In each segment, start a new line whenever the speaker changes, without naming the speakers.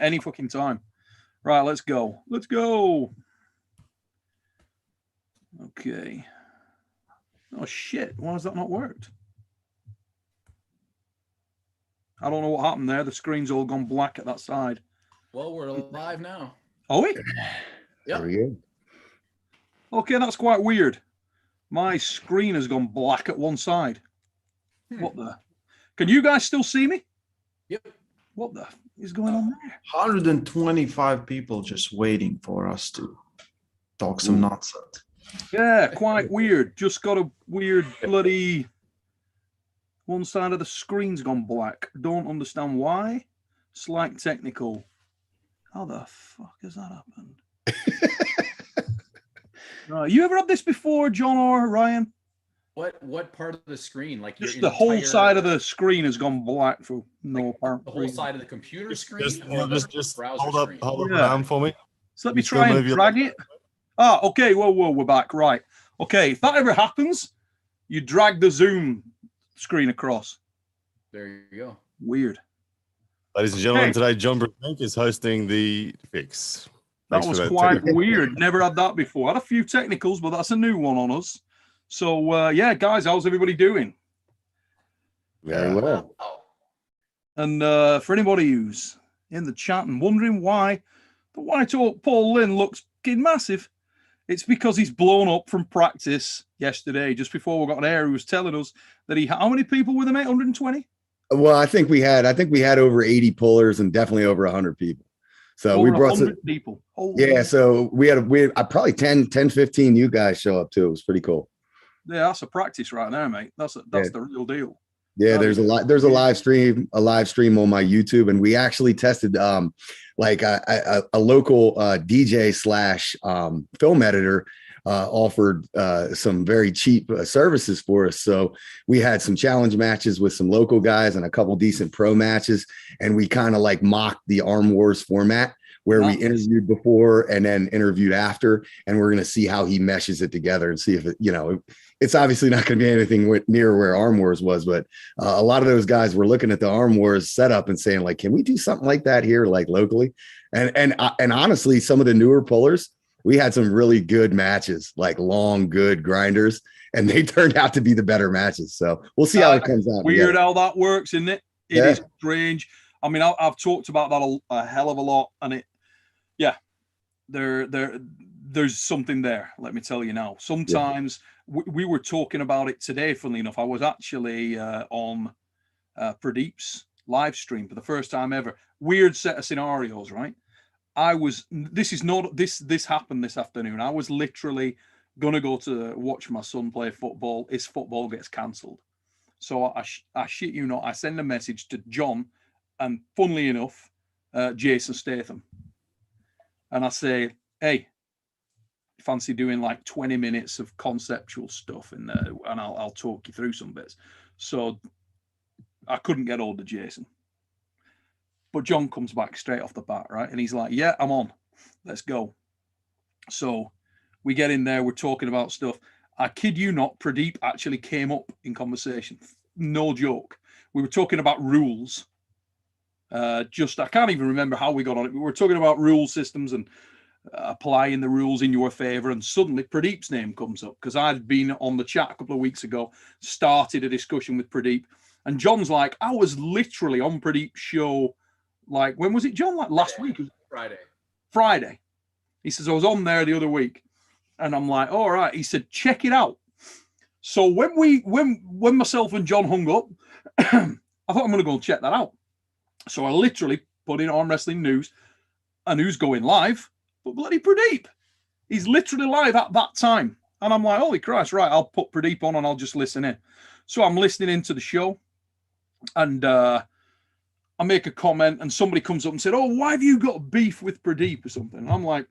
any fucking time. Right, let's go. Let's go. Okay. Oh, shit. Why has that not worked? I don't know what happened there. The screen's all gone black at that side.
Well, we're live now.
Are we?
Yep.
There we go.
Okay, that's quite weird. My screen has gone black at one side. What the? Can you guys still see me?
Yep.
What the is going on there?
125 people just waiting for us to talk some nonsense.
Yeah, quite weird. Just got a weird bloody... One side of the screen's gone black. Don't understand why. Slight technical. How the fuck has that happened? Right. You ever had this before, John or Ryan?
What part of the screen? Like
Just the whole side of the screen has gone black for no apparent
the whole
reason.
side of the computer screen?
Just
browser
hold up,
screen?
hold up
Yeah.
down for me.
So let me
You still
try and
move your
drag
leg?
it. Ah, okay. Whoa, we're back. Right. Okay, if that ever happens, you drag the Zoom screen across.
There you go.
Weird.
Ladies and gentlemen,
Okay.
today John Brzenk is hosting the fix.
That
Thanks
was
for that
quite
technical-
weird. Never had that before. Had a few technicals, but that's a new one on us. So, yeah, guys, how's everybody doing?
Very well.
Oh,
And for anybody who's in the chat and wondering why the white Paul Lynn looks fucking massive, it's because he's blown up from practice yesterday. Just before we got on air, he was telling us that how many people were there, mate? 120?
Well, I think we had over 80 pullers and definitely over 100 people. So
Over
we brought
100
some,
people. Holy
yeah. So we had probably 10, 15 you guys show up too. It was pretty cool.
Yeah, that's a practice right there, mate. That's the real deal.
Yeah,
That
there's
is
a live stream on my YouTube, and we actually tested like a local DJ slash film editor offered some very cheap services for us. So we had some challenge matches with some local guys and a couple decent pro matches, and we kind of like mocked the Arm Wars format where
Nice.
we interviewed before and then interviewed after, and we're going to see how he meshes it together and see if it, it's obviously not going to be anything near where Arm Wars was, but a lot of those guys were looking at the Arm Wars setup and saying like, can we do something like that here, like locally? And honestly, some of the newer pullers, we had some really good matches, like long, good grinders, and they turned out to be the better matches. So we'll see how it comes out.
Weird how that works, isn't it? It is
Yeah.
strange. I mean, I've talked about that a hell of a lot, and there's something there. Let me tell you now. Sometimes we were talking about it today. Funnily enough, I was actually on Pradeep's live stream for the first time ever. Weird set of scenarios, right? This happened this afternoon. I was literally gonna go to watch my son play football. His football gets cancelled. So I shit you not, I send a message to John and, funnily enough, Jason Statham. And I say, hey, fancy doing like 20 minutes of conceptual stuff in there, and I'll talk you through some bits. So I couldn't get hold of Jason. But John comes back straight off the bat, right? And he's like, yeah, I'm on. Let's go. So we get in there. We're talking about stuff. I kid you not, Pradeep actually came up in conversation. No joke. We were talking about rules. I can't even remember how we got on it. We were talking about rule systems and applying the rules in your favor. And suddenly Pradeep's name comes up because I'd been on the chat a couple of weeks ago, started a discussion with Pradeep. And John's like, I was literally on Pradeep's show. Like, when was it, John? Like last week? Friday. He says, I was on there the other week. And I'm like, all right. He said, check it out. So when myself and John hung up, I thought I'm going to go and check that out. So I literally put in Arm Wrestling News, and who's going live? But bloody Pradeep. He's literally live at that time. And I'm like, holy Christ, right, I'll put Pradeep on and I'll just listen in. So I'm listening into the show, and I make a comment, and somebody comes up and said, oh, why have you got beef with Pradeep or something? And I'm like,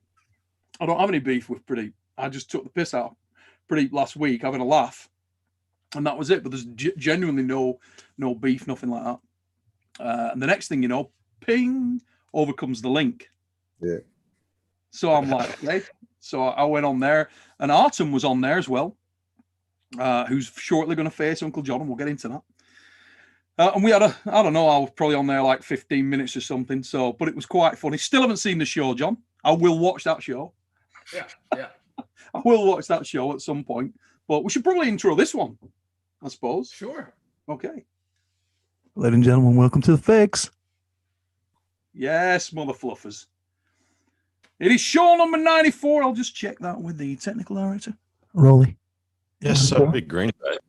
I don't have any beef with Pradeep. I just took the piss out of Pradeep last week, having a laugh. And that was it. But there's genuinely no beef, nothing like that. And the next thing you know, ping, over comes the link.
Yeah.
So I'm like, okay. So I went on there, and Artem was on there as well, who's shortly going to face Uncle John, and we'll get into And we had I don't know, I was probably on there like 15 minutes or something. So, but it was quite funny. Still haven't seen the show, John. I will watch that show.
Yeah.
I will watch that show at some point. But we should probably intro this one, I suppose.
Sure.
Okay.
Ladies and gentlemen, welcome to the fix.
Yes, mother fluffers. It is show number 94. I'll just check that with the technical director.
Rolly.
Yes,
A
sir.
bit green, right?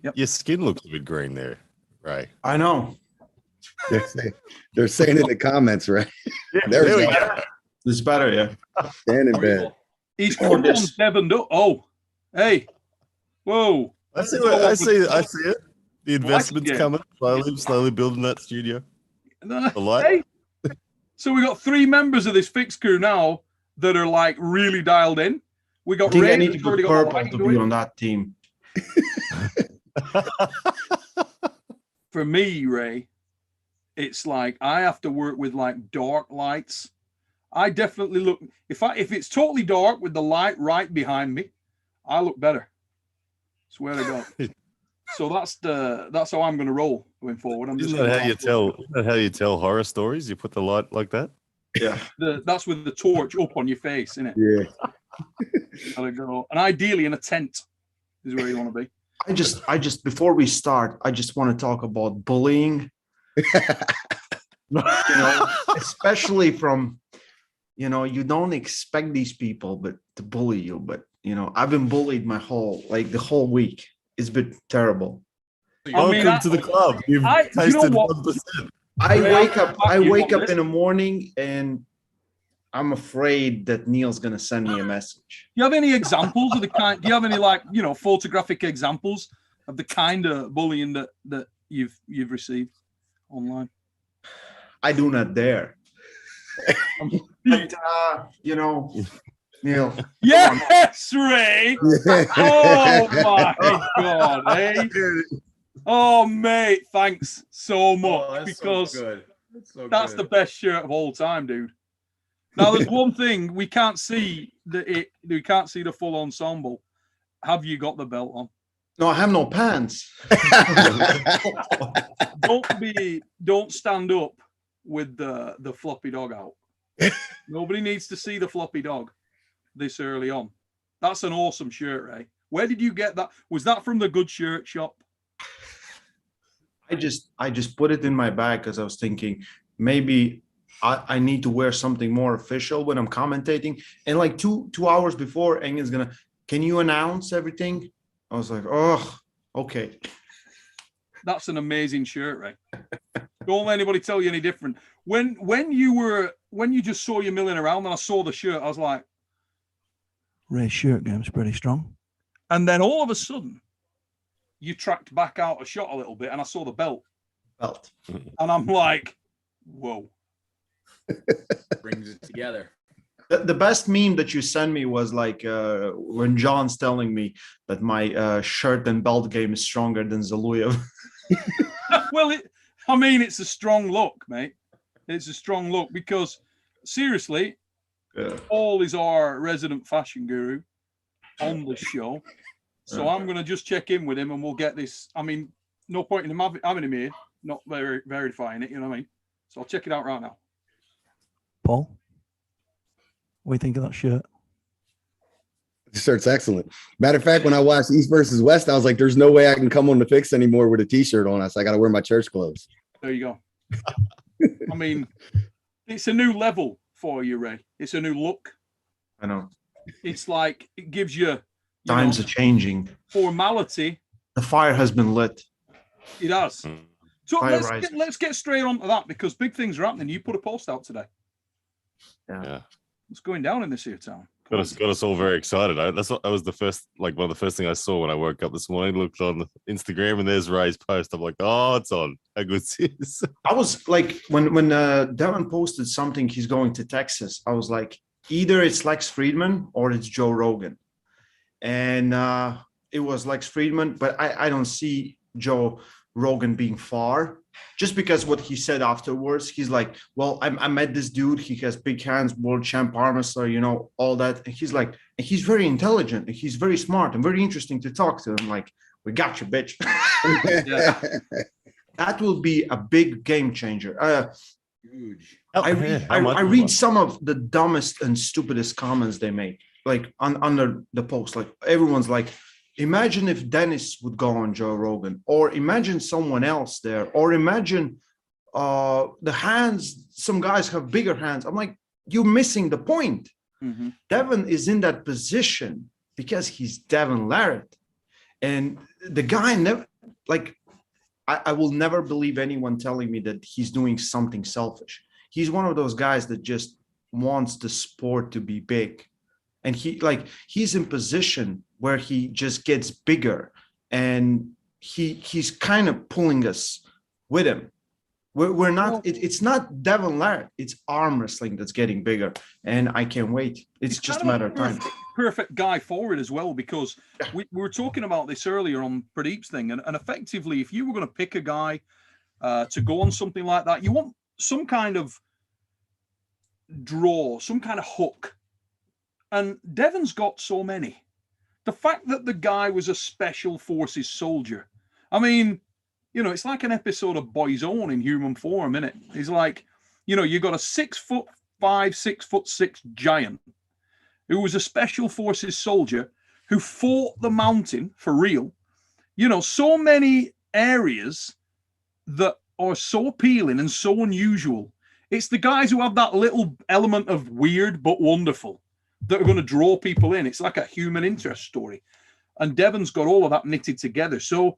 Yep.
Your skin looks a bit green there, right?
I know.
They're saying in the comments, right? There we go.
It's better, yeah.
Stand in
How are you
bed.
all?
He's
Oh,
come on
this-
Devon. Oh, hey. Whoa.
I see it. The investment's
yeah.
coming, slowly building that studio. The light.
Hey. So we got 3 members of this fix crew now that are like really dialed in. We
I
got
think I
Ray
need to
who's
be
already got the
purple
light
to
going.
be on that team.
For me, Ray, it's like I have to work with like dark lights. I definitely look if it's totally dark with the light right behind me, I look better. Swear to God. So that's how I'm going to roll going forward. I'm just
Isn't that
gonna
how you tell horror stories? You put the light like that.
Yeah.
that's with the torch up on your face, isn't it?
Yeah.
Gotta go. And ideally in a tent is where you want to be.
I just before we start, I just want to talk about bullying. Especially from, you don't expect these people but to bully you, but I've been bullied the whole week. It's been terrible.
Welcome to the club. You've
you know
tasted
what?
1%.
I
Ray,
wake up
you want this?
in the morning and I'm afraid that Neil's gonna send me a message.
Do you have any examples of the kind? Do you have any photographic examples of the kind of bullying that you've received online?
I do not dare. But, Neil.
Yes, Ray. Oh my God, eh? Oh mate, thanks so much
Oh, that's
because
so good.
that's the best shirt of all time, dude. Now there's one thing we can't see we can't see the full ensemble. Have you got the belt on?
No, I have no pants.
Don't stand up with the floppy dog out. Nobody needs to see the floppy dog this early on. That's an awesome shirt, Ray. Where did you get that? Was that from the Good Shirt Shop?
I just put it in my bag because I was thinking maybe I need to wear something more official when I'm commentating. And like two hours before, Engen's can you announce everything? I was like, oh, okay.
That's an amazing shirt, Ray. Don't let anybody tell you any different. When you just saw you milling around and I saw the shirt, I was like,
Ray's shirt game's pretty strong.
and then all of a sudden, you tracked back out a shot a little bit, and I saw the belt, and I'm like, whoa.
Brings it together.
The best meme that you sent me was like when John's telling me that my shirt and belt game is stronger than Zaluyev.
Well, it's a strong look, mate. It's a strong look because seriously, Paul is our resident fashion guru on the show. So I'm going to just check in with him and we'll get this. I mean, no point in him having him here, not verifying it, you know what I mean? So I'll check it out right now.
Paul, what do you think of that shirt?
The shirt's excellent. Matter of fact, when I watched East versus West, I was like, there's no way I can come on the fix anymore with a t-shirt on. So I got to wear my church clothes.
There you go. I mean, it's a new level for you, Ray. It's a new look.
I know.
It's like it gives you
Times are changing.
formality.
The fire has been lit.
It has. So
Fire
let's get straight on to that because big things are happening. You put a post out today.
Yeah.
What's going down in this here town?
Got us all very excited. That was the first, one of the first things I saw when I woke up this morning. Looked on Instagram and there's Ray's post. I'm like, oh, it's on. How good is this?
I was like, when Devon posted something, he's going to Texas. I was like, either it's Lex Fridman or it's Joe Rogan. And it was Lex Fridman, but I don't see Joe Rogan being far. Just because what he said afterwards, he's like, well, I met this dude. He has big hands, world champ arm wrestler, all that. And he's like, and he's very intelligent. And he's very smart and very interesting to talk to. I'm like, we got you, bitch.
Yeah.
That will be a big game changer.
Huge.
I read some of the dumbest and stupidest comments they make, like under the post. Like everyone's like, imagine if Dennis would go on Joe Rogan, or imagine someone else there, or imagine the hands. Some guys have bigger hands. I'm like, you're missing the point.
Mm-hmm.
Devon is in that position because he's Devon Larratt, and the guy never like. I will never believe anyone telling me that he's doing something selfish. He's one of those guys that just wants the sport to be big. And he's in position where he just gets bigger, and he's kind of pulling us with him. We're not, it's not Devon Larratt, it's arm wrestling that's getting bigger. And I can't wait. It's just a matter of time.
Perfect guy forward as well, because we were talking about this earlier on Pradeep's thing, and effectively, if you were going to pick a guy to go on something like that, you want some kind of draw, some kind of hook, and Devon's got so many. The fact that the guy was a special forces soldier, I mean, you know, it's like an episode of Boyzone in human form, isn't it? He's like, you know, you got a 6'5", 6'6" giant who was a special forces soldier who fought the mountain for real. You know, so many areas that are so appealing and so unusual. It's the guys who have that little element of weird but wonderful that are going to draw people in. It's like a human interest story. And Devon's got all of that knitted together. So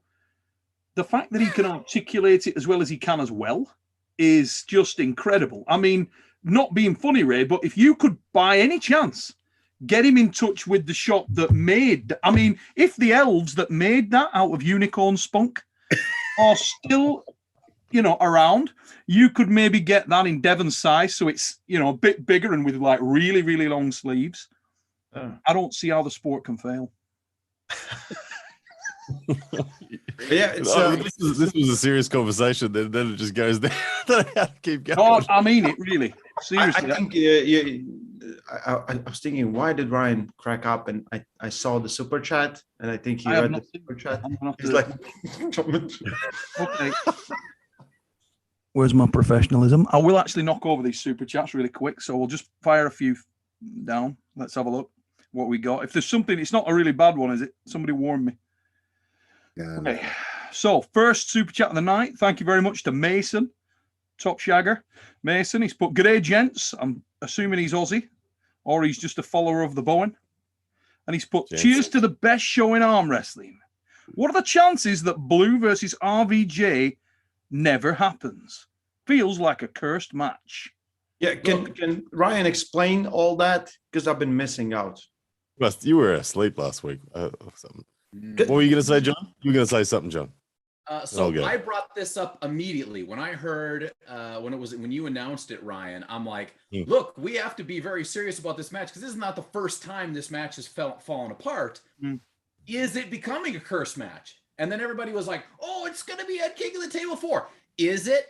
the fact that he can articulate it as well as he can as well is just incredible. I mean, not being funny, Ray, but if you could by any chance get him in touch with the shop that made, I mean, if the elves that made that out of unicorn spunk are still, you know, around, you could maybe get that in Devon's size. So it's, you know, a bit bigger and with like really, really long sleeves. I don't see how the sport can fail.
Yeah, it's,
this was a serious conversation. Then it just goes there. Keep going.
Oh, I mean it really. Seriously.
I think I was thinking, why did Ryan crack up? And I saw the super chat, and I think he read the super chat. He's like,
okay.
Where's my professionalism?
I will actually knock over these super chats really quick, so we'll just fire a few down. Let's have a look what we got. If there's something, it's not a really bad one, is it? Somebody warned me.
Yeah,
okay, so first super chat of the night. Thank you very much to Mason, Top Shagger. Mason, he's put, "G'day, gents." I'm assuming he's Aussie, or he's just a follower of the Bowen. And he's put, "Cheers to the best show in arm wrestling. What are the chances that Blue versus RVJ never happens? Feels like a cursed match."
Yeah, can Ryan explain all that? Because I've been missing out.
You were asleep last week. Or something. What were you going to say, John? You were going to say something, John.
So I brought this up immediately when I heard when you announced it, Ryan. I'm like, look, we have to be very serious about this match because this is not the first time this match has fallen apart. Is it becoming a curse match? And then everybody was like, oh, it's going to be at King of the Table 4. Is it?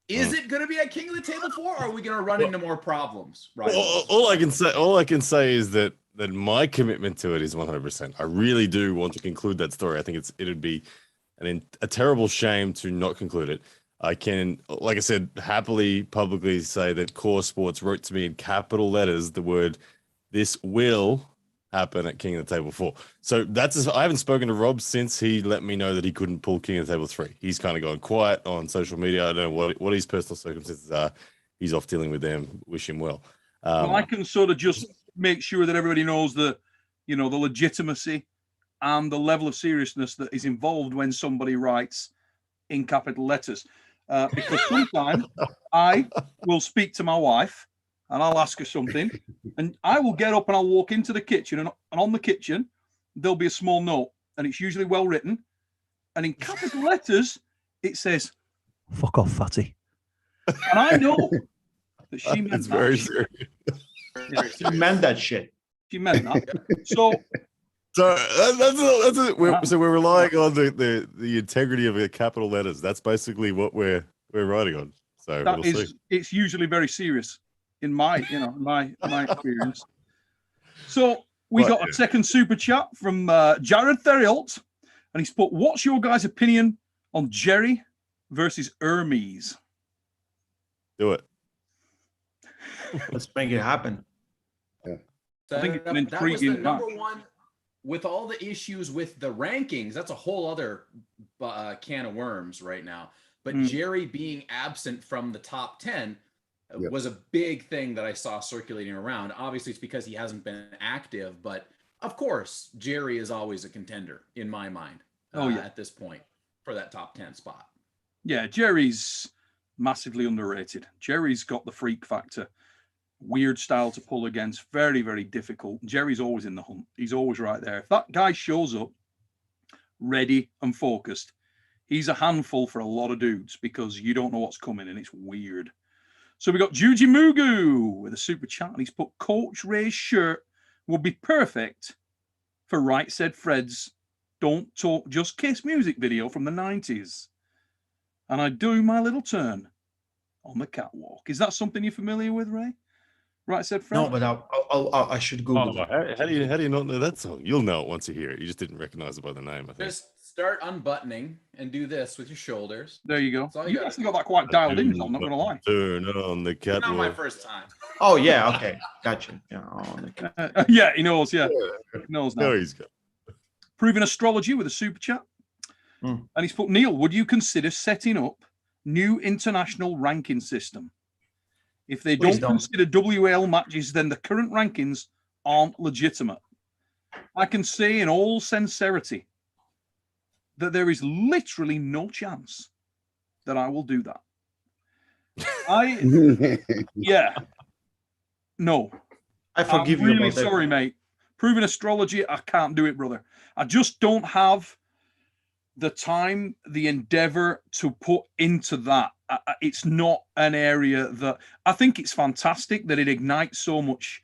Is it going to be at King of the Table 4? Or are we going to run into more problems? Right.
All I can say is that my commitment to it is 100%. I really do want to conclude that story. I think it'd be a terrible shame to not conclude it. I can, like I said, happily publicly say that Core Sports wrote to me in capital letters the word, "This will happen at King of the Table 4." So I haven't spoken to Rob since he let me know that he couldn't pull King of the Table 3. He's kind of gone quiet on social media. I don't know what his personal circumstances are. He's off dealing with them. Wish him well.
Well, I can sort of just make sure that everybody knows the legitimacy and the level of seriousness that is involved when somebody writes in capital letters. Because sometimes I will speak to my wife and I'll ask her something, and I will get up and I'll walk into the kitchen, and on the kitchen there'll be a small note, and it's usually well written, and in capital letters it says,
"Fuck off, fatty."
And I know that she meant
it's
that.
very serious.
She meant that shit.
She meant that. So
that's it. So we're relying on the integrity of the capital letters. That's basically what we're writing on. So we'll see.
It's usually very serious in my experience. So we got a second super chat from Jared Theriault, and he's put, "What's your guys' opinion on Jerry versus Hermes.
Do it.
Let's make it happen.
I think it's an
that was the
intriguing
number
match.
one. With all the issues with the rankings, that's a whole other can of worms right now. But Jerry being absent from the top 10 was a big thing that I saw circulating around. Obviously, it's because he hasn't been active, but of course, Jerry is always a contender in my mind at this point for that top 10 spot. Yeah,
Jerry's massively underrated. Jerry's got the freak factor. Weird style to pull against, very, very difficult. Jerry's always in the hunt. He's always right there. If that guy shows up ready and focused, he's a handful for a lot of dudes because you don't know what's coming and it's weird. So we got Juji Mugu with a super chat, and he's put Coach Ray's shirt would be perfect for Right Said Fred's Don't Talk Just Kiss music video from the 90s. And I do my little turn on the catwalk. Is that something you're familiar with, Ray? Right Said Fred?
No, but I should Google it.
How do you not know that song? You'll know it once you hear it. You just didn't recognize it by the name, I think.
Just start unbuttoning and do this with your shoulders.
There you go. You actually got that quite dialed in, I'm not going to lie.
Turn on the catwalk.
Not my first time.
Oh, yeah, okay. Gotcha. Yeah,
yeah, he knows, yeah. He knows now.
No, he's got.
Proving Astrology with a super chat. And he's put, Neil, would you consider setting up new international ranking system? If they don't consider WL matches, then the current rankings aren't legitimate. I can say in all sincerity that there is literally no chance that I will do that. No.
I forgive you.
I'm really sorry, mate. Proving Astrology, I can't do it, brother. I just don't have the time, the endeavor to put into that. It's not an area that I think it's fantastic that it ignites so much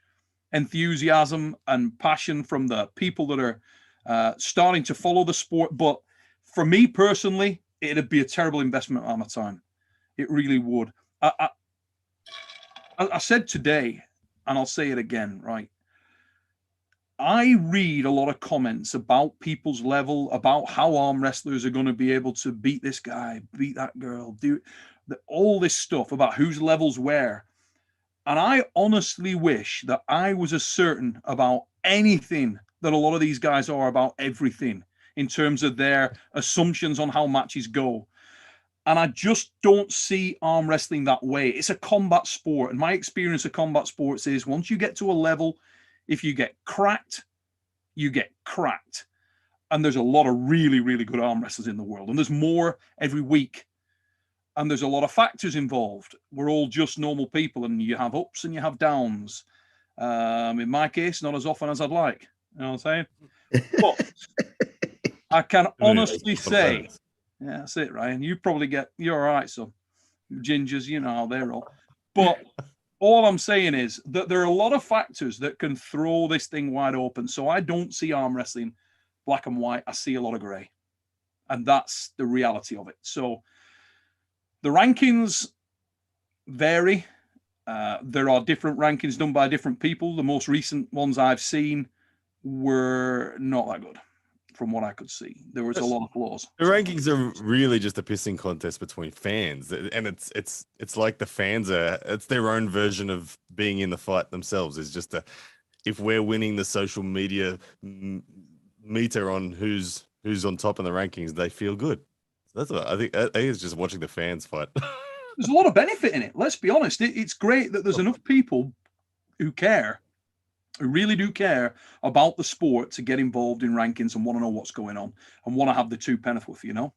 enthusiasm and passion from the people that are starting to follow the sport. But for me personally, it'd be a terrible investment of my time. It really would. I said today, and I'll say it again, right? I read a lot of comments about people's level, about how arm wrestlers are going to be able to beat this guy, beat that girl, do all this stuff about whose levels where. And I honestly wish that I was as certain about anything that a lot of these guys are about everything in terms of their assumptions on how matches go. And I just don't see arm wrestling that way. It's a combat sport. And my experience of combat sports is once you get to a level, if you get cracked, you get cracked. And there's a lot of really, really good arm wrestlers in the world. And there's more every week. And there's a lot of factors involved. We're all just normal people, and you have ups and you have downs. In my case, not as often as I'd like. You know what I'm saying? But I can honestly say, yeah, that's it, Ryan. You probably you're all right, so gingers, you know how they're all. But all I'm saying is that there are a lot of factors that can throw this thing wide open. So I don't see arm wrestling black and white. I see a lot of gray. And that's the reality of it. So the rankings vary. There are different rankings done by different people. The most recent ones I've seen were not that good from what I could see. There was a lot of flaws.
The rankings are really just a pissing contest between fans. And it's like the fans it's their own version of being in the fight themselves. It's just if we're winning the social media meter on who's on top in the rankings, they feel good. That's what I think it's just watching the fans fight.
There's a lot of benefit in it. Let's be honest. It's great that there's enough people who care, who really do care about the sport to get involved in rankings and want to know what's going on and want to have the two Pennyworth, you know?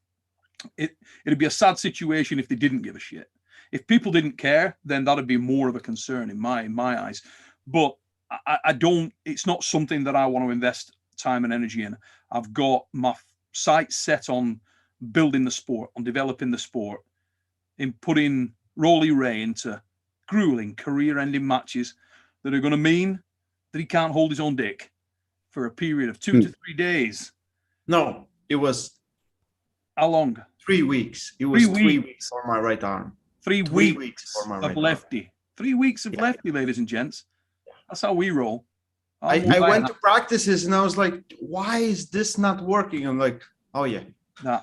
It'd be a sad situation if they didn't give a shit. If people didn't care, then that'd be more of a concern in my eyes. But I don't, it's not something that I want to invest time and energy in. I've got my sights set on building the sport, on developing the sport, in putting Rolly Ray into grueling career-ending matches that are going to mean that he can't hold his own dick for a period of 2 to 3 days.
No, it was
how long?
3 weeks. It was 3 weeks for my right arm.
3 weeks
for my
of
right
lefty.
arm.
3 weeks of lefty, ladies and gents. That's how we roll.
I went to practices and I was like, why is this not working? I'm like, oh yeah.
Nah.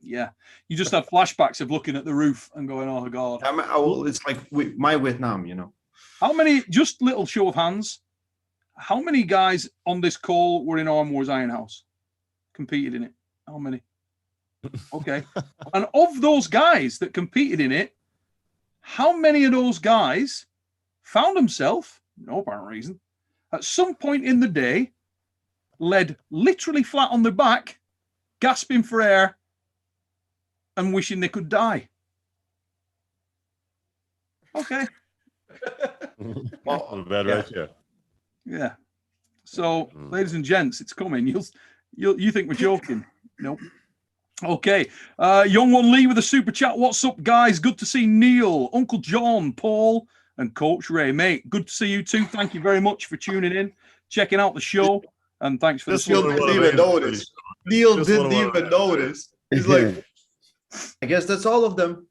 Yeah. You just had flashbacks of looking at the roof and going, oh, God.
It's like my Vietnam, you know.
How many, just little show of hands, how many guys on this call were in Arm Wars Iron House? Competed in it? How many? Okay. And of those guys that competed in it, how many of those guys found themselves, no apparent reason, at some point in the day, led literally flat on their back, gasping for air, and wishing they could die? Okay.
Well, bad ratio.
Yeah. So, ladies and gents, it's coming. You think we're joking? Nope. Okay. Young One Lee with a super chat. What's up, guys? Good to see Neil, Uncle John, Paul, and Coach Ray. Mate, good to see you too. Thank you very much for tuning in, checking out the show, and thanks for the
Neil didn't even notice. Neil didn't even notice. He's like, I guess that's all of them.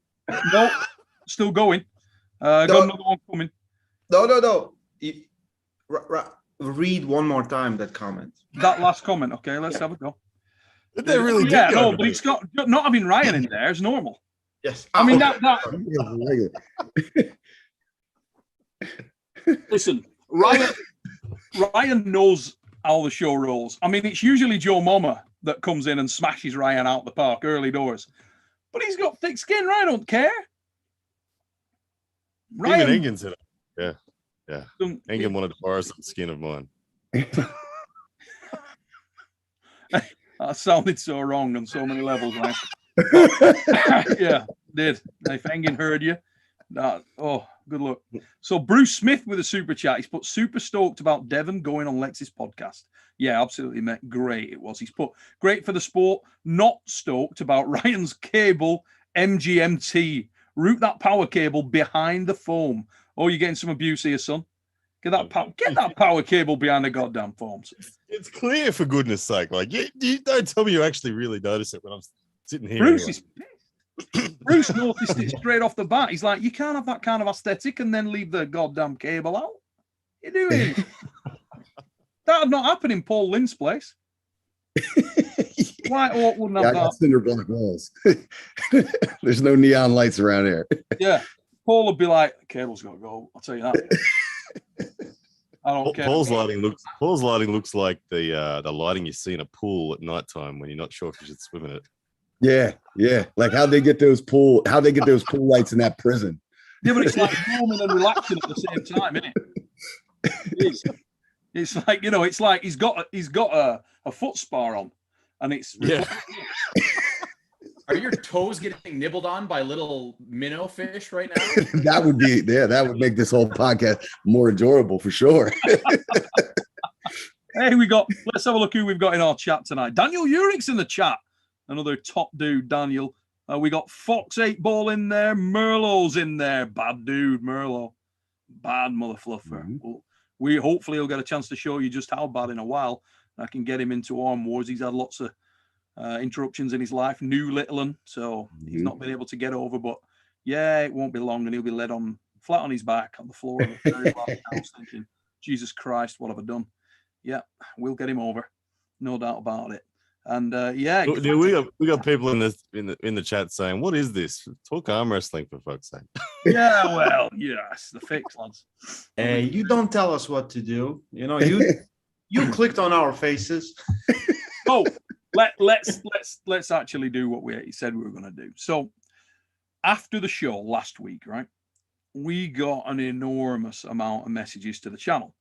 No, still going. Got another one coming.
No. Read one more time that comment.
That last comment. Okay, let's have a go.
Did they really?
Yeah, no, but it's got not having Ryan in there is normal.
Yes.
I mean that. Listen, Ryan knows how the show rolls. I mean, it's usually Joe Mama that comes in and smashes Ryan out the park early doors, but he's got thick skin. Ryan don't care.
Ryan, even Engen said it. Yeah. Engen wanted to borrow some skin of mine.
That sounded so wrong on so many levels, man. Yeah, did. If Engen heard you, good luck. So Bruce Smith with a super chat. He's put super stoked about Devon going on Lex's podcast. Yeah, absolutely, mate. Great it was. He's put great for the sport. Not stoked about Ryan's cable MGMT. Route that power cable behind the foam. Oh, you're getting some abuse here, son. Get that power cable behind the goddamn foams.
It's clear, for goodness sake. Like, you don't tell me you actually really notice it when I'm sitting here.
Bruce is pissed. Bruce noticed it straight off the bat. He's like, you can't have that kind of aesthetic and then leave the goddamn cable out. What are you doing? That would not happen in Paul Lynn's place. White Oak wouldn't have
I got cinder block walls. There's no neon lights around here.
Yeah. Paul would be like, the cable's got to go. I'll tell you that. I don't care.
Paul's lighting looks like the lighting you see in a pool at nighttime when you're not sure if you should swim in it.
Yeah. Like how'd they get those pool lights in that prison?
Yeah, but it's like warming and relaxing at the same time, isn't it? It's like, it's like he's got a foot spar on, and it's
Are your toes getting nibbled on by little minnow fish right now?
That would make this whole podcast more enjoyable for sure.
Hey, let's have a look who we've got in our chat tonight. Daniel Urick's in the chat. Another top dude, Daniel. We got Fox 8 Ball in there. Merlot's in there. Bad dude, Merlot. Bad mother fluffer. Mm-hmm. Hopefully he'll get a chance to show you just how bad in a while. I can get him into Arm Wars. He's had lots of interruptions in his life. New little one, so he's not been able to get over. But yeah, it won't be long, and he'll be led on flat on his back on the floor of a very large house, thinking, "Jesus Christ, what have I done?" Yeah, we'll get him over, no doubt about it. And
we got people in the chat saying, "What is this? Talk arm wrestling for fuck's sake."
Yeah, well, yes, the fix, lads.
Hey, you don't tell us what to do. You clicked on our faces.
Oh, let's actually do what we said we were going to do. So after the show last week, right, we got an enormous amount of messages to the channel,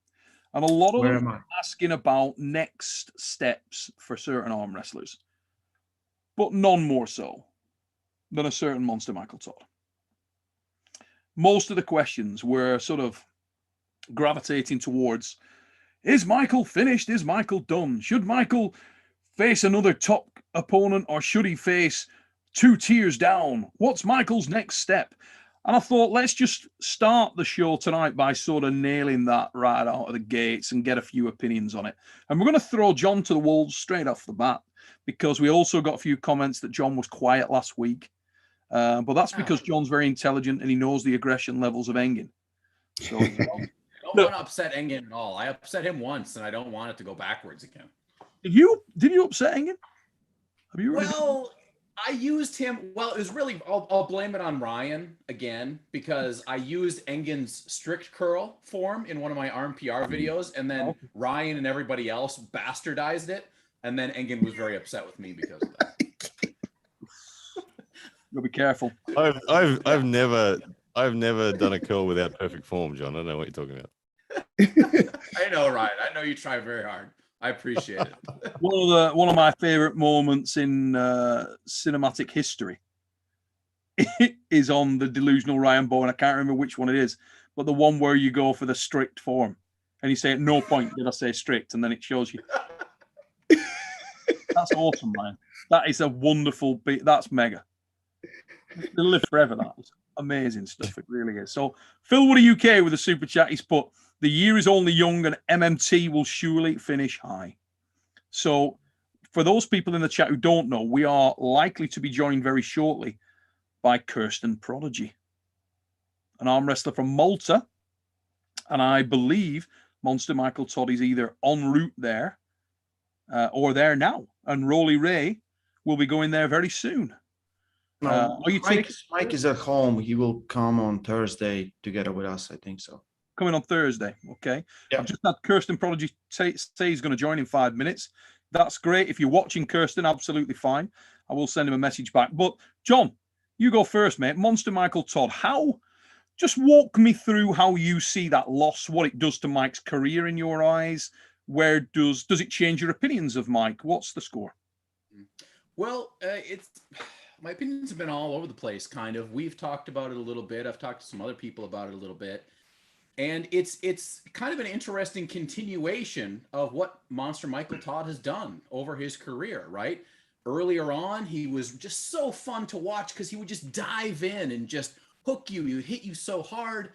and a lot of them asking about next steps for certain arm wrestlers, but none more so than a certain monster, Michael Todd. Most of the questions were sort of gravitating towards, is Michael finished? Is Michael done? Should Michael face another top opponent, or should he face 2 tiers down? What's Michael's next step? And I thought, let's just start the show tonight by sort of nailing that right out of the gates and get a few opinions on it. And we're going to throw John to the wolves straight off the bat, because we also got a few comments that John was quiet last week. But that's because John's very intelligent and he knows the aggression levels of Engen. So
I don't want to upset Engen at all. I upset him once, and I don't want it to go backwards again.
Did you upset Engen? Have you?
Well, I used him. Well, it was really, I'll blame it on Ryan again, because I used Engen's strict curl form in one of my arm PR videos, and then Ryan and everybody else bastardized it. And then Engen was very upset with me because of that.
You'll be careful.
I've never done a curl without perfect form, John. I don't know what you're talking about.
I know, Ryan. I know you try very hard. I appreciate it.
One of my favorite moments in cinematic history is on the delusional Ryan Bowen. I can't remember which one it is, but the one where you go for the strict form and you say at no point did I say strict, and then it shows you. That's awesome, man. That is a wonderful bit. That's mega. It'll live forever. That's amazing stuff. It really is. So Phil Woody UK with a super chat. He's put, the year is only young and MMT will surely finish high. So for those people in the chat who don't know, we are likely to be joined very shortly by Kirsten Prodigy, an arm wrestler from Malta. And I believe Monster Michael Todd is either en route there or there now. And Rolly Ray will be going there very soon.
No, Mike is at home. He will come on Thursday together with us, I think so.
Coming on Thursday, okay. Yeah. I've just had Kirsten Prodigy say he's going to join in 5 minutes. That's great. If you're watching Kirsten, absolutely fine. I will send him a message back. But John, you go first, mate. Monster Michael Todd, just walk me through how you see that loss, what it does to Mike's career in your eyes. Where does it change your opinions of Mike? What's the score?
Well, my opinions have been all over the place, kind of. We've talked about it a little bit. I've talked to some other people about it a little bit. And it's kind of an interesting continuation of what Monster Michael Todd has done over his career, right? Earlier on, he was just so fun to watch because he would just dive in and just hook you. He would hit you so hard.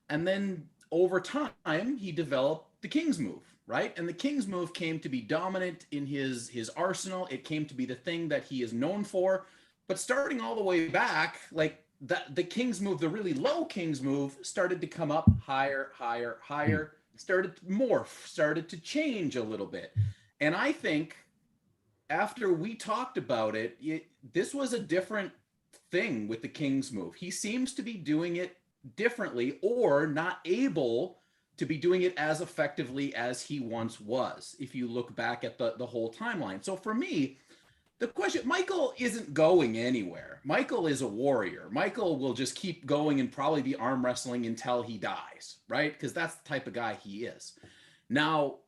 And then over time, he developed the King's move, right? And the King's move came to be dominant in his arsenal. It came to be the thing that he is known for. But starting all the way back, like the King's move, the really low King's move started to come up higher, started to morph, started to change a little bit. And I think after we talked about it, this was a different thing with the King's move. He seems to be doing it differently or not able to be doing it as effectively as he once was, if you look back at the whole timeline. So for me, the question, Michael isn't going anywhere. Michael is a warrior. Michael will just keep going and probably be arm wrestling until he dies, right? Because that's the type of guy he is. Now,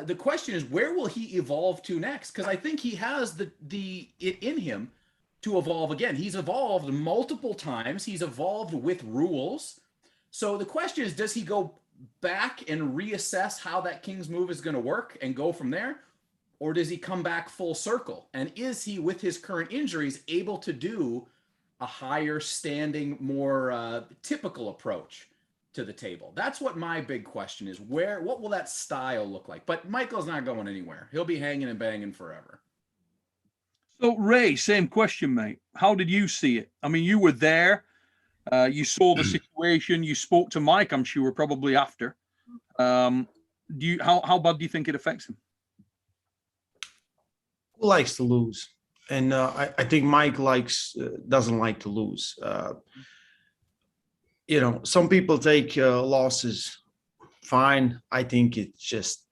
the question is, where will he evolve to next? Because I think he has it in him to evolve again. He's evolved multiple times. He's evolved with rules. So the question is, does he go back and reassess how that King's move is going to work and go from there? Or does he come back full circle? And is he, with his current injuries, able to do a higher standing, more typical approach to the table? That's what my big question is. What will that style look like? But Michael's not going anywhere. He'll be hanging and banging forever.
So, Ray, same question, mate. How did you see it? I mean, you were there. You saw the situation. You spoke to Mike, I'm sure, probably after. How bad do you think it affects him?
Who likes to lose? And I think Mike doesn't like to lose. Some people take losses fine. I think it just,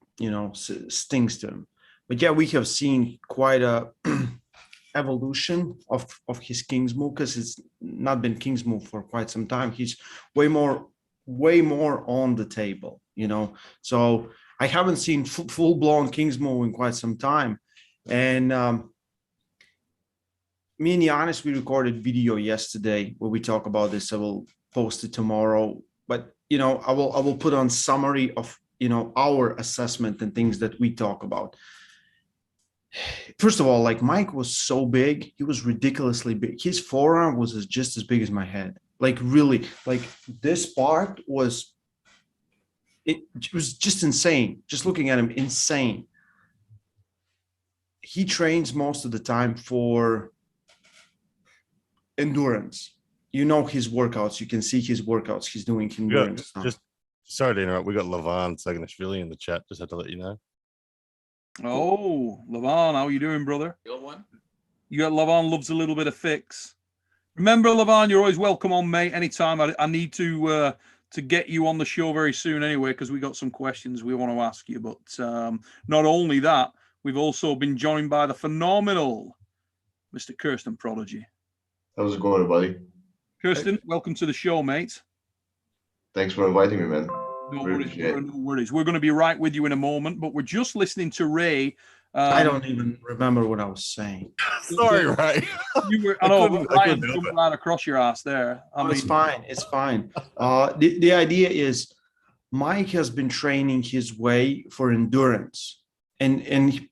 stings to him. But yeah, we have seen quite a evolution of his King's move, because it's not been King's move for quite some time. He's way more on the table, So I haven't seen full-blown King's move in quite some time. And me and Giannis, we recorded video yesterday where we talk about this. I will post it tomorrow. But I will put on summary of our assessment and things that we talk about. First of all, like, Mike was so big, he was ridiculously big. His forearm was just as big as my head. Like, really, like, this part was just insane. Just looking at him, insane. He trains most of the time for endurance. His workouts. You can see his workouts. He's doing endurance.
Just sorry to interrupt. We got Levan Saganashvili in the chat. Just had to let you know.
Oh, Levan, how are you doing, brother?
Real one.
You got Lavon loves a little bit of fix. Remember, Lavon, you're always welcome on, mate. Anytime. I need to get you on the show very soon anyway, because we got some questions we want to ask you. But not only that, we've also been joined by the phenomenal Mr. Kirsten Prodigy.
How's it going, buddy?
Kirsten, welcome to the show, mate.
Thanks for inviting me, man.
No worries. We're going to be right with you in a moment, but we're just listening to Ray.
I don't even remember what I was saying.
Sorry, Ray.
You were, I know, Ryan jumped right across your ass there.
It's fine. It's fine. The idea is Mike has been training his way for endurance, and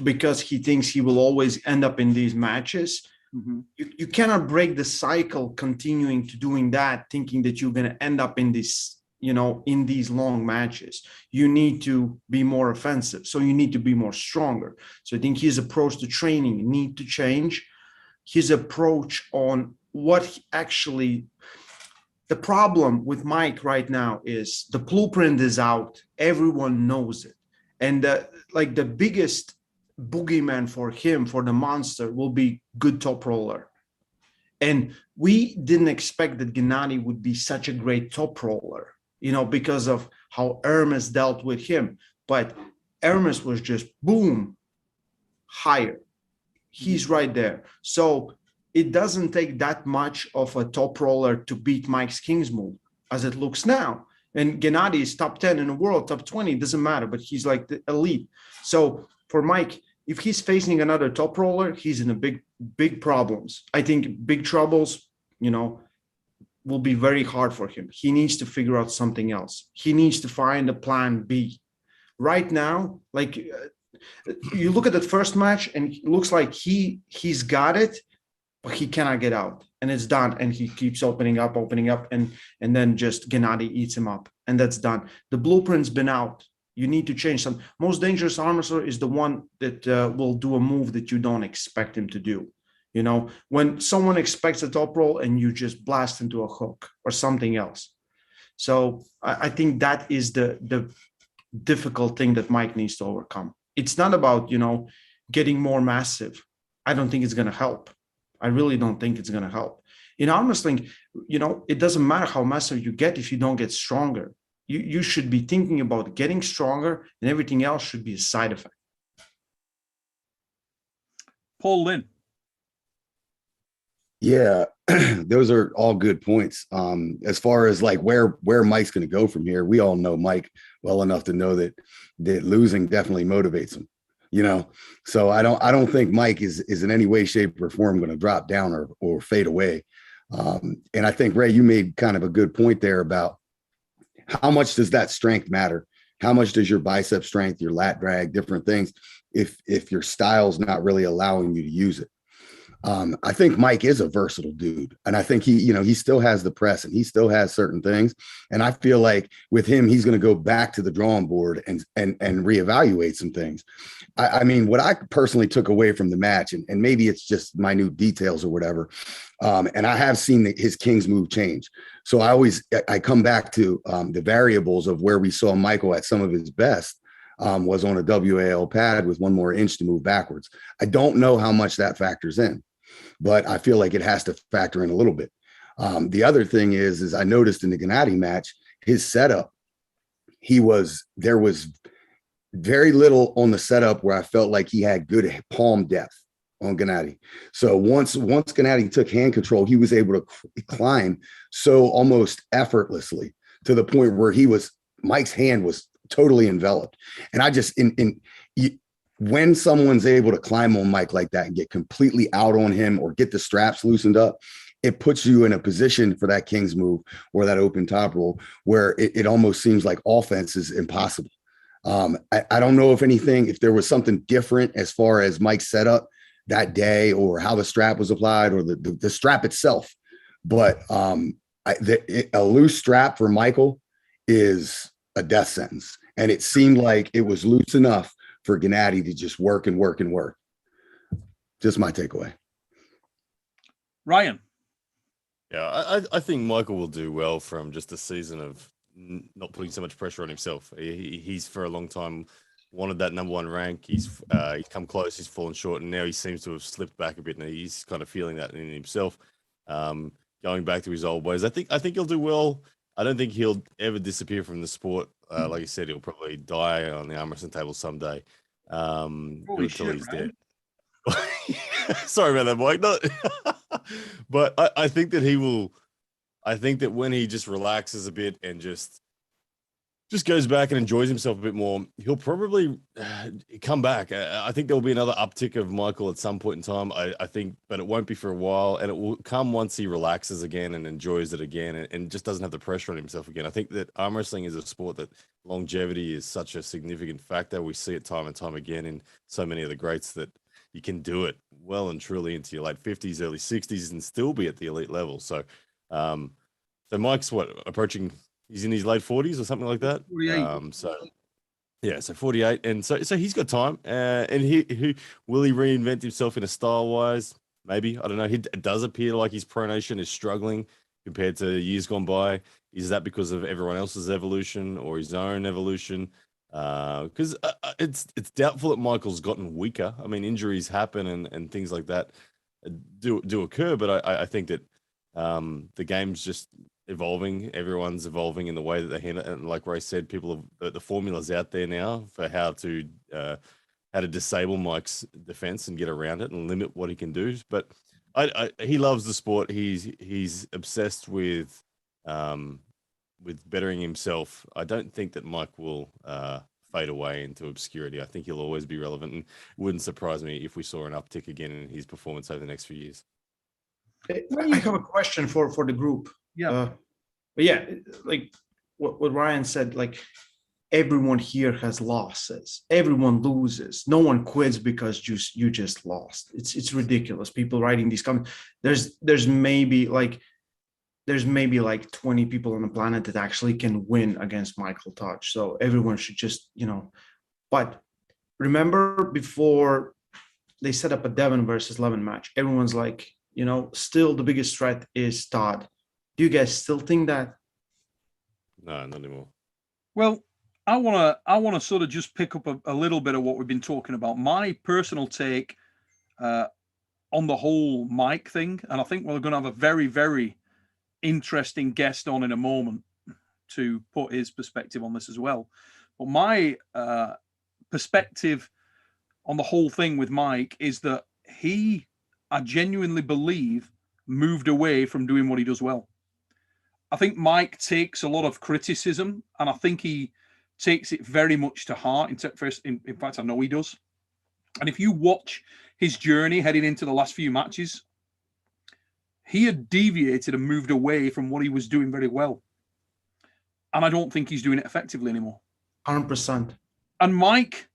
because he thinks he will always end up in these matches. Mm-hmm. You cannot break the cycle continuing to doing that, thinking that you're going to end up in this, in these long matches. You need to be more offensive. So you need to be more stronger. So I think his approach to training need to change. His approach on what the problem with Mike right now is the blueprint is out. Everyone knows it. And the biggest boogeyman for him, for the monster, will be good top roller. And we didn't expect that Gennady would be such a great top roller, because of how Hermes dealt with him. But Hermes was just boom, higher. He's right there. So it doesn't take that much of a top roller to beat Mike's King's move as it looks now. And Gennady is top 10 in the world, top 20, it doesn't matter, but he's like the elite. So for Mike, if he's facing another top roller, he's in a big problems. I think big troubles, will be very hard for him. He needs to figure out something else. He needs to find a plan B. Right now, you look at that first match and it looks like he's got it, but he cannot get out. And it's done. And he keeps opening up, and then just Gennady eats him up. And that's done. The blueprint's been out. You need to change some. Most dangerous arm wrestler is the one that will do a move that you don't expect him to do. When someone expects a top roll and you just blast into a hook or something else. So I think that is the difficult thing that Mike needs to overcome. It's not about, getting more massive. I don't think it's going to help. I really don't think it's going to help. In arm wrestling, it doesn't matter how massive you get if you don't get stronger. You should be thinking about getting stronger, and everything else should be a side effect.
Paul Lynn.
Yeah, those are all good points. As far as where Mike's going to go from here, we all know Mike well enough to know that losing definitely motivates him. So I don't think Mike is in any way, shape, or form going to drop down or fade away. And I think, Ray, you made kind of a good point there about how much does that strength matter? How much does your bicep strength, your lat drag, different things, if your style's not really allowing you to use it? I think Mike is a versatile dude. And I think he still has the press and he still has certain things. And I feel like with him, he's going to go back to the drawing board and reevaluate some things. I mean, what I personally took away from the match, and maybe it's just minute details or whatever. And I have seen his King's move change. So I come back to the variables of where we saw Michael at some of his best. Was on a WAL pad with one more inch to move backwards. I don't know how much that factors in, but I feel like it has to factor in a little bit. The other thing is I noticed in the Gennady match, his setup, there was very little on the setup where I felt like he had good palm depth on Gennady. So once Gennady took hand control, he was able to climb so almost effortlessly to the point where Mike's hand was totally enveloped. And I just, when someone's able to climb on Mike like that and get completely out on him or get the straps loosened up, it puts you in a position for that King's move or that open top roll where it almost seems like offense is impossible. I don't know if there was something different as far as Mike's setup that day or how the strap was applied or the strap itself. But a loose strap for Michael is a death sentence. And it seemed like it was loose enough for Gennady to just work and work and work. Just my takeaway.
Ryan.
Yeah, I think Michael will do well from just a season of not putting so much pressure on himself. He's for a long time wanted that #1 rank. He's come close, he's fallen short, and now he seems to have slipped back a bit, and he's kind of feeling that in himself. Going back to his old ways. I think he'll do well. I don't think he'll ever disappear from the sport. Like you said, he'll probably die on the arm wrestling table someday. Until he's dead. Sorry about that, Mike. No. But I think that he will. I think that when he just relaxes a bit and just goes back and enjoys himself a bit more, he'll probably come back. I think there'll be another uptick of Michael at some point in time. I think, but it won't be for a while, and it will come once he relaxes again and enjoys it again, and just doesn't have the pressure on himself again. I think that arm wrestling is a sport that longevity is such a significant factor. We see it time and time again in so many of the greats that you can do it well and truly into your late 50s, early 60s, and still be at the elite level. So, so Mike's approaching. He's in his late 40s or something like that.
48.
So 48, and so he's got time. And he will he reinvent himself in a style wise? Maybe, I don't know. It does appear like his pronation is struggling compared to years gone by. Is that because of everyone else's evolution or his own evolution? Because it's doubtful that Michael's gotten weaker. I mean, injuries happen and things like that do occur, but I think that the game's just evolving. Everyone's evolving in the way that they handle it. And like Ray said, the formula's out there now for how to disable Mike's defense and get around it and limit what he can do. But he loves the sport. He's obsessed with bettering himself. I don't think that Mike will fade away into obscurity. I think he'll always be relevant, and it wouldn't surprise me if we saw an uptick again in his performance over the next few years.
I have a question for the group.
Yeah.
But yeah, like what Ryan said, like everyone here has losses. Everyone loses. No one quits because you just lost. It's ridiculous. People writing these comments. There's maybe like 20 people on the planet that actually can win against Michael Todd. So everyone should just, but remember before they set up a Devon versus Levin match, everyone's like, still the biggest threat is Todd. Do you guys still think that?
No, not anymore.
Well, I wanna sort of just pick up a little bit of what we've been talking about. My personal take on the whole Mike thing, and I think we're going to have a very, very interesting guest on in a moment to put his perspective on this as well. But my perspective on the whole thing with Mike is that I genuinely believe, moved away from doing what he does well. I think Mike takes a lot of criticism, and I think he takes it very much to heart. In fact, I know he does. And if you watch his journey heading into the last few matches, he had deviated and moved away from what he was doing very well. And I don't think he's doing it effectively anymore.
100%.
And Mike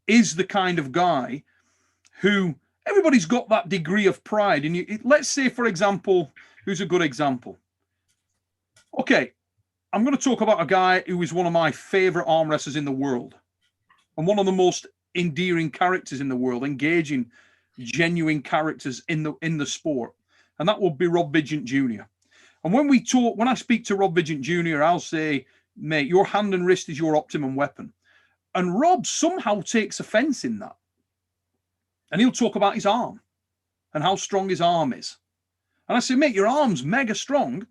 is the kind of guy who everybody's got that degree of pride. And let's say, for example, who's a good example? Okay, I'm going to talk about a guy who is one of my favorite arm wrestlers in the world and one of the most endearing characters in the world, engaging, genuine characters in the sport, and that would be Rob Vigent Jr. And when I speak to Rob Vigent Jr., I'll say, mate, your hand and wrist is your optimum weapon. And Rob somehow takes offense in that. And he'll talk about his arm and how strong his arm is. And I say, mate, your arm's mega strong,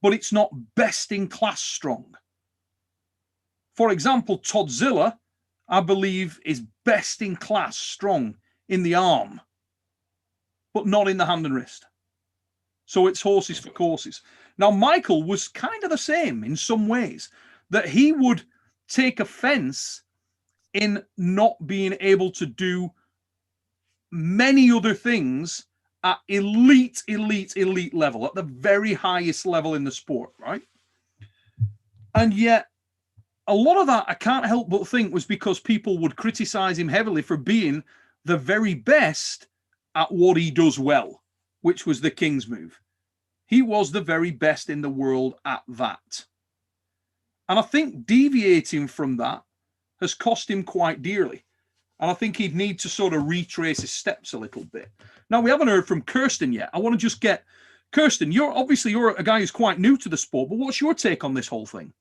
but it's not best in class strong. For example, Toddzilla, I believe, is best in class strong in the arm, but not in the hand and wrist. So it's horses for courses. Now, Michael was kind of the same in some ways, that he would take offense in not being able to do many other things at elite level, at the very highest level in the sport, right? And yet, a lot of that I can't help but think was because people would criticize him heavily for being the very best at what he does well, which was the King's move. He was the very best in the world at that. And I think deviating from that has cost him quite dearly. And I think he'd need to sort of retrace his steps a little bit. Now, we haven't heard from Kirsten yet. I want to just get Kirsten. You're a guy who's quite new to the sport, but what's your take on this whole thing?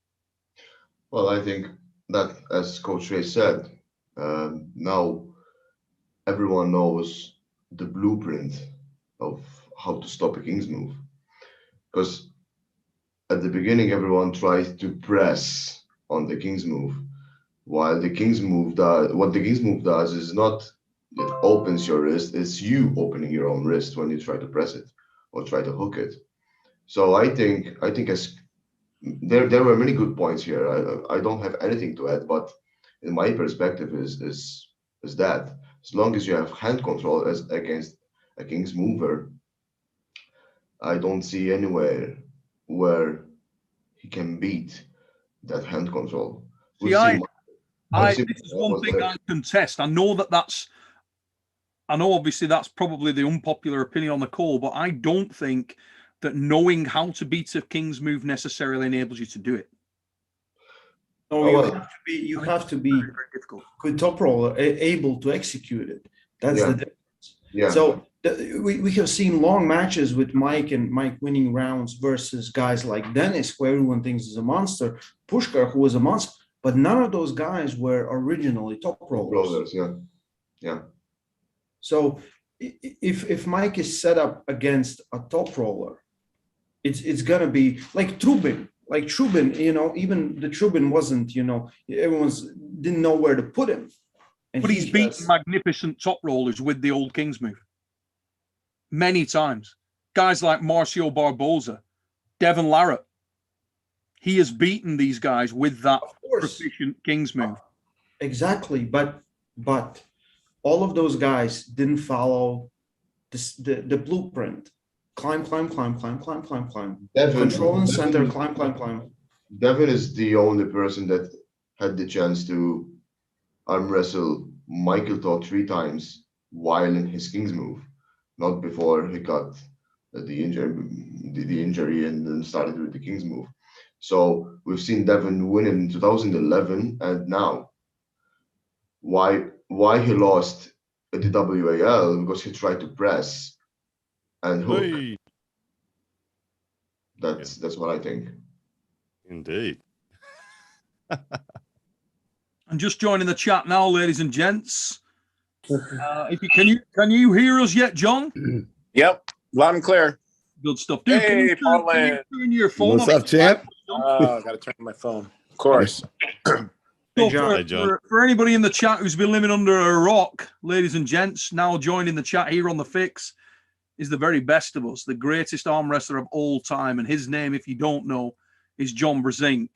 Well, I think that, as Coach Ray said, now everyone knows the blueprint of how to stop a King's move. Because at the beginning, everyone tried to press on the King's move, while the King's move does, what the King's move does is not it opens your wrist, it's you opening your own wrist when you try to press it or try to hook it. So I think as there were many good points here. I don't have anything to add, but in my perspective is that as long as you have hand control as against a King's mover, I don't see anywhere where he can beat that hand control.
See, this is one thing I contest. I know obviously that's probably the unpopular opinion on the call, but I don't think that knowing how to beat a King's move necessarily enables you to do it.
No, you have to be
very, very difficult.
good top roller, able to execute it. That's the difference.
Yeah.
So we have seen long matches with Mike winning rounds versus guys like Dennis, who everyone thinks is a monster, Pushkar, who was a monster, but none of those guys were originally top rollers.
Yeah.
So if Mike is set up against a top roller, it's gonna be like Trubin. Like Trubin, even the Trubin wasn't, everyone's didn't know where to put him.
But he's beaten magnificent top rollers with the old King's move many times. Guys like Marcio Barboza, Devon Larratt. He has beaten these guys with that proficient King's move.
Exactly, but all of those guys didn't follow the blueprint. Climb.
Devon,
Control and center, climb.
Devon is the only person that had the chance to arm wrestle Michael Todd 3 times while in his King's move, not before he got the injury and then started with the King's move. So we've seen Devon win in 2011 and now. Why he lost at the WAL? Because he tried to press and hook.
Hey.
That's what I think.
Indeed.
I'm just joining the chat now, ladies and gents. Can you hear us yet, John?
Yep, loud and clear.
Good stuff. Dude, can you turn your phone
What's up, champ?
Oh, I got to turn my phone. Of course.
So
Hey, John.
for anybody in the chat who's been living under a rock, ladies and gents, now joining the chat here on the Fix is the very best of us, the greatest arm wrestler of all time. And his name, if you don't know, is John Brzenk.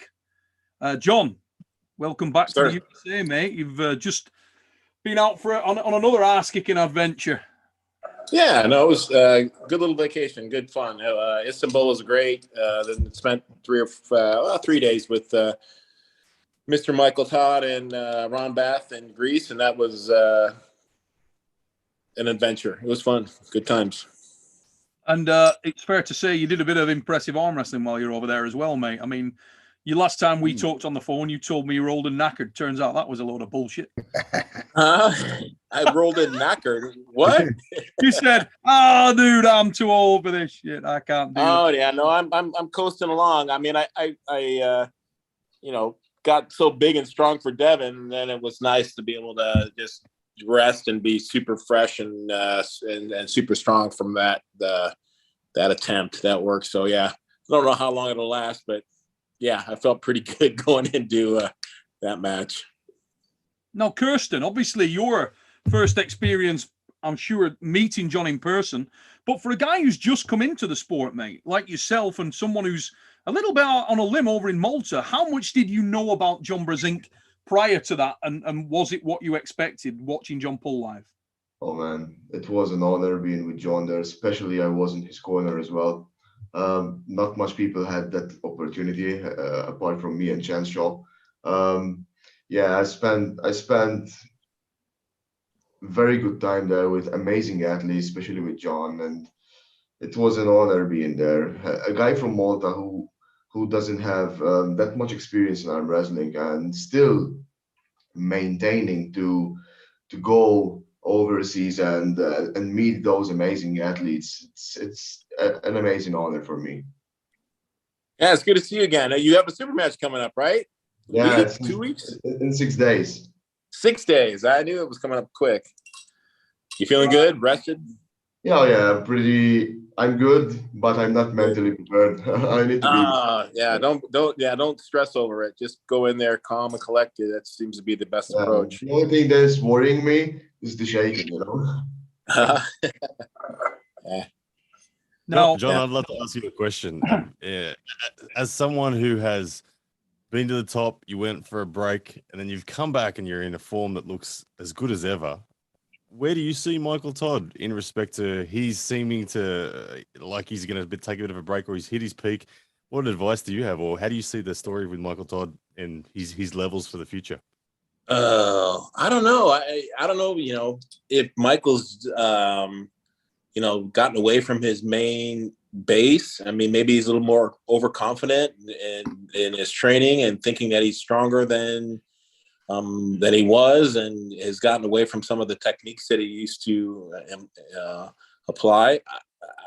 John, welcome back to the USA, mate. You've just been out on another ass-kicking adventure.
Yeah, no, it was a good little vacation, good fun. Istanbul was great. Then spent 3 days with Mr. Michael Todd and Ron Bath in Greece, and that was an adventure. It was fun, good times.
And it's fair to say you did a bit of impressive arm wrestling while you're over there as well, mate. I mean, last time we talked on the phone, you told me you were old and knackered. Turns out that was a load of bullshit.
I rolled in knackered. What?
You said, dude, I'm too old for this shit. I can't do it.
Oh, yeah, no, I'm coasting along. I mean, I got so big and strong for Devon, and then it was nice to be able to just rest and be super fresh and super strong from that attempt. That worked. So yeah, I don't know how long it'll last, but yeah, I felt pretty good going into that match.
Now, Kirsten, obviously your first experience, I'm sure, meeting John in person, but for a guy who's just come into the sport, mate, like yourself and someone who's a little bit on a limb over in Malta, how much did you know about John Brzenk prior to that, and was it what you expected watching John pull live?
Oh man, it was an honor being with John there, especially I was in his corner as well. Not much people had that opportunity apart from me and Chance Shaw. Yeah, I spent very good time there with amazing athletes, especially with John, and it was an honor being there. A guy from Malta who doesn't have that much experience in arm wrestling and still maintaining to go overseas and meet those amazing athletes. It's an amazing honor for me.
Yeah, it's good to see you again. You have a super match coming up, right?
Yeah,
week,
it's
2 weeks,
in 6 days.
6 days. I knew it was coming up quick. You feeling good? Rested?
Yeah, pretty. I'm good, but I'm not mentally prepared. I need to be.
Yeah, don't stress over it. Just go in there calm and collected. That seems to be the best approach.
The only thing that's worrying me is the shaking, you know.
Yeah.
Now,
John, I'd love to ask you a question. As someone who has been to the top, you went for a break, and then you've come back and you're in a form that looks as good as ever. Where do you see Michael Todd in respect to he's seeming to like he's going to take a bit of a break or he's hit his peak? What advice do you have, or how do you see the story with Michael Todd and his levels for the future?
I don't know. I don't know. You know, if Michael's gotten away from his main base. I mean, maybe he's a little more overconfident in his training and thinking that he's stronger than he was, and has gotten away from some of the techniques that he used to apply.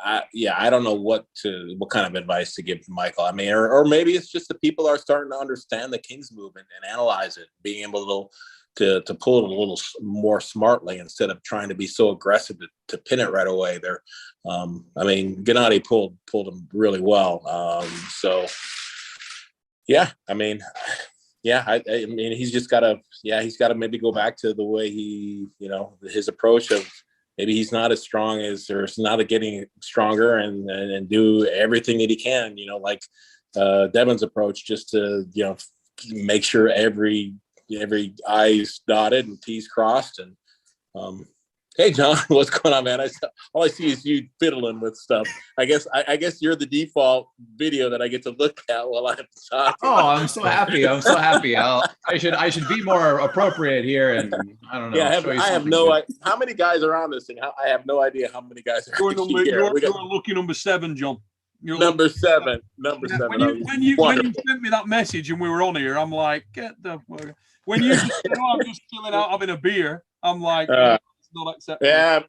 I don't know what kind of advice to give to Michael. I mean, or maybe it's just the people are starting to understand the King's movement and analyze it, being able to pull it a little more smartly instead of trying to be so aggressive to pin it right away. There, I mean, Gennady pulled him really well. So, yeah, I mean. Yeah, I mean, he's got to maybe go back to the way his approach of maybe he's not as strong as, or it's not getting stronger and do everything that he can, like Devon's approach, just to, make sure every I is dotted and T's crossed. And hey, John, what's going on, man? All I see is you fiddling with stuff. I guess you're the default video that I get to look at while I'm talking.
Oh, I'm so happy. I should be more appropriate here, and I don't know.
Yeah, I have no idea how many guys are on this thing. I have no idea how many guys are here.
You're lucky number 7, John. You're
number 7. Number 7.
When you sent me that message and we were on here, I'm like, when you said, I'm just chilling out having a beer, I'm like, not acceptable.
Yeah,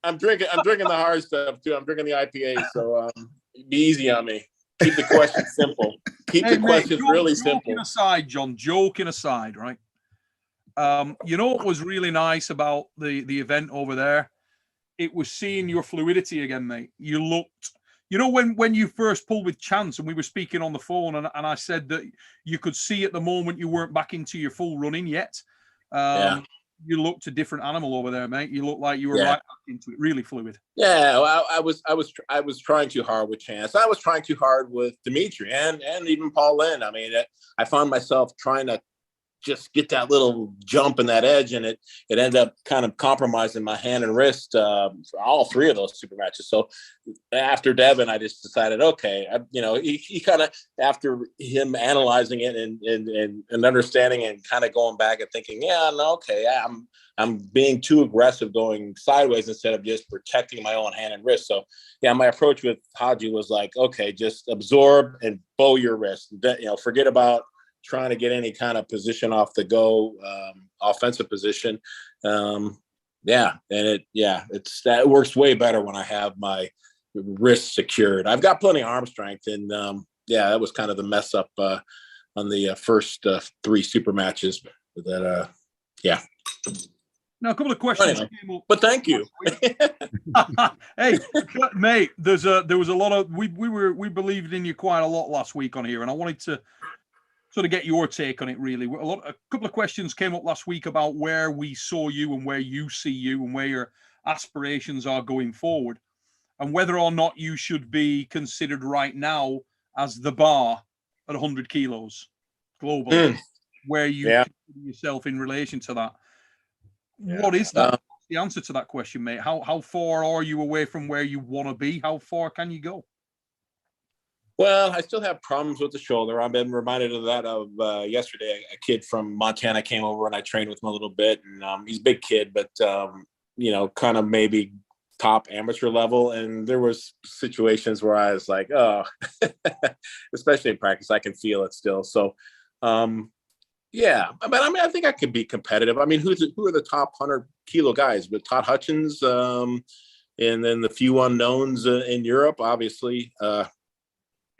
I'm drinking the hard stuff too. I'm drinking the IPA, so be easy on me. Keep the questions simple. Keep the questions really simple.
Joking aside, right? What was really nice about the event over there? It was seeing your fluidity again, mate. You looked, when you first pulled with Chance and we were speaking on the phone, and I said that you could see at the moment you weren't back into your full running yet. You looked a different animal over there, mate. You looked like you were right back into it, really fluid.
Yeah, well, I was trying too hard with Chance. I was trying too hard with Dimitri and even Paul Lynn. I mean, I found myself trying to just get that little jump and that edge, and it ended up kind of compromising my hand and wrist for all 3 of those super matches. So after Devon, I just decided, okay, he kind of, after him analyzing it and understanding and kind of going back and thinking, I'm being too aggressive going sideways instead of just protecting my own hand and wrist. So yeah, my approach with Haji was like, okay, just absorb and bow your wrist. Forget about trying to get any kind of position off the go, offensive position. It works way better when I have my wrist secured. I've got plenty of arm strength, and that was kind of the mess up on the first 3 super matches.
Now, a couple of questions came up.
But thank you.
Hey, mate, there was a lot of we believed in you quite a lot last week on here, and I wanted to sort of get your take on it, really. A couple of questions came up last week about where we saw you and where you see you and where your aspirations are going forward, and whether or not you should be considered right now as the bar at 100 kilos globally, where you consider yourself in relation to that. Yeah. What is that? What's the answer to that question, mate? How far are you away from where you want to be? How far can you go?
Well, I still have problems with the shoulder. I've been reminded of that yesterday. A kid from Montana came over and I trained with him a little bit. And he's a big kid, but, kind of maybe top amateur level. And there was situations where I was like, oh, especially in practice, I can feel it still. So, but I mean, I think I could be competitive. I mean, who are the top 100 kilo guys? With Todd Hutchins, and then the few unknowns in Europe, obviously.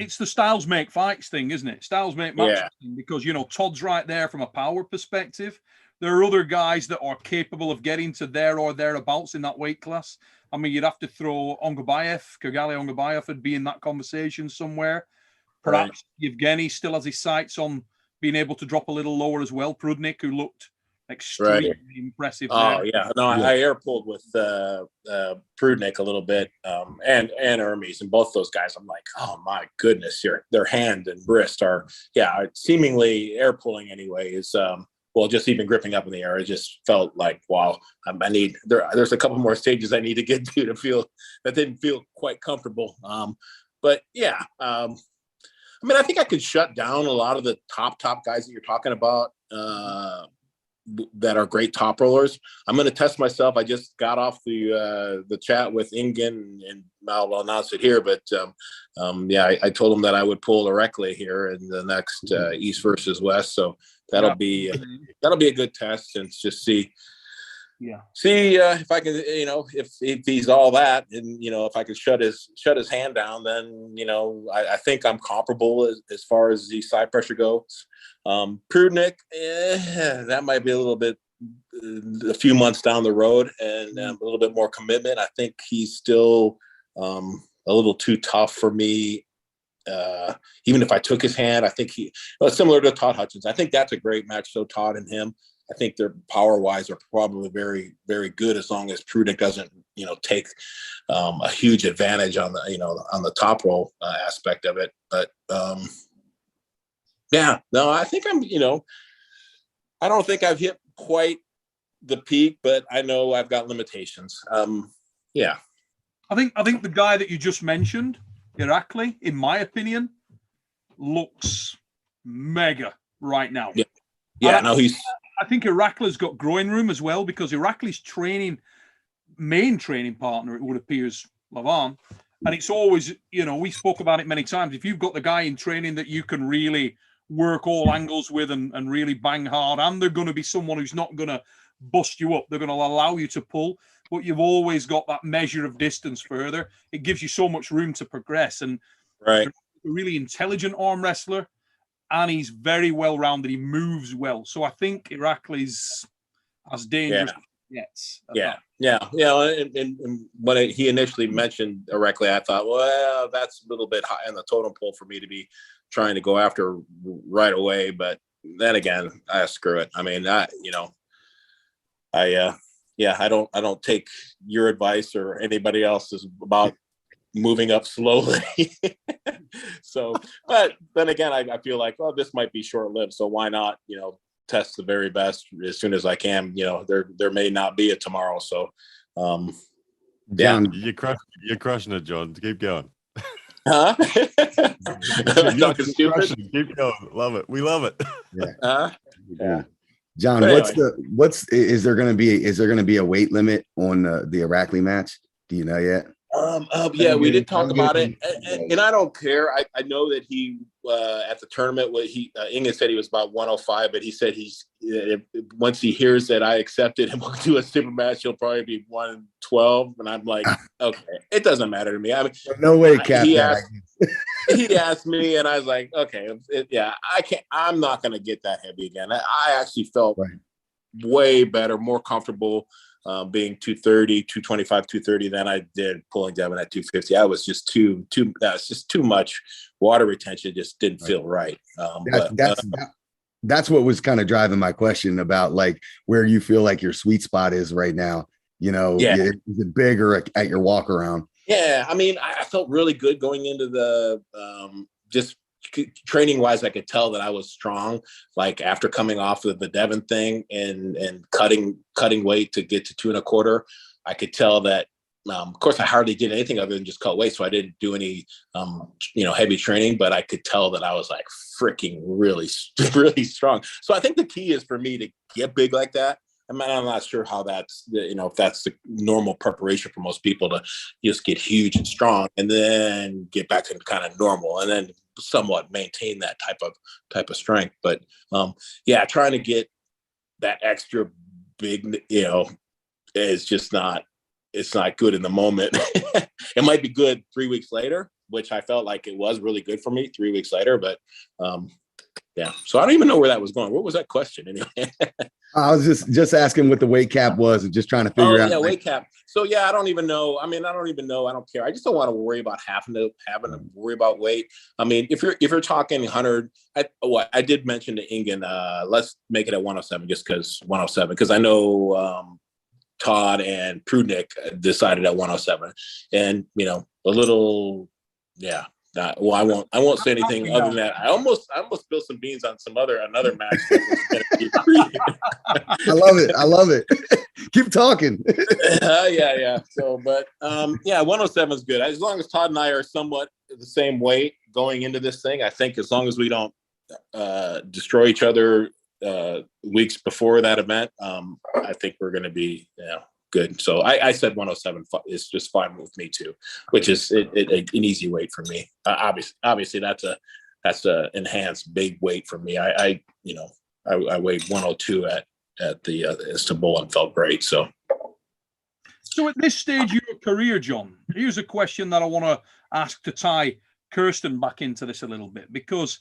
it's the styles make fights thing, isn't it? Styles make matches thing, because, you know, Todd's right there from a power perspective. There are other guys that are capable of getting to there or thereabouts in that weight class. I mean, you'd have to throw Kurgali Ongabayev would be in that conversation somewhere. Perhaps Yevgeny still has his sights on being able to drop a little lower as well. Prudnik, who looked extremely impressive there.
No, I air pulled with Prudnik a little bit, and Hermes, and both those guys. I'm like, oh my goodness, their hand and wrist are seemingly air pulling anyway. Is well, just even gripping up in the air, it just felt like, wow, there's a couple more stages I need to get to feel that didn't feel quite comfortable. But yeah, I mean, I think I could shut down a lot of the top guys that you're talking about that are great top rollers. I'm going to test myself. I just got off the chat with Ingen, and I'll announce it here. But I told him that I would pull Erekle here in the next East versus West. So that'll be a good test, and just see if I can, you know, if he's all that, and, you know, if I can shut his hand down, then, you know, I think I'm comparable as far as the side pressure goes. Prudnik, that might be a little bit, a few months down the road, and a little bit more commitment. I think he's still a little too tough for me. Even if I took his hand, I think similar to Todd Hutchins. I think that's a great match. So Todd and him, I think they're power-wise are probably very, very good, as long as Prudnik doesn't, you know, take a huge advantage on the, you know, on the top roll aspect of it. But I think I'm, you know, I don't think I've hit quite the peak, but I know I've got limitations. I
think the guy that you just mentioned, Irakli, in my opinion, looks mega right now. I think Irakli's got growing room as well, because Irakli's main training partner, it would appear, is Lavan. And it's always, you know, we spoke about it many times. If you've got the guy in training that you can really work all angles with and really bang hard, and they're going to be someone who's not going to bust you up, they're going to allow you to pull, but you've always got that measure of distance further. It gives you so much room to progress. And a really intelligent arm wrestler, and he's very well-rounded. He moves well. So I think Irakli's as dangerous as it gets. And
when he initially mentioned Irakli, I thought, well, that's a little bit high on the totem pole for me to be trying to go after right away. But then again, screw it. I mean, I don't take your advice or anybody else's about moving up slowly. So, but then again, I feel like, well, this might be short-lived, so why not, you know, test the very best as soon as I can. You know, there may not be a tomorrow. So
John, you're crushing it, John. Keep going.
Huh?
Keep going. Love it. We love it.
John, is there going to be a weight limit on the Irakli match? Do you know yet?
We did talk about it, and I don't care. I know that he at the tournament, Inga said he was about 105, but he said once he hears that I accepted him to a super match, he'll probably be 112. And I'm like, okay, it doesn't matter to me. I mean,
no way, Cap.
He asked me, and I was like, okay, I can't. I'm not going to get that heavy again. I actually felt way better, more comfortable. Being 230, 225, 230 than I did pulling Devon at 250. I was just that's just too much water retention. Just didn't feel right.
That's what was kind of driving my question about, like, where you feel like your sweet spot is right now. You know, is it big or at your walk around?
Yeah, I mean, I felt really good going into the just training wise. I could tell that I was strong, like after coming off of the Devon thing and cutting weight to get to 2.25. I could tell that, of course, I hardly did anything other than just cut weight. So I didn't do any, heavy training, but I could tell that I was like freaking really, really strong. So I think the key is for me to get big like that. I mean, I'm not sure how that's, if that's the normal preparation for most people, to just get huge and strong and then get back to kind of normal and then somewhat maintain that type of strength. But trying to get that extra big, is just not, it's not good in the moment. It might be good 3 weeks later, which I felt like it was really good for me 3 weeks later. But yeah, so I don't even know where that was going. What was that question anyway?
I was just asking what the weight cap was and just trying to figure out.
Yeah, weight cap. So yeah, I don't even know. I mean, I don't even know. I don't care. I just don't want to worry about having to worry about weight. I mean, if you're talking 100, I did mention to Ingen, let's make it at 107 just because 107 because I know Todd and Prudnick decided at 107, and a little, yeah. Well, I won't say anything other than that. I almost spilled some beans on another match.
I love it. Keep talking.
Yeah. So, but 107 is good as long as Todd and I are somewhat the same weight going into this thing. I think as long as we don't destroy each other weeks before that event, I think we're going to be good. So I said 107 is just fine with me too, which is an easy weight for me. Obviously that's a enhanced big weight for me. I weighed 102 at the Istanbul and felt great. So
at this stage of your career, John, here's a question that I want to ask to tie Kirsten back into this a little bit because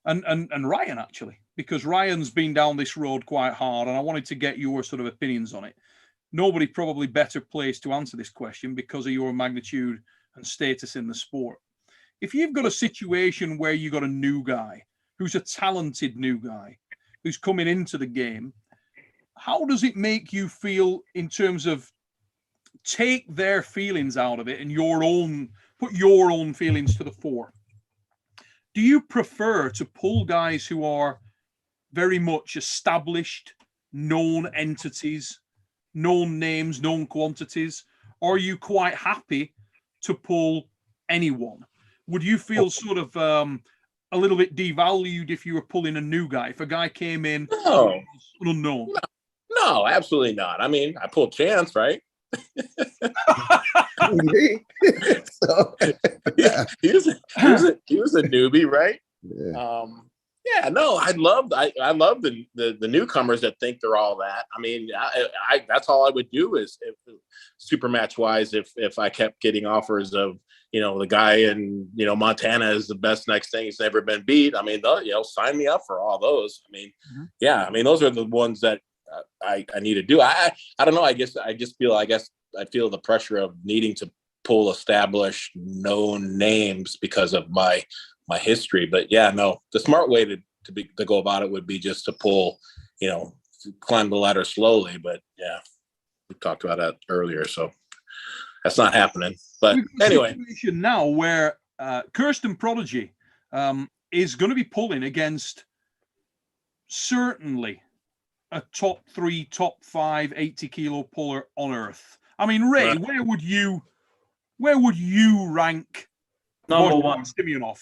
and Ryan actually, because Ryan's been down this road quite hard and I wanted to get your sort of opinions on it. Nobody probably better placed to answer this question because of your magnitude and status in the sport. If you've got a situation where you've got a new guy who's a talented new guy who's coming into the game, how does it make you feel in terms of take their feelings out of it and put your own feelings to the fore? Do you prefer to pull guys who are very much established, known entities, known names, known quantities? Or are you quite happy to pull anyone? Would you feel sort of a little bit devalued if you were pulling a new guy? If a guy came in unknown?
No, absolutely not. I mean, I pulled Chance, right? So, he was a newbie, right? Yeah. No, I love the newcomers that think they're all that. I mean, I that's all I would do is super match wise. If I kept getting offers of the guy in Montana is the best next thing he's ever been beat. I mean, sign me up for all those. I mean, yeah. I mean, those are the ones that I need to do. I don't know. I feel the pressure of needing to pull established known names because of my history. But yeah, no, the smart way to go about it would be just to pull, climb the ladder slowly. But yeah, we talked about that earlier, so that's not happening. But anyway,
situation now where Kirsten Prodigy is going to be pulling against certainly a top 3, top 5 80 kilo puller on earth. I mean, Ray, right. where would you rank
number one
Stimionov?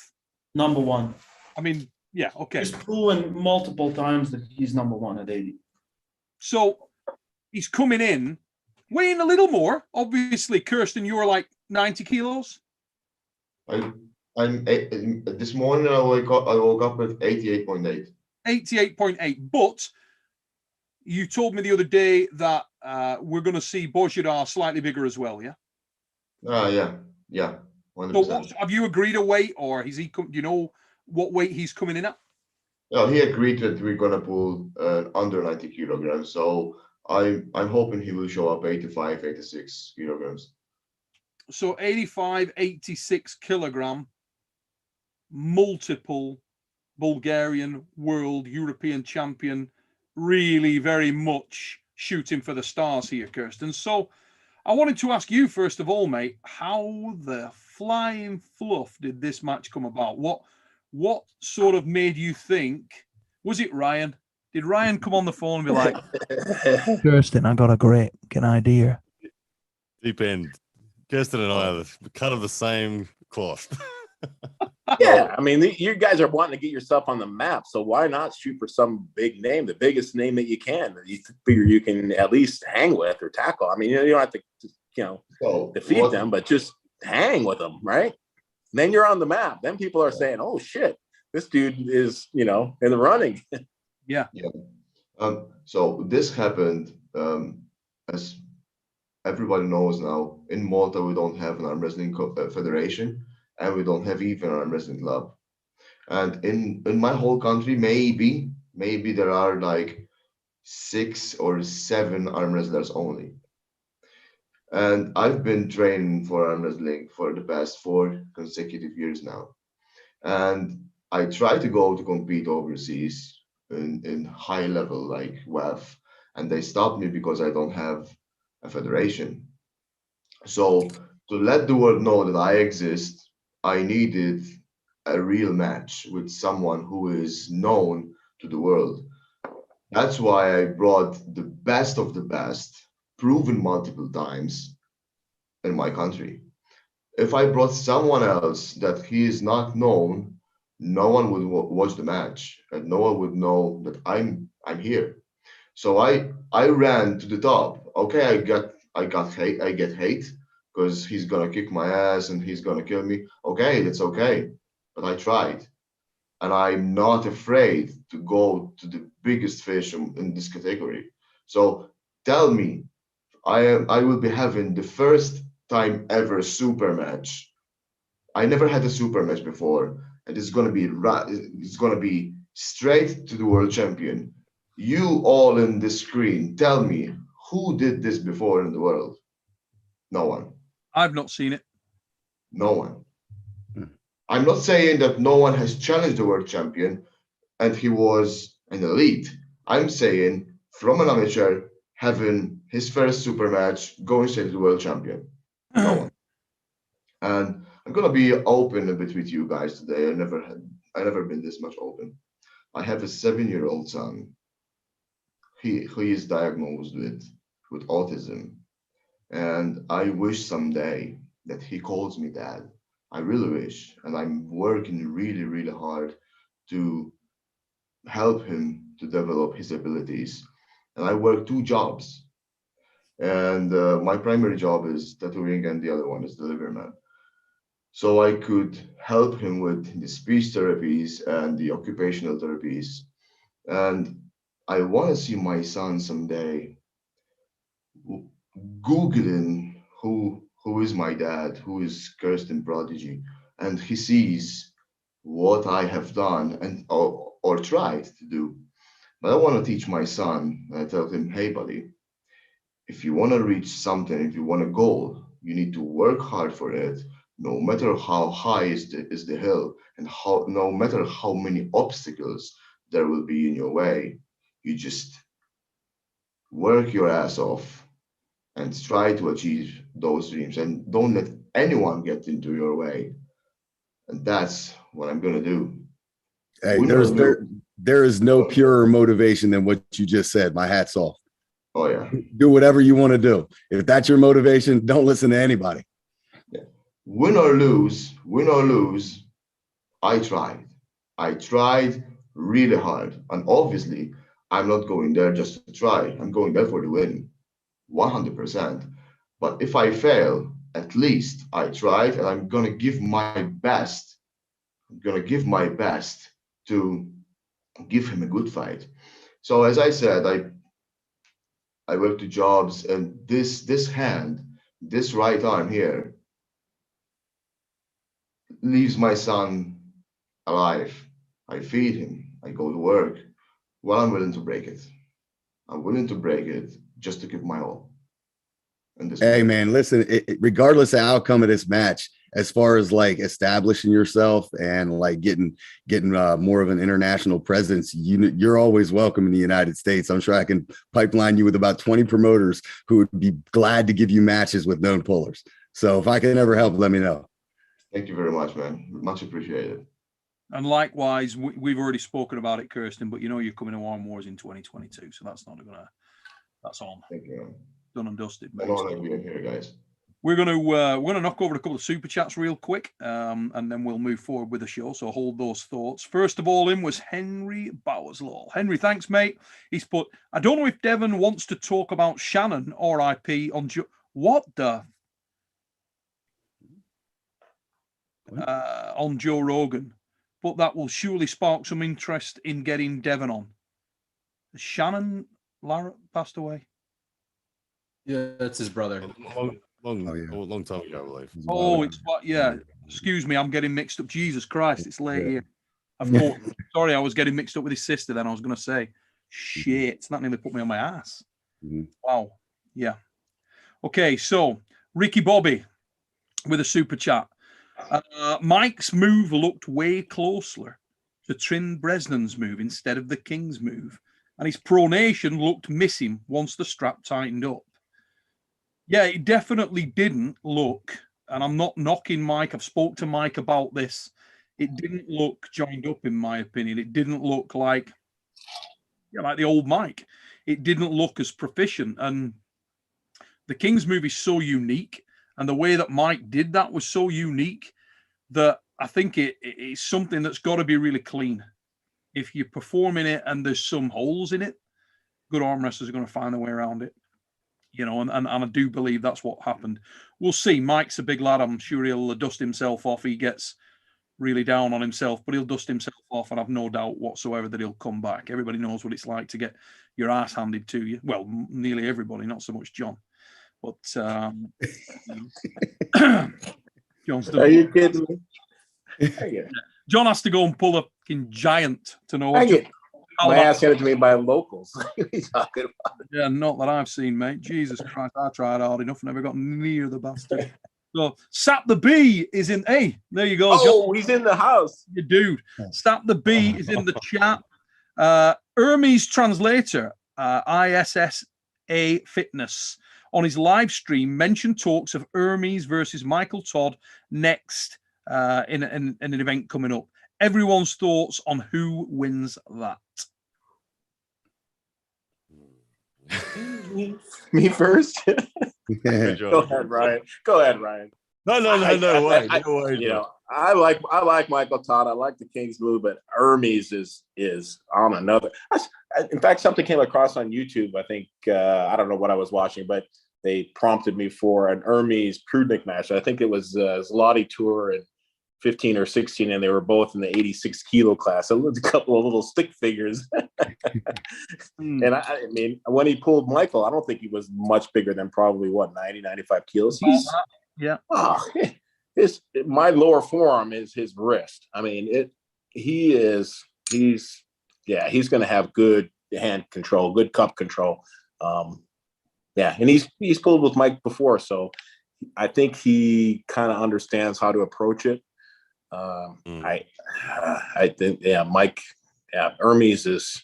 Number one.
I mean, yeah, okay.
He's proven multiple times that he's number one at 80.
So he's coming in weighing a little more. Obviously, Kirsten, you're like 90 kilos.
I'm this morning I woke up with 88.8.
88.8. But you told me the other day that we're going to see Bojidar slightly bigger as well, yeah?
Yeah. 100%.
So have you agreed a weight, or is he? Do you know what weight he's coming in at?
No, he agreed that we're gonna pull under 90 kilograms. So I'm hoping he will show up 85, 86 kilograms.
So 85, 86 kilogram, multiple Bulgarian, world, European champion, really very much shooting for the stars here, Kirsten. So I wanted to ask you, first of all, mate, how the flying fluff did this match come about? What sort of made you think? Was it Ryan? Did Ryan come on the phone and be like,
Kirsten, I got a great idea.
Deep end. Kirsten and I are kind of the same cloth.
Yeah, I mean, you guys are wanting to get yourself on the map, so why not shoot for some big name, the biggest name that you can, that you figure you can at least hang with or tackle. I mean, you don't have to, defeat them, but just hang with them, right? And then you're on the map. Then people are saying, "Oh shit, this dude is, in the running."
Yeah.
So this happened, as everybody knows now. In Malta, we don't have an arm wrestling federation. and we don't have even an arm wrestling club. And in my whole country, maybe there are like 6 or 7 arm wrestlers only. And I've been training for arm wrestling for the past 4 consecutive years now. And I try to go to compete overseas in high level like WEF, and they stop me because I don't have a federation. So to let the world know that I exist, I needed a real match with someone who is known to the world. That's why I brought the best of the best, proven multiple times in my country. If I brought someone else that he is not known, no one would watch the match, and no one would know that I'm here. So I ran to the top. Okay, I get hate because he's gonna kick my ass and he's gonna kill me. Okay, that's okay, but I tried, and I'm not afraid to go to the biggest fish in this category. So tell me, I will be having the first time ever super match. I never had a super match before, and it's gonna be straight to the world champion. You all in the screen, tell me who did this before in the world? No one.
I've not seen it.
No one. I'm not saying that no one has challenged the world champion and he was an elite. I'm saying from an amateur having his first super match, going straight to the world champion. No one. And I'm gonna be open a bit with you guys today. I never been this much open. I have a 7-year-old son. He is diagnosed with autism, and I wish someday that he calls me dad. I really wish, and I'm working really, really hard to help him to develop his abilities. And I work 2 jobs, and my primary job is tattooing, and the other one is delivery man. So I could help him with the speech therapies and the occupational therapies. And I want to see my son someday Googling who is my dad, who is Kirsten Prodigy, and he sees what I have done and or tried to do. But I want to teach my son. I tell him, hey, buddy, if you want to reach something, if you want a goal, you need to work hard for it, no matter how high is the hill, and no matter how many obstacles there will be in your way. You just work your ass off and try to achieve those dreams, and don't let anyone get into your way. And that's what I'm gonna do.
Hey, there is no purer motivation than what you just said. My hat's off.
Oh yeah.
Do whatever you want to do. If that's your motivation, don't listen to anybody.
Yeah. Win or lose, I tried. I tried really hard. And obviously, I'm not going there just to try. I'm going there for the win, 100%. But if I fail, at least I tried, and I'm going to give my best. I'm going to give my best to give him a good fight. So as I said, I work 2 jobs, and this hand, this right arm here, leaves my son alive. I feed him. I go to work. Well, I'm willing to break it. I'm willing to break it just to give my all.
Hey, man, listen, regardless of the outcome of this match, as far as like establishing yourself and like getting more of an international presence, you're always welcome in the United States. I'm sure I can pipeline you with about 20 promoters who would be glad to give you matches with known pullers. So if I can ever help, let me know. Thank you very much, man. Much appreciated.
And likewise, we've already spoken about it, Kirsten, but you know you're coming to Arm Wars in 2022, so that's that's on.
Thank you.
Done and dusted.
I don't like being here, guys.
We're gonna knock over a couple of super chats real quick, and then we'll move forward with the show. So hold those thoughts. First of all, in was Henry Bowerslaw. Henry, thanks, mate. He's put, I don't know if Devon wants to talk about Shannon, RIP, on what the on Joe Rogan, but that will surely spark some interest in getting Devon on. Shannon Larratt passed away.
Yeah, that's his brother.
Long time ago, I believe.
Oh, it's what? Yeah. Excuse me, I'm getting mixed up. Jesus Christ, it's late here. Of course. Sorry, I was getting mixed up with his sister then. I was going to say, shit, that nearly put me on my ass. Wow. Yeah. Okay, so Ricky Bobby with a super chat. Mike's move looked way closer to Trin Bresnan's move instead of the King's move. And his pronation looked missing once the strap tightened up. Yeah, it definitely didn't look, and I'm not knocking Mike. I've spoke to Mike about this. It didn't look joined up, in my opinion. It didn't look like the old Mike. It didn't look as proficient. And the King's move is so unique, and the way that Mike did that was so unique that I think it's something that's got to be really clean. If you're performing it and there's some holes in it, good arm wrestlers are going to find a way around it. You know, and I do believe that's what happened. We'll see. Mike's a big lad. I'm sure he'll dust himself off. He gets really down on himself, but he'll dust himself off, and I've no doubt whatsoever that he'll come back. Everybody knows what it's like to get your ass handed to you. Well, nearly everybody, not so much John. But John's
Are you kidding me?
John has to go and pull a fucking giant to know what
my ass handed to me by locals. What are you talking about?
Yeah, not that I've seen, mate. Jesus Christ, I tried hard enough, never got near the bastard. So, Sap the Bee is in. Hey, there you go.
Oh,
John.
He's in the house.
You dude. Sap the Bee is in the chat. Hermes Translator, ISSA Fitness, on his live stream mentioned talks of Hermes versus Michael Todd next in an event coming up. Everyone's thoughts on who wins that.
Me first.
Go
ahead, Ryan. Go ahead, Ryan.
No way.
You know, I like Michael Todd. I like the King's move, but Hermes is on another. In fact, something came across on YouTube. I think I don't know what I was watching, but they prompted me for an Hermes Prudnik match. I think it was Zloty Tour and 15 or 16, and they were both in the 86 kilo class. So it was a couple of little stick figures. And I mean, when he pulled Michael, I don't think he was much bigger than probably 90, 95 kilos. My lower forearm is his wrist. I mean, he's going to have good hand control, good cup control. And he's pulled with Mike before, so I think he kind of understands how to approach it. I think, Mike, Hermes is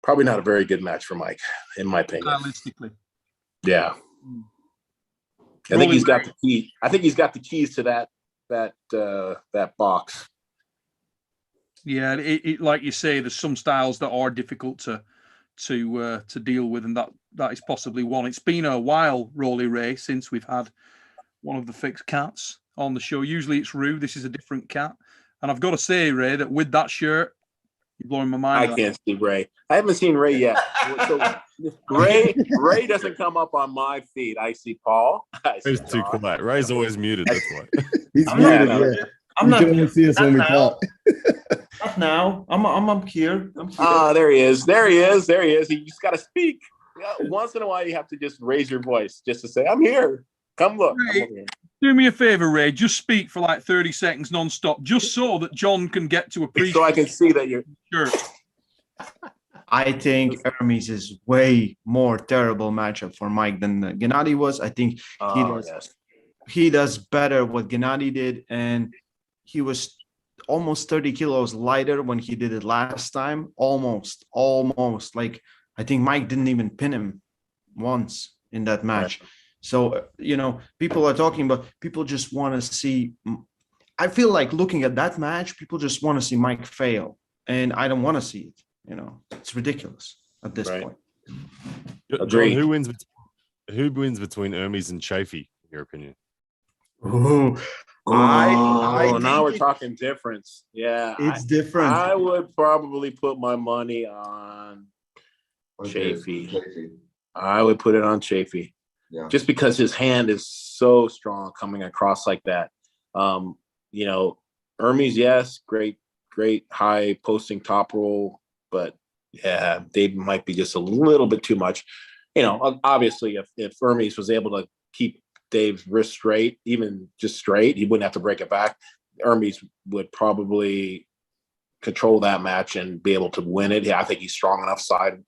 probably not a very good match for Mike, in my opinion.
Realistically.
Yeah. I think he's got the key. I think he's got the keys to that box.
Yeah, it like you say, there's some styles that are difficult to deal with, and that is possibly one. It's been a while, Rolly Ray, since we've had one of the fixed cats on the show. Usually it's Rue. This is a different cat. And I've got to say, Ray, that with that shirt, you're blowing my mind.
I can't see Ray. I haven't seen Ray yet. So Ray doesn't come up on my feed. I see Paul.
He's too quiet. Ray's always muted. That's why.
He's muted. Yeah.
I'm not.
You can only see us when we talk.
Not now. I'm up here.
There he is. There he is. You just got to speak. Once in a while, you have to just raise your voice just to say, "I'm here. Come look."
Ray, do me a favor, Ray. Just speak for like 30 seconds non-stop, just so that John can get to appreciate.
So I can see that you're.
Sure.
I think Hermes is way more terrible matchup for Mike than Gennady was. I think he does better what Gennady did, and he was almost 30 kilos lighter when he did it last time. Almost. Like, I think Mike didn't even pin him once in that match. Right. So, people are talking about, people just want to see. I feel like looking at that match, people just want to see Mike fail, and I don't want to see it. It's ridiculous at this point.
John, who wins between Hermes and Chafee, in your opinion?
Now we're talking difference. Yeah,
it's different.
I would probably put my money on Chafee. I would put it on Chafee, just because his hand is so strong coming across like that. Hermes, yes, great high posting top roll, but yeah, they might be just a little bit too much. Obviously, if Hermes was able to keep Dave's wrist straight, even just straight, he wouldn't have to break it back. Hermes would probably control that match and be able to win it. Yeah, I think he's strong enough side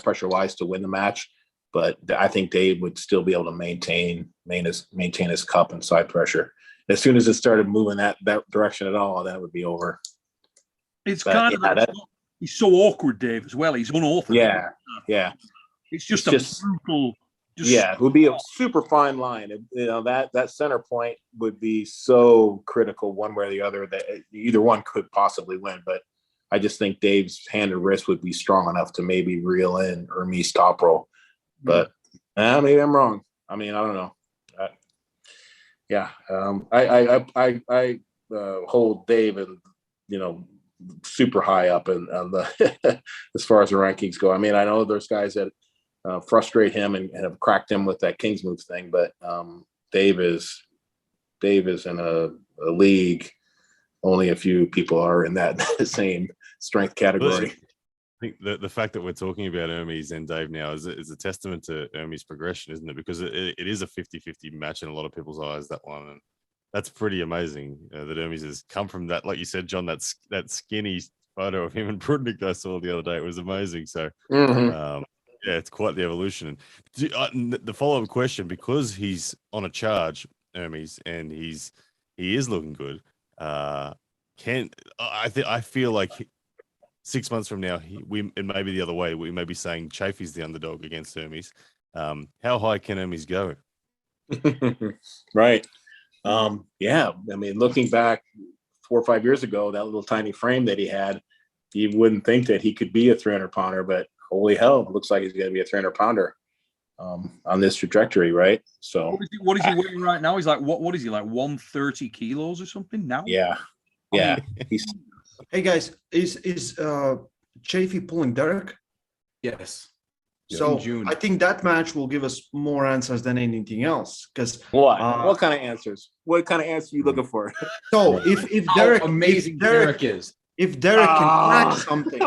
pressure wise to win the match, but I think Dave would still be able to maintain his cup and side pressure. As soon as it started moving that direction at all, that would be over.
It's kind of he's so awkward, Dave, as well. He's unorthodox.
Yeah.
It's just brutal.
It would be a super fine line. You know, that center point would be so critical one way or the other that either one could possibly win. But I just think Dave's hand and wrist would be strong enough to maybe reel in Hermes top roll. But maybe I'm wrong. I mean, I don't know. I hold Dave and, you know, super high up on the as far as the rankings go. I mean, I know there's guys that frustrate him and have cracked him with that King's move thing, but Dave is in a league only a few people are in that same strength category.
I think the fact that we're talking about Hermes and Dave now is a testament to Hermes' progression, isn't it? Because it is a 50-50 match in a lot of people's eyes, that one. And that's pretty amazing that Hermes has come from that. Like you said, John, that skinny photo of him and Prudnik I saw the other day. It was amazing. So, yeah, it's quite the evolution. And the follow-up question, because he's on a charge, Hermes, and he is looking good. I feel like 6 months from now, and maybe the other way, we may be saying Chafee's the underdog against Hermes. How high can Hermes go?
Right. Yeah. I mean, looking back 4 or 5 years ago, that little tiny frame that he had, you wouldn't think that he could be a 300-pounder, but holy hell, it looks like he's going to be a 300-pounder on this trajectory, right? So
what is he weighing right now? He's like, what is he, like 130 kilos or something now?
Yeah.
Hey guys, is Chafee pulling Derek?
Yes.
So I think that match will give us more answers than anything else. Because
what kind of answers? What kind of answer are you looking for?
So if Derek,
how amazing Derek is,
if Derek can crack something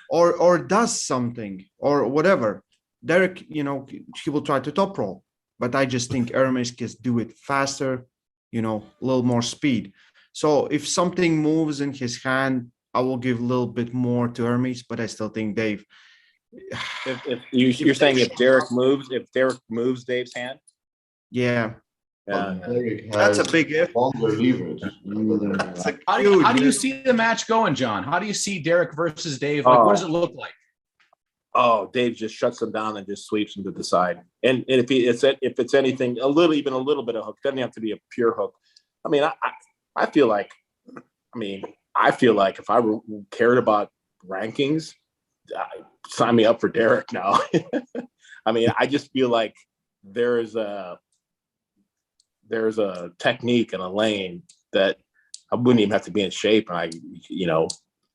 or does something or whatever, Derek, you know, he will try to top roll. But I just think Hermes can do it faster, you know, a little more speed. So if something moves in his hand, I will give a little bit more to Hermes, but I still think Dave.
If you're saying if Derek moves Dave's hand?
Yeah.
That's
a big if.
Longer leverage.
How do you see the match going, John? How do you see Derek versus Dave? Like, what does it look like?
Oh, Dave just shuts him down and just sweeps him to the side. And if it's anything, even a little bit of hook, doesn't have to be a pure hook. I mean, I feel like if I cared about rankings, sign me up for Derek now. I mean, I just feel like there's a technique and a lane that I wouldn't even have to be in shape. And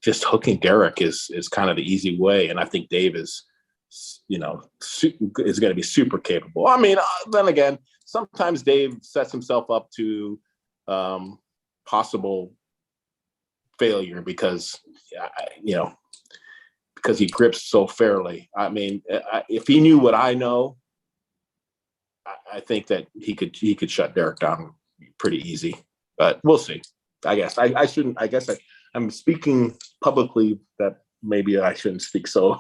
just hooking Derek is kind of the easy way. And I think Dave is going to be super capable. I mean, then again, sometimes Dave sets himself up to possible failure because he grips so fairly. I mean, if he knew what I know, I think that he could shut Derek down pretty easy. But we'll see. I guess I shouldn't. I guess I'm speaking publicly that maybe I shouldn't speak. So,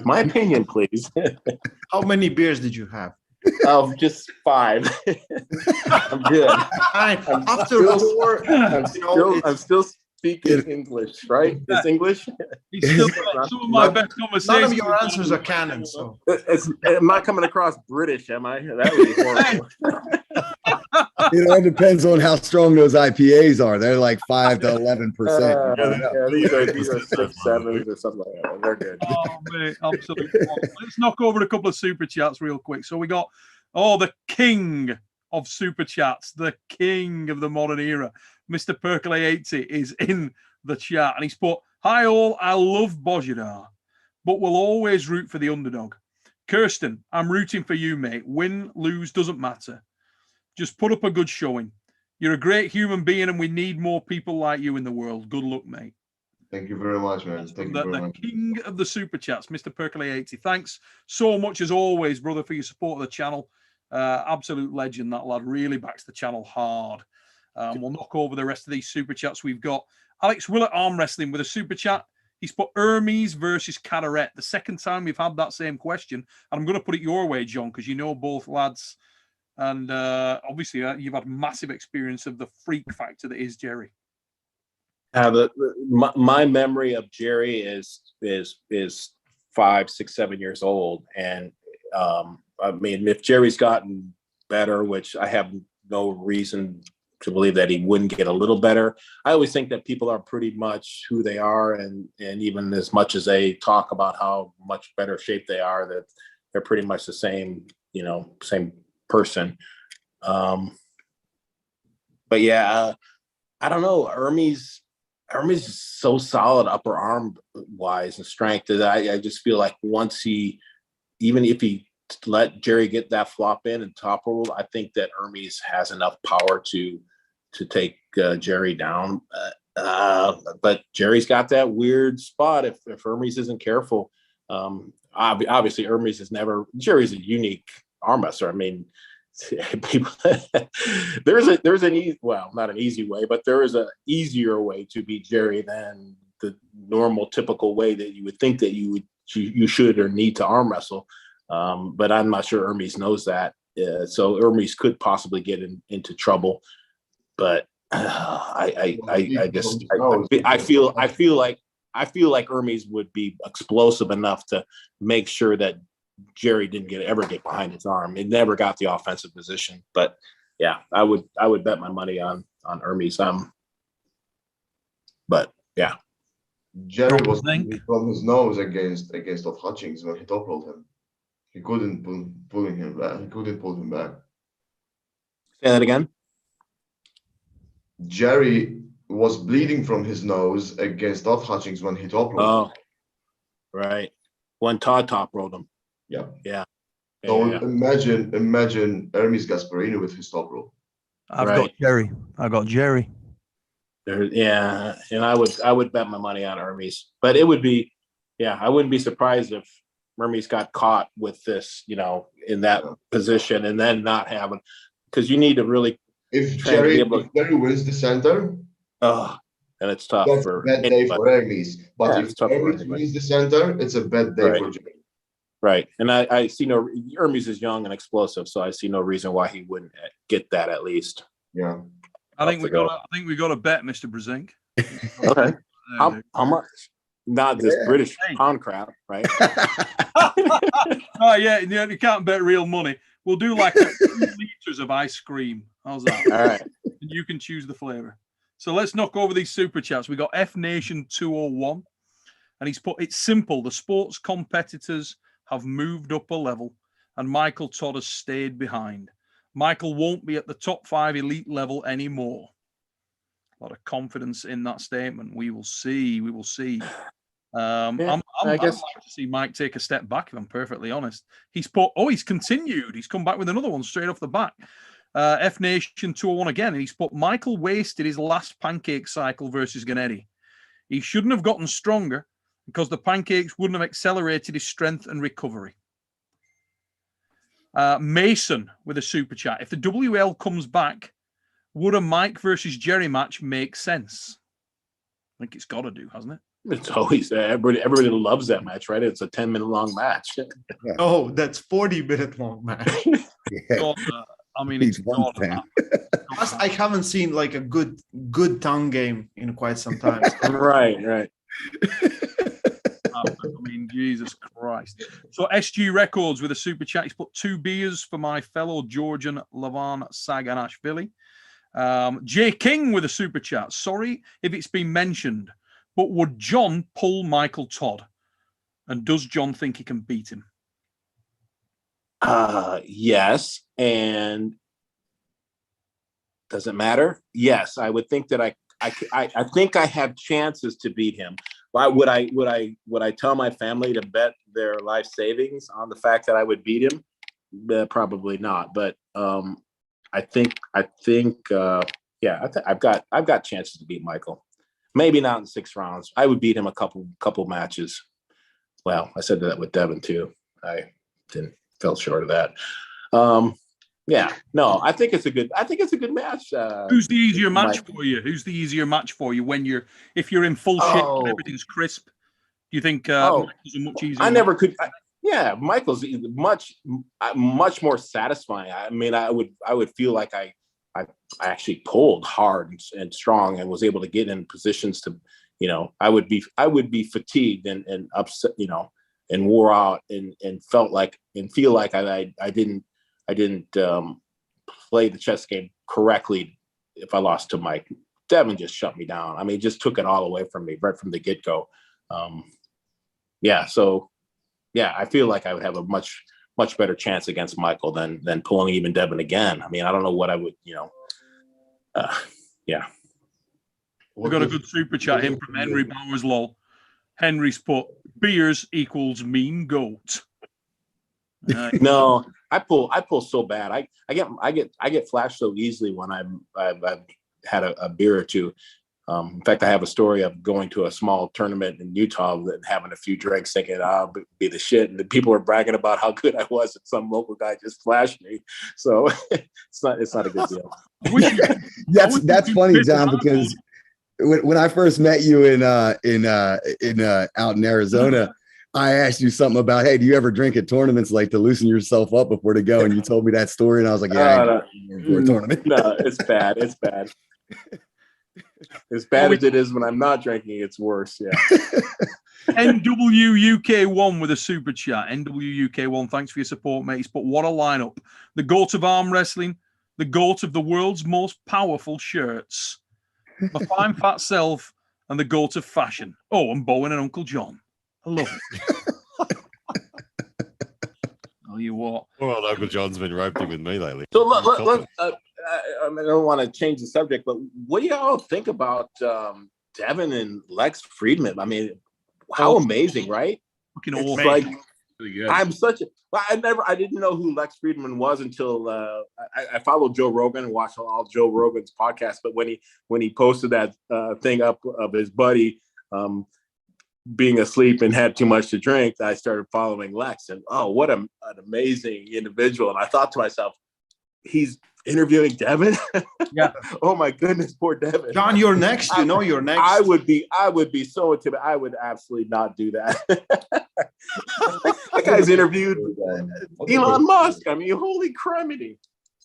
my opinion, please.
How many beers did you have?
Just 5. I'm good. I'm still speaking English, right? It's English.
He's still some of my best conversations.
None of your answers are canon, so
I'm not coming across British, am I? That would be horrible.
It depends on how strong those IPAs are. They're like 5 to 11%.
These are 6, 7s or something like that. They're good.
Oh, mate, absolutely. Let's knock over a couple of super chats real quick. So we got the king of super chats, the king of the modern era, Mr. Percolate 80 is in the chat, and he's put, "Hi all, I love Bojidar, but will always root for the underdog. Kirsten, I'm rooting for you, mate. Win, lose, doesn't matter. Just put up a good showing. You're a great human being, and we need more people like you in the world. Good luck, mate."
Thank you very much, man. Thank you very much.
The king of the super chats, Mr. Percolate 80. Thanks so much, as always, brother, for your support of the channel. Absolute legend, that lad. Really backs the channel hard. We'll knock over the rest of these super chats. We've got Alex Willett Arm Wrestling with a super chat. He's put Hermes versus Cadorette. The second time we've had that same question. And I'm going to put it your way, John, because you know both lads. And obviously, you've had massive experience of the freak factor that is Jerry.
My memory of Jerry is 5, 6, 7 years old. And I mean, if Jerry's gotten better, which I have no reason to believe that he wouldn't get a little better. I always think that people are pretty much who they are. And even as much as they talk about how much better shape they are, that they're pretty much the same, same person. But yeah, I don't know. Hermes is so solid upper arm wise and strength that I just feel like even if he let Jerry get that flop in and top roll, I think that Hermes has enough power to take Jerry down. But Jerry's got that weird spot if Hermes isn't careful. Obviously, Hermes is never. Jerry's a unique arm wrestler. I mean, people. there's an not an easy way, but there is a easier way to beat Jerry than the normal, typical way that you would think that you should or need to arm wrestle. But I'm not sure Hermes knows that. So Hermes could possibly get into trouble. But I feel like Hermes would be explosive enough to make sure that Jerry didn't ever get behind his arm. It never got the offensive position. But yeah, I would bet my money on Hermes. But yeah,
Jerry was from his nose against Todd Hutchings when he top rolled him. He couldn't pull him back. He couldn't pull him back.
Say that again.
Jerry was bleeding from his nose against Todd Hutchings when he top rolled him.
Right. When Todd top rolled him.
Yeah.
Yeah.
So imagine Hermes Gasparini with his top roll.
I've got Jerry.
Yeah, and I would bet my money on Hermes, but it would be, I wouldn't be surprised if Hermes got caught with this, in that position and then not having, because you need to really.
If Jerry wins the center,
and it's tough.
That's
for
a bad day for Hermes. But if Hermes wins the center, it's a bad day for Jerry.
Right, and I see Hermes is young and explosive, so I see no reason why he wouldn't get that at least.
Yeah.
I think we got a bet, Mr. Brzenk.
Okay. How much? Not this British pound crap, right?
You can't bet real money. We'll do like 2 liters of ice cream. How's that?
All right.
And you can choose the flavor. So let's knock over these super chats. We got F Nation 201, and he's put, it's simple. The sports competitors have moved up a level, and Michael Todd has stayed behind. Michael won't be at the top 5 elite level anymore. A lot of confidence in that statement. We will see. I'd like to see Mike take a step back, if I'm perfectly honest. He's continued. He's come back with another one straight off the back. F Nation 201 again. And he's put, Michael wasted his last pancake cycle versus Gennady. He shouldn't have gotten stronger because the pancakes wouldn't have accelerated his strength and recovery. Mason with a super chat. If the WL comes back, would a Mike versus Jerry match make sense? I think it's got to do, hasn't it?
It's always everybody loves that match, right? It's a 10-minute long match.
Oh, that's 40-minute long match.
It's
Plus, I haven't seen like a good tongue game in quite some time.
Right.
Jesus Christ. So SG Records with a super chat. He's put 2 beers for my fellow Georgian Lavan Saganashvili. Jay King with a super chat. Sorry if it's been mentioned, but would John pull Michael Todd? And does John think he can beat him?
Yes. And does it matter? Yes. I would think that I think I have chances to beat him. Why would I tell my family to bet their life savings on the fact that I would beat him? Probably not. But I think I've got chances to beat Michael. Maybe not in 6 rounds. I would beat him a couple matches. Well, I said that with Devon too. I fell short of that. Yeah, no, I think it's a good match.
Who's the easier match
Mike.
for you? Who's the easier match for you if you're in full shape and everything's crisp? Do you think Michael's a much easier?
I never could. Michael's much more satisfying. I mean, I would feel like I actually pulled hard and strong and was able to get in positions to, I would be fatigued and upset, and wore out and feel like I didn't play the chess game correctly if I lost to Mike. Devon just shut me down. I mean, just took it all away from me right from the get-go. I feel like I would have a much better chance against Michael than pulling even Devon again. I mean, I don't know what I would,
We got a good super chat in from Henry Bowers. Lol. Henry's put beers equals mean goat.
No, I pull so bad. I get flashed so easily when I've had a beer or two. In fact, I have a story of going to a small tournament in Utah and having a few drinks, thinking I'll be the shit, and the people are bragging about how good I was, and some local guy just flashed me. So it's not a good deal.
That's funny, John, because when I first met you in out in Arizona, I asked you something about, hey, do you ever drink at tournaments like to loosen yourself up before to go? And you told me that story, and I was like, yeah, for a tournament.
No, it's bad. It's bad. As bad as it is when I'm not drinking, it's worse. Yeah.
NWUK1 with a super chat. NWUK1, thanks for your support, mates. But what a lineup. The GOAT of arm wrestling, the GOAT of the world's most powerful shirts, my fine fat self, and the GOAT of fashion. Oh, and Bowen and Uncle John. I love it. Tell you what.
Well, Uncle John's been roping with me lately.
So let's I don't want to change the subject, but what do y'all think about Devon and Lex Fridman? I mean, how amazing, right?
Fucking
it's
awesome.
like
Pretty good.
I didn't know who Lex Fridman was until I followed Joe Rogan and watched all Joe Rogan's podcasts. But when he posted that thing up of his buddy being asleep and had too much to drink, I started following Lex, and what an amazing individual. And I thought to myself, he's interviewing Devon.
Yeah.
Oh my goodness, poor Devon.
John, you're next. You're next.
I would be so intimidated. I would absolutely not do that. That guy's interviewed Elon Musk. I mean, holy criminy.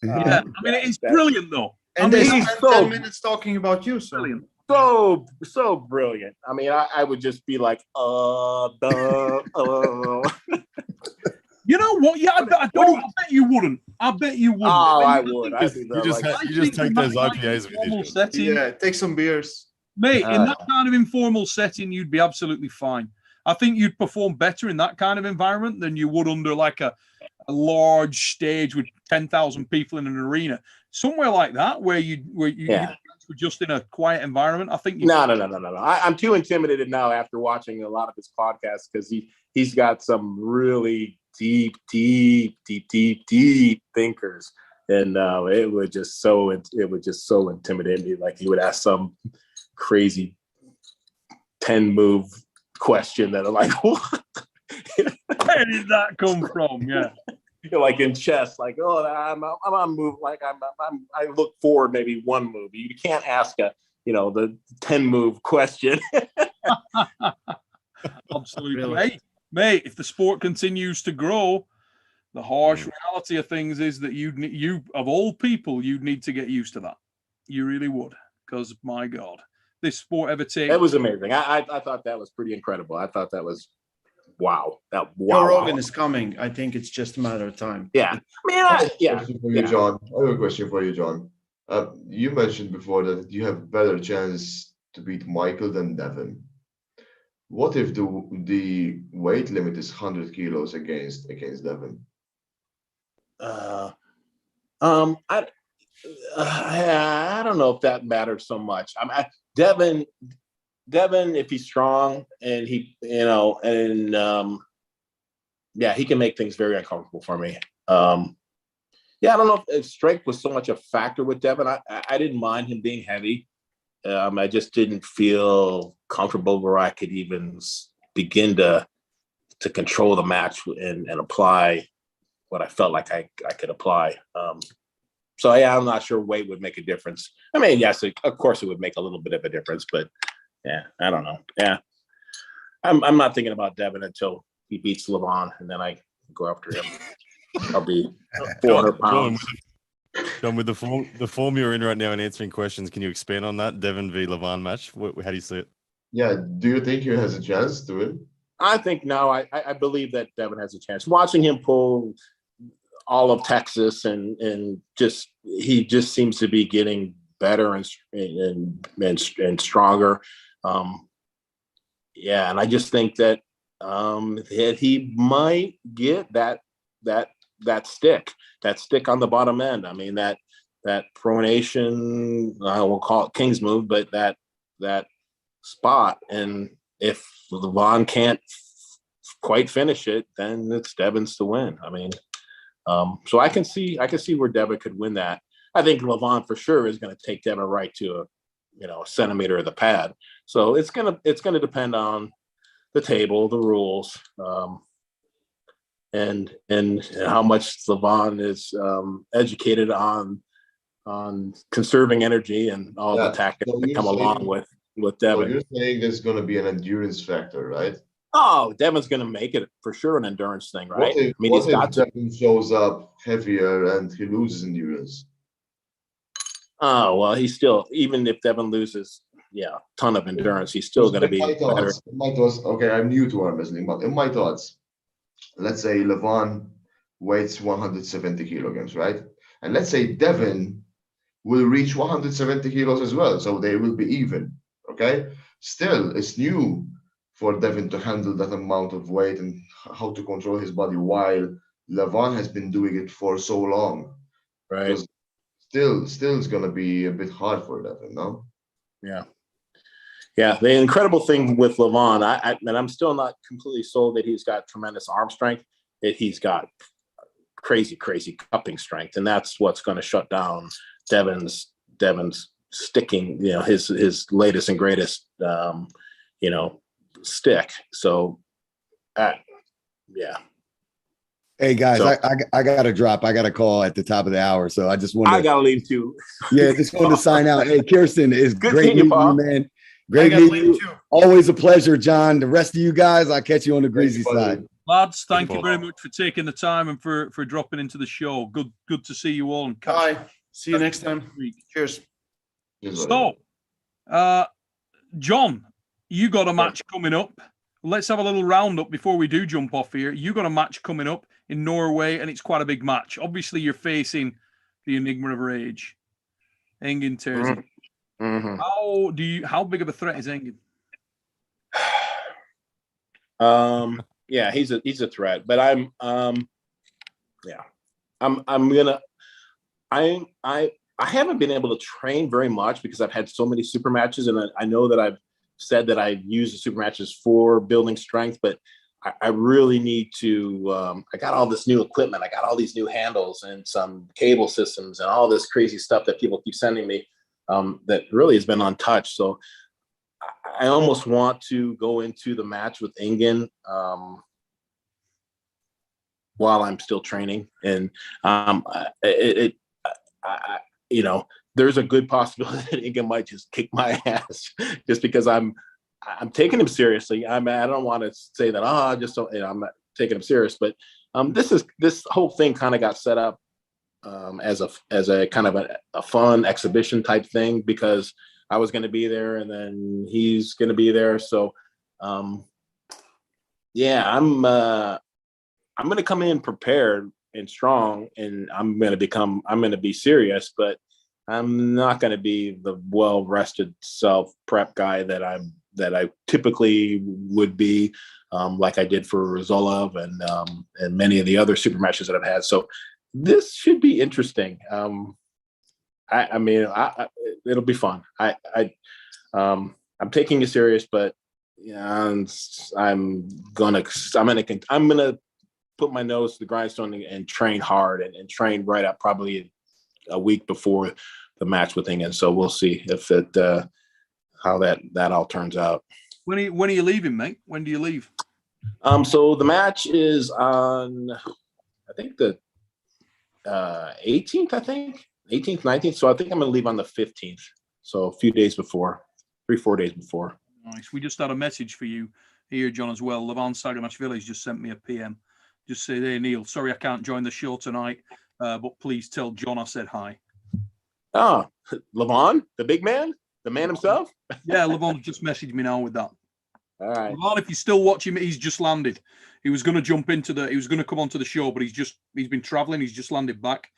Yeah, I mean, it's brilliant though.
And they spent 10 minutes talking about you. So.
Brilliant.
So brilliant. I mean, I would just be like,
You know what? Yeah, I bet you wouldn't. I bet you wouldn't.
Oh, I would.
You just take those IPAs with you.
Yeah, take some beers.
Mate, in that kind of informal setting, you'd be absolutely fine. I think you'd perform better in that kind of environment than you would under like a large stage with 10,000 people in an arena. Somewhere like that where you're just in a quiet environment. I think
No. I'm too intimidated now after watching a lot of his podcasts because he's got some really deep thinkers, and it would just so intimidate me. Like he would ask some crazy 10-move question that I'm like, what?
Where did that come from? Yeah.
Like in chess, like, I'm on move, like I look forward maybe one move. You can't ask the 10-move question.
Absolutely. Really? Hey, mate, if the sport continues to grow, the harsh reality of things is that you of all people, you'd need to get used to that. You really would, because my God, this sport ever takes.
That was amazing. I thought that was pretty incredible. I thought that was. Wow.
Joe Rogan is coming. I think it's just a matter of time.
Yeah.
I have a question for you, John. You mentioned before that you have a better chance to beat Michael than Devon. What if the weight limit is 100 kilos against Devon?
I don't know if that matters so much. Devon, if he's strong and he can make things very uncomfortable for me. I don't know if strength was so much a factor with Devon. I didn't mind him being heavy. I just didn't feel comfortable where I could even begin to control the match and apply I felt like I could apply. So yeah, I'm not sure weight would make a difference. I mean, yes, of course it would make a little bit of a difference, but yeah, I don't know. Yeah, I'm not thinking about Devon until he beats Levon, and then I go after him. I'll be 400 pounds.
John, with the form you're in right now and answering questions, can you expand on that Devon v Levon match? How do you see it?
Yeah, do you think he has a chance to win?
I think no. I believe that Devon has a chance. Watching him pull all of Texas and he just seems to be getting better and stronger. Yeah, and I just think that that he might get that stick on the bottom end. I mean that pronation, I won't call it King's move, but that spot. And if Levon can't quite finish it, then it's Devon's to win. I mean, so I can see where Devon could win that. I think Levon for sure is going to take Devon right to a centimeter of the pad. So it's gonna depend on the table, the rules, and how much Levon is educated on conserving energy and all the tactics that come along with Devon.
So you're saying there's going to be an endurance factor, right?
Oh, Devon's going to make it for sure an endurance thing, right?
What if Devon shows up heavier and he loses endurance?
Oh, well, he's still, even if Devon loses, a ton of endurance, he's still going to be better.
In my thoughts, okay, I'm new to arm wrestling, but in my thoughts, let's say Levon weighs 170 kilograms, right? And let's say Devon will reach 170 kilos as well, so they will be even, okay? Still, it's new for Devon to handle that amount of weight and how to control his body while Levon has been doing it for so long.
Right.
Because still it's going to be a bit hard for Devon, no?
Yeah. Yeah, the incredible thing with Levon, and I'm still not completely sold that he's got tremendous arm strength, that he's got crazy cupping strength, and that's what's going to shut down Devon's sticking, his latest and greatest, stick. So, yeah.
Hey guys, I got to drop. I got a call at the top of the hour, so I just wanted.
I got to leave too.
Yeah, just wanted to sign out. Hey, Kirsten, it's
good
great meeting you, man. Great meeting you. Always a pleasure, John. The rest of you guys, I'll catch you on the greasy side.
Lads, thank you very much for taking the time and for dropping into the show. Good to see you all. And
bye. See you next time. Cheers.
So, John, you got a match coming up. Let's have a little roundup before we do jump off here. You got a match coming up in Norway, and it's quite a big match. Obviously, you're facing the Enigma of Rage, Engin Terzi.
Mm-hmm.
How big of a threat is Engin?
Yeah, he's a threat, but I haven't been able to train very much because I've had so many super matches, and I know that I've said that I've used the super matches for building strength, but I really need to, I got all this new equipment. I got all these new handles and some cable systems and all this crazy stuff that people keep sending me that really has been untouched. So I almost want to go into the match with Engin while I'm still training. And there's a good possibility that Engin might just kick my ass just because I'm taking him seriously. I don't want to say that, I just don't, I'm not taking him serious, but this whole thing kind of got set up as a kind of a fun exhibition type thing because I was going to be there and then he's going to be there. So, I'm going to come in prepared and strong, and I'm going to be serious, but I'm not going to be the well-rested self-prep guy that I typically would be, like I did for Zolov and many of the other super matches that I've had. So this should be interesting. It'll be fun. I'm taking it serious, but I'm gonna put my nose to the grindstone and train hard and train right up probably a week before the match with Engin. So we'll see if how that all turns out.
When are you leaving, mate? When do you leave?
So the match is on, I think the 18th, I think. 18th, 19th. So I think I'm going to leave on the 15th. So a few days before, 3-4 days before.
Nice. We just had a message for you here, John, as well. Levon Sagamach Village just sent me a PM. Just say, hey, Neil, sorry I can't join the show tonight, but please tell John I said hi.
Oh, Levon, the big man? The man himself?
Yeah, Levon just messaged me now with that.
All right.
Levon, if you're still watching me, he's just landed. He was going to jump into he was going to come onto the show, but he's been traveling. He's just landed back.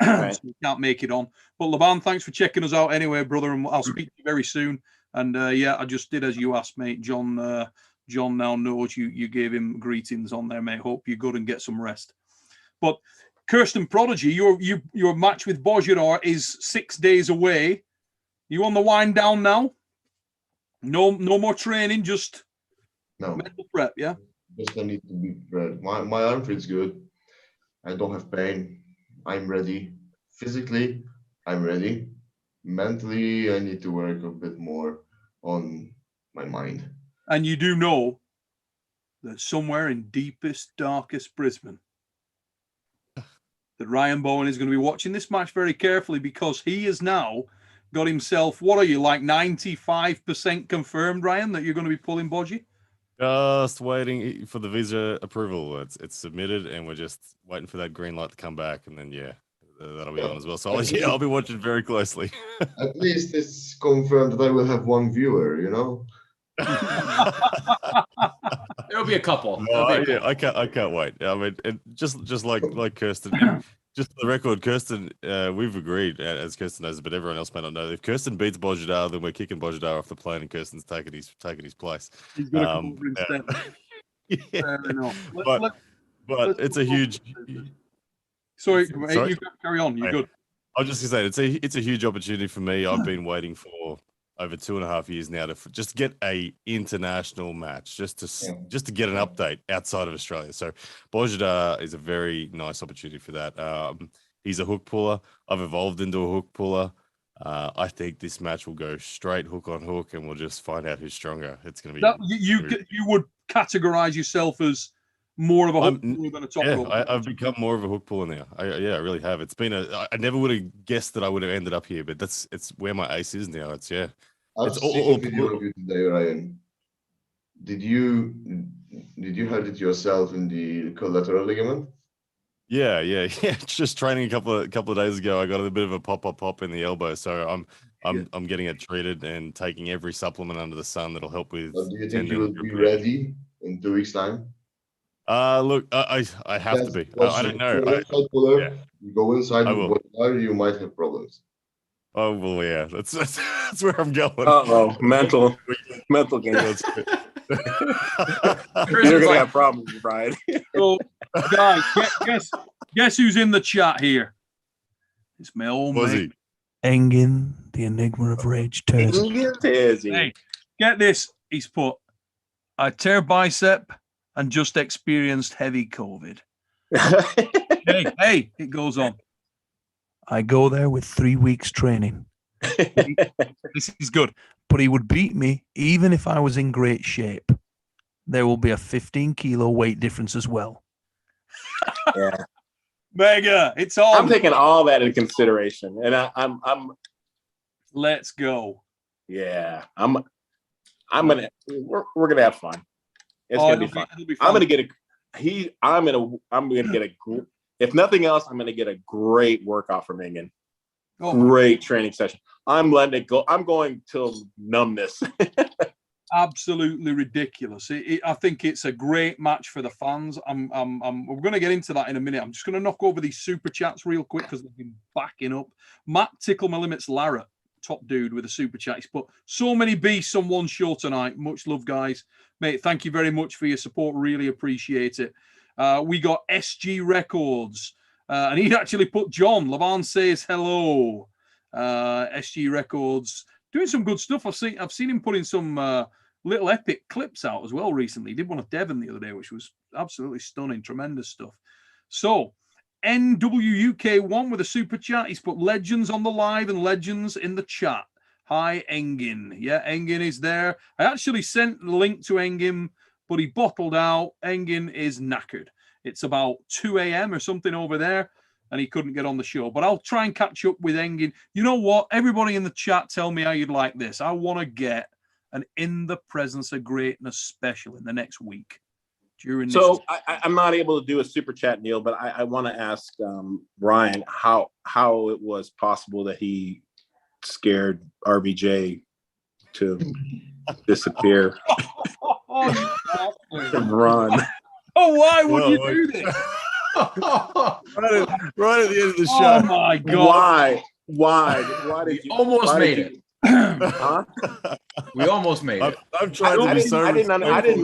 Right.
So he can't make it on. But Levon, thanks for checking us out anyway, brother. And I'll speak to you very soon. And yeah, I just did as you asked, mate. John now knows you gave him greetings on there, mate. Hope you're good and get some rest. But Kirsten Prodigy, your match with Bojidar is 6 days away. You on the wind down now? No more training, just mental prep, yeah?
Just I need to be prepared. My arm feels good. I don't have pain. I'm ready. Physically, I'm ready. Mentally, I need to work a bit more on my mind.
And you do know that somewhere in deepest, darkest Brisbane, that Ryan Bowen is going to be watching this match very carefully, because he has now got himself, what are you, like 95% confirmed, Ryan, that you're going to be pulling Bodgy?
Just waiting for the visa approval. It's submitted, and we're just waiting for that green light to come back, and then that'll be on as well. So I'll be watching very closely.
At least it's confirmed that I will have one viewer, you know?
There'll be a couple.
Yeah, I can't wait. I mean, just like Kirsten, just for the record, Kirsten, we've agreed, as Kirsten knows, but everyone else may not know. If Kirsten beats Bojidar, then we're kicking Bojidar off the plane, and Kirsten's taking his place.
He's going to come over instead.
Yeah.
Fair enough.
But it's a huge.
Sorry, you carry on. You're good.
I was just gonna say it's a huge opportunity for me. I've been waiting for over 2.5 years now to just get a international match, just to get an update outside of Australia. So Bojidar is a very nice opportunity for that. He's a hook puller. I've evolved into a hook puller. I think this match will go straight hook on hook, and we'll just find out who's stronger. It's going to be.
You would categorize yourself as more of a hook puller than a top rope.
I've become more of a hook puller now. I really have. It's been I never would have guessed that I would have ended up here, but it's where my ace is now.
I've seen a video of you today, Ryan. Did you hurt it yourself in the collateral ligament?
Yeah. Just training a couple of days ago, I got a bit of a pop in the elbow, so I'm getting it treated and taking every supplement under the sun that'll help with.
Do you think you will be ready in 2 weeks' time?
Look, I have to be. I don't know.
You go inside with Bojidar, you might have problems.
Oh well, yeah. That's where I'm going.
Oh, mental games. You're gonna have problems, Brian.
So, guys, guess who's in the chat here? It's my old mate.
Engin, the Enigma of Rage Tears.
Hey, get this. He's put, I tear bicep and just experienced heavy COVID. hey, it goes on.
I go there with 3 weeks training.
This is good.
But he would beat me even if I was in great shape. There will be a 15-kilo weight difference as well.
Yeah.
Mega, it's all.
I'm taking all that into consideration, and I'm.
Let's go.
Yeah, I'm gonna. We're gonna have fun. It's gonna be fun. I'm gonna get I'm gonna get a. If nothing else, I'm gonna get a great workout from Engin. Great training session. I'm letting it go. I'm going till numbness.
Absolutely ridiculous. I think it's a great match for the fans. We're going to get into that in a minute. I'm just going to knock over these super chats real quick because they've been backing up. Matt Tickle My Limits Larratt, top dude with a super chat. He's put so many beasts on one show tonight. Much love, guys. Mate, thank you very much for your support. Really appreciate it. We got SG Records. And he actually put John. Levon says hello. SG Records doing some good stuff. I've seen him putting some little epic clips out as well recently. He did one of Devon the other day, which was absolutely stunning, tremendous stuff. So NWUK1 with a super chat. He's put legends on the live and legends in the chat. Hi, Engin. Yeah, Engin is there. I actually sent the link to Engin, but he bottled out. Engin is knackered. It's about 2 a.m. or something over there. and he couldn't get on the show. But I'll try and catch up with Engin. You know what? Everybody in the chat, tell me how you'd like this. I want to get an In the Presence of Greatness special in the next week. During this.
So I'm not able to do a super chat, Neil, but I want to ask Ryan how it was possible that he scared RBJ to disappear and run.
Oh, why would you do this?
right at the end of the show.
Oh my God!
Why did you
almost made it?
Huh?
We almost made it.
I'm trying to be so.
I didn't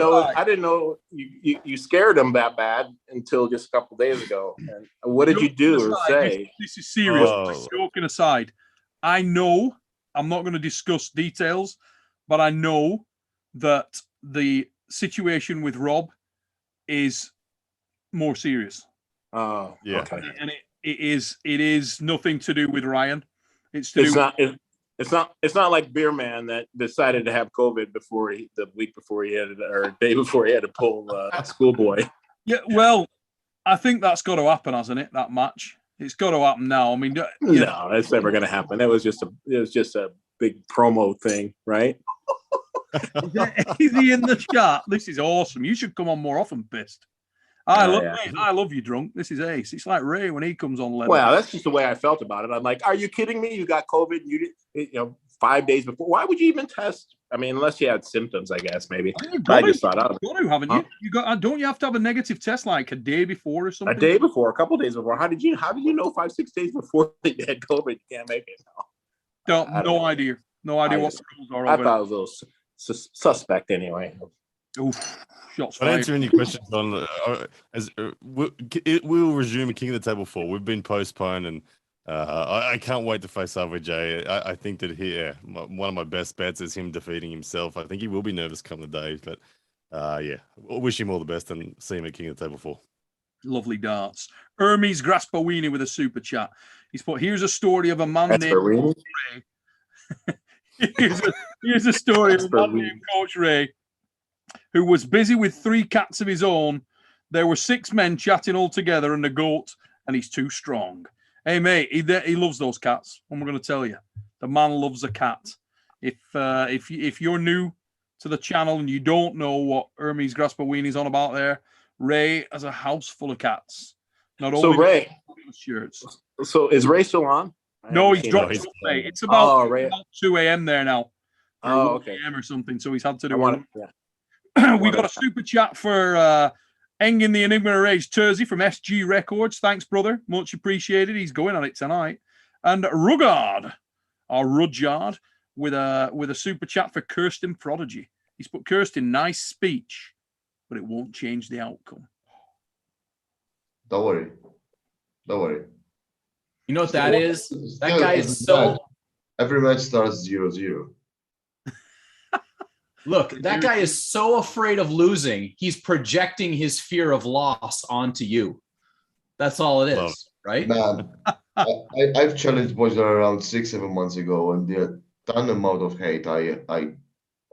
know you scared him that bad until just a couple days ago. And what did you do or say?
This is serious.
Oh.
Joking aside, I know I'm not going to discuss details, but I know that the situation with Rob is more serious.
Oh,
yeah.
Okay.
And it is nothing to do with Ryan. It's to do.
It's not like Beer Man that decided to have COVID the week before he had or day before he had to pull Schoolboy.
Yeah, well, I think that's got to happen, hasn't it? That match, it's got to happen now. I mean,
no, that's never going to happen. It was just a big promo thing, right?
Is he in the chat? This is awesome. You should come on more often, Pissed. I love you, Drunk. This is ace. It's like Ray when he comes on.
Well, that's just the way I felt about it. I'm like, are you kidding me? You got COVID. You did, 5 days before. Why would you even test? I mean, unless you had symptoms, I guess maybe. I just thought out.
You got to, haven't you? You got. Don't you have to have a negative test like a day before or something?
A day before, a couple of days before. How did you know 5-6 days before you had COVID you can't make it?
No idea. No idea what the rules are.
I thought it was a little suspect anyway.
Oof.
But answering your questions on we'll resume King of the Table 4. We've been postponed, and I can't wait to face RVJ. I think that one of my best bets is him defeating himself. I think he will be nervous come the day, but we'll wish him all the best and see him at King of the Table 4.
Lovely darts. Hermes Graspawini with a super chat. He's put, here's a story of a man named Ray. here's a story of a man named Coach Ray, who was busy with 3 cats of his own. There were 6 men chatting all together and a goat, and he's too strong. Hey, mate, he loves those cats. I'm going to tell you. The man loves a cat. If you're new to the channel and you don't know what Hermes Graspawini's on about there, Ray has a house full of cats. Not only
Ray
shirts.
So is Ray still on?
No, he's dropped. It's about 2 a.m. there now.
Oh, okay.
AM or something. So he's had to do
one.
We got a super chat for Engin the Enigma of Rage Terzi from SG Records. Thanks, brother. Much appreciated. He's going on it tonight. And Rudyard with a super chat for Kirsten Prodigy. He's put, Kirsten, nice speech, but it won't change the outcome.
Don't worry.
You know what that is? That guy is so...
Every match starts 0-0.
Look, that guy is so afraid of losing. He's projecting his fear of loss onto you. That's all it is, right?
Man, I've challenged boys around 6-7 months ago, and the ton amount of hate I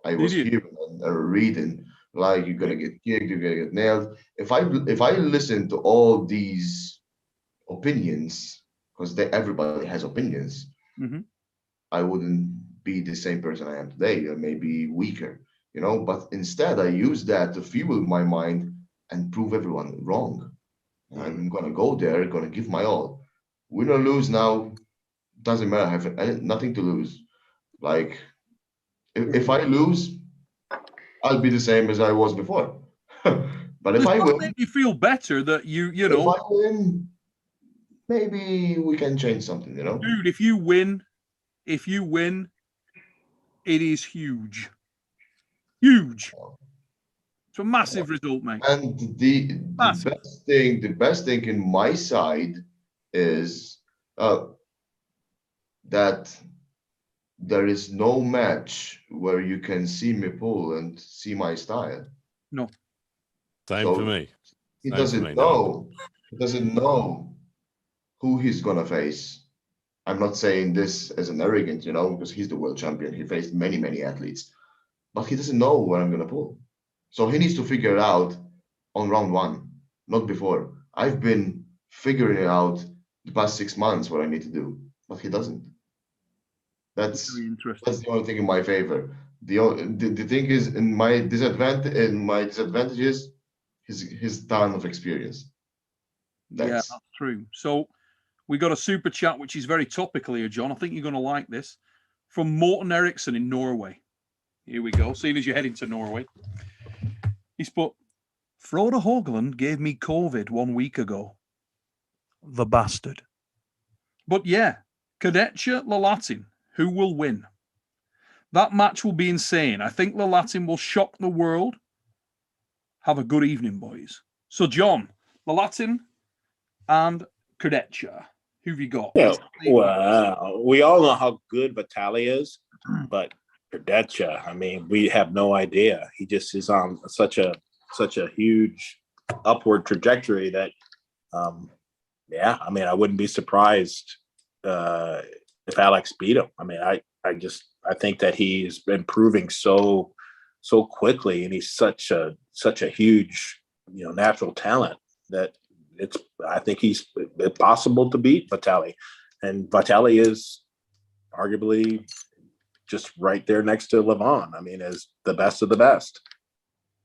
was hearing and reading, like you're gonna get kicked, you're gonna get nailed. If I listen to all these opinions, because everybody has opinions, I wouldn't be the same person I am today, or maybe weaker, but instead I use that to fuel my mind and prove everyone wrong. I'm gonna go there, gonna give my all. Win or lose now, doesn't matter. I have nothing to lose. Like, if I lose, I'll be the same as I was before. But if I win,
make you feel better that you know.
If I win, maybe we can change something,
Dude, if you win, it is huge. Huge. It's a massive result, mate.
And the best thing in my side is that there is no match where you can see me pull and see my style.
No.
Same for me.
He doesn't know. He doesn't know who he's gonna face. I'm not saying this as an arrogant, because he's the world champion. He faced many, many athletes, but he doesn't know where I'm gonna pull. So he needs to figure it out on round 1, not before. I've been figuring it out the past 6 months what I need to do, but he doesn't. That's
Very interesting.
That's the only thing in my favor. The thing is, in my disadvantage is his ton of experience.
Yeah, that's true. So we got a super chat which is very topical here, John. I think you're going to like this, from Morten Eriksson in Norway. Here we go. Seeing as you're heading to Norway, he's put, Frode Haugland gave me COVID 1 week ago.
The bastard.
But yeah, Kadetcha Lalatin, who will win? That match will be insane. I think Lalatin will shock the world. Have a good evening, boys. So, John, Lalatin and Kadetcha, who've you got?
Yeah, well, we all know how good Vitali is, but Kadetcha, I mean, we have no idea. He just is on such a huge upward trajectory that, yeah, I mean, I wouldn't be surprised if Alex beat him. I mean, I think that he's improving so quickly, and he's such a huge, natural talent that I think he's possible to beat Vitali, and Vitali is arguably just right there next to Levon. I mean, as the best of the best.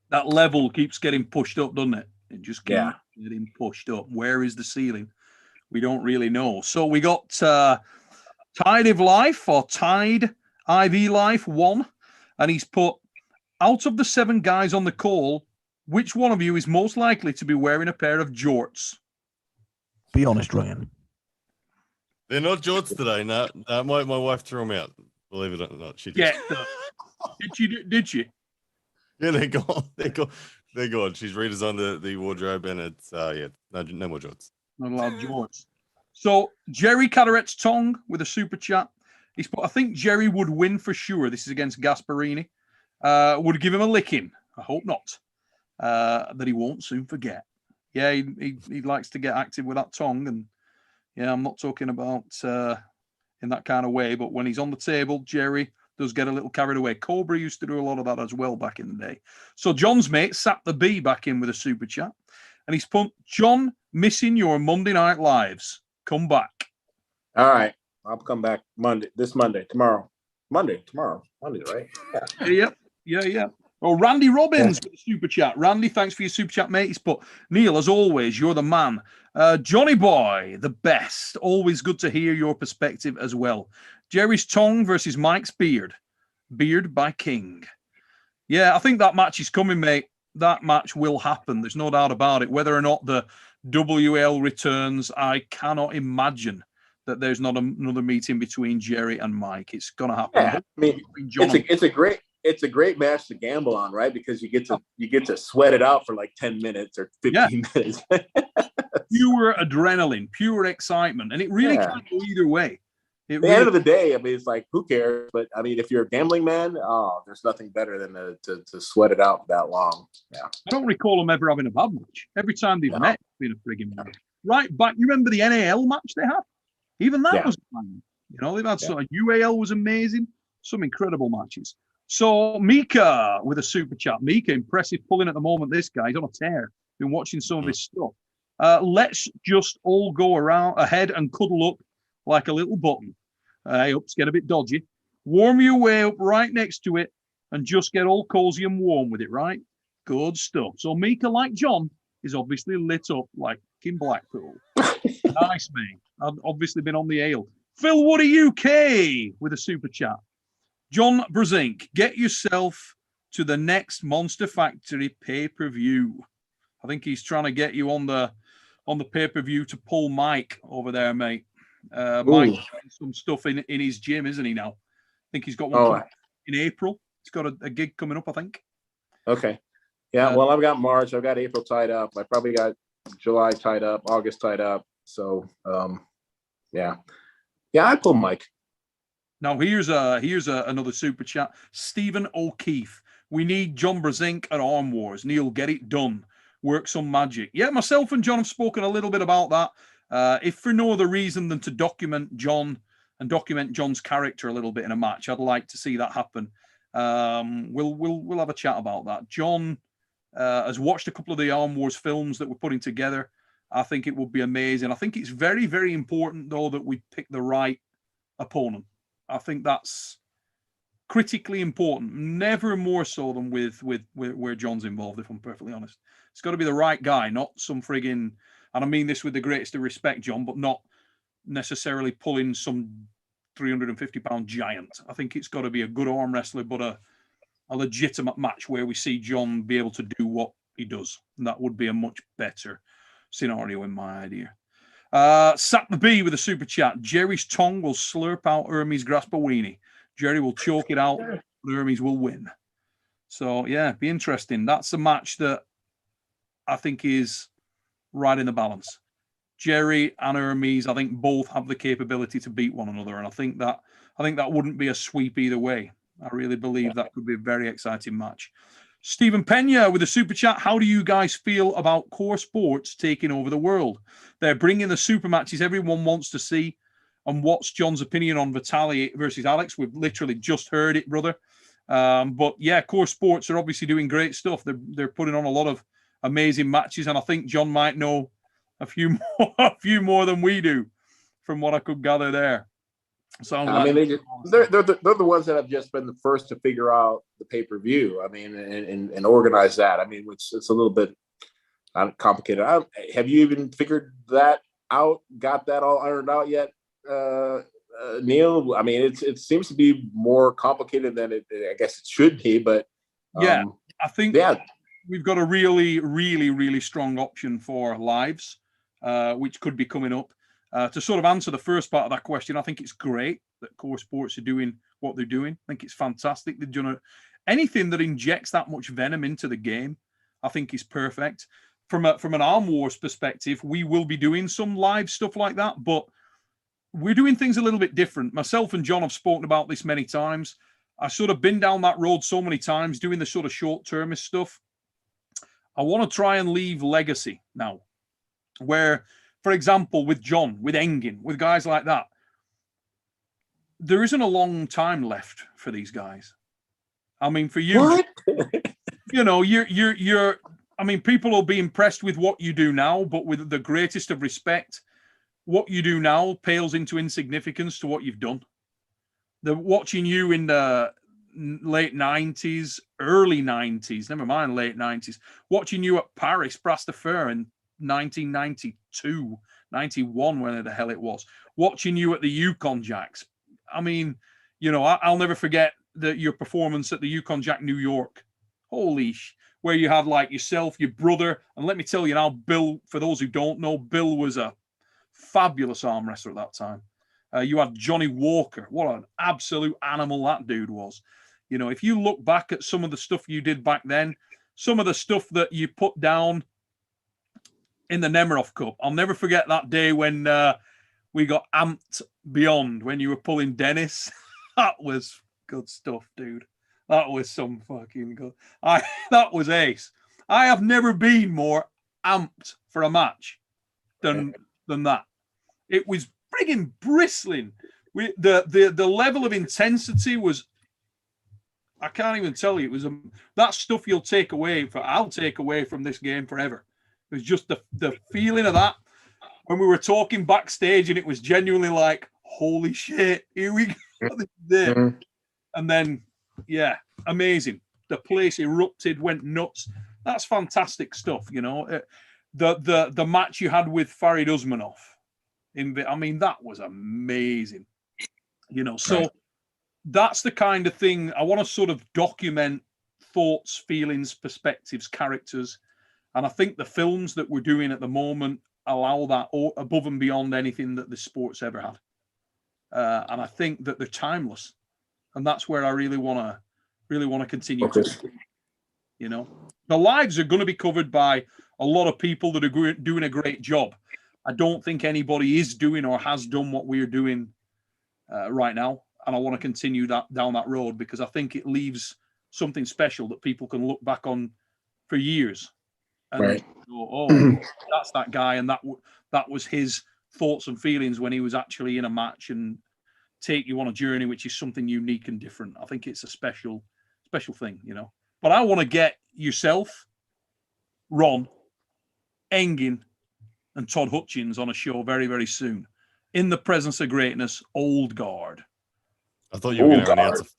That level keeps getting pushed up, doesn't it? It just keeps getting pushed up. Where is the ceiling? We don't really know. So we got Tide of Life or Tide IV Life 1, and he's put, out of the 7 guys on the call, which one of you is most likely to be wearing a pair of jorts?
Be honest, Ryan.
They're not jorts today. No, my wife threw them out. Believe it or not, she did.
Yeah, did she?
Yeah, they're gone. They're gone. She's redesigned the wardrobe, and it's no more jorts.
Not allowed jorts. So Jerry Cadaret's tongue with a super chat. He's put, I think Jerry would win for sure. This is against Gasparini. Would give him a licking. I hope not. That he won't soon forget. Yeah, he likes to get active with that tongue, and yeah, I'm not talking about in that kind of way, but when he's on the table, Jerry does get a little carried away. Cobra used to do a lot of that as well back in the day. So John's mate sat the B back in with a super chat, and he's put, John, missing your Monday Night Lives. Come back.
All right, I'll come back Monday, tomorrow, right?
Yeah. Oh, Randy Robbins with the super chat. Randy, thanks for your super chat, mate. He's put, Neil, as always, you're the man. Johnny Boy, the best. Always good to hear your perspective as well. Jerry's tongue versus Mike's beard. Beard by King. Yeah, I think that match is coming, mate. That match will happen. There's no doubt about it. Whether or not the WL returns, I cannot imagine that there's not another meeting between Jerry and Mike. It's going to happen.
Yeah, I mean, it's a great match to gamble on, right? Because you get to sweat it out for like 10 minutes or 15 minutes.
Pure adrenaline, pure excitement, and it really can go either way.
At the end of the day, I mean, it's like, who cares? But I mean, if you're a gambling man, there's nothing better than to sweat it out that long. Yeah,
I don't recall them ever having a bad match. Every time they've met, it's been a frigging match. Right back, you remember the NAL match they had? Even that was fun. They've had some. UAL was amazing. Some incredible matches. So Mika with a super chat. Mika, impressive pulling at the moment. This guy, he's on a tear. Been watching some of his stuff. Let's just all go ahead and cuddle up like a little button. Ups get a bit dodgy. Warm your way up right next to it and just get all cozy and warm with it, right? Good stuff. So Mika, like John, is obviously lit up like in Blackpool. Nice, mate. I've obviously been on the ale. Phil Woody UK with a super chat. John Brzenk, get yourself to the next Monster Factory pay-per-view. I think he's trying to get you on the pay-per-view to pull Mike over there, mate. Mike's doing some stuff in his gym, isn't he now? I think he's got one in April. He's got a gig coming up, I think.
Okay. Yeah, well, I've got March. I've got April tied up. I probably got July tied up, August tied up. So, yeah, I pull Mike.
Now, here's another super chat. Stephen O'Keefe. We need John Brzenk at Arm Wars. Neil, get it done. Work some magic. Yeah, myself and John have spoken a little bit about that. If for no other reason than to document John and document John's character a little bit in a match, I'd like to see that happen. We'll have a chat about that. John has watched a couple of the Arm Wars films that we're putting together. I think it would be amazing. I think it's very, very important, though, that we pick the right opponent. I think that's critically important, never more so than with where John's involved, if I'm perfectly honest. It's got to be the right guy, not some friggin', and I mean this with the greatest of respect, John, but not necessarily pulling some 350-pound giant. I think it's got to be a good arm wrestler, but a legitimate match where we see John be able to do what he does. And that would be a much better scenario in my idea. Sap the B with a super chat. Jerry's tongue will slurp out Hermes Graspawini. Jerry will choke it out, but Hermes will win. So, yeah, be interesting. That's a match that I think is right in the balance. Jerry and Hermes, I think, both have the capability to beat one another, and I think that wouldn't be a sweep either way. I really believe that could be a very exciting match. Stephen Pena with a super chat. How do you guys feel about core sports taking over the world? They're bringing the super matches everyone wants to see. And what's John's opinion on Vitaly versus Alex? We've literally just heard it, brother. But yeah, core sports are obviously doing great stuff. They're putting on a lot of amazing matches, and I think John might know a few more than we do, from what I could gather there. So
I mean, they're the ones that have just been the first to figure out the pay-per-view. I mean, and organize that. I mean, it's a little bit complicated. Have you even figured that out? Got that all ironed out yet, Neil? I mean, it seems to be more complicated than I guess it should be. But
yeah, I think we've got a really, really, really strong option for lives, which could be coming up. To sort of answer the first part of that question, I think it's great that core sports are doing what they're doing. I think it's fantastic. They're doing anything that injects that much venom into the game, I think is perfect. From an Arm Wars perspective, we will be doing some live stuff like that, but we're doing things a little bit different. Myself and John have spoken about this many times. I've sort of been down that road so many times, doing the sort of short-termist stuff. I want to try and leave legacy now, where, for example, with John, with Engin, with guys like that, there isn't a long time left for these guys. I mean, for you,
what?
You know, you're. I mean, people will be impressed with what you do now, but with the greatest of respect, what you do now pales into insignificance to what you've done. They're watching you in the late 90s, early 90s, never mind late 90s, watching you at Paris, Bras de Fer in 1992, 91, whenever the hell it was, watching you at the Yukon Jacks. I mean, you know, I'll never forget your performance at the Yukon Jack New York. Holy where you had like yourself, your brother, and let me tell you now, Bill, for those who don't know, Bill was a fabulous arm wrestler at that time. You had Johnny Walker. What an absolute animal that dude was. You know, if you look back at some of the stuff you did back then, some of the stuff that you put down in the Nemiroff Cup, I'll never forget that day when we got amped beyond when you were pulling Dennis. That was good stuff, dude. That was some fucking good. That was ace. I have never been more amped for a match than that. It was friggin' bristling. The level of intensity was, I can't even tell you. It was that stuff I'll take away from this game forever. It was just the feeling of that when we were talking backstage, and it was genuinely like, holy shit, here we go. This is it. And then, yeah, amazing. The place erupted, went nuts. That's fantastic stuff, you know. The match you had with Farid Usmanov, I mean, that was amazing, you know. So that's the kind of thing I want to sort of document: thoughts, feelings, perspectives, characters. And I think the films that we're doing at the moment allow that above and beyond anything that the sport's ever had. And I think that they're timeless, and that's where I really want to continue to. You know, the lives are going to be covered by a lot of people that are doing a great job. I don't think anybody is doing or has done what we're doing right now, and I want to continue down that road because I think it leaves something special that people can look back on for years and go, "Oh, that's that guy," and that was his thoughts and feelings when he was actually in a match, and take you on a journey, which is something unique and different. I think it's a special thing, you know. But I want to get yourself, Ron, Engin, and Todd Hutchins on a show very, very soon. In the presence of greatness, Old Guard.
I thought you were going to announce.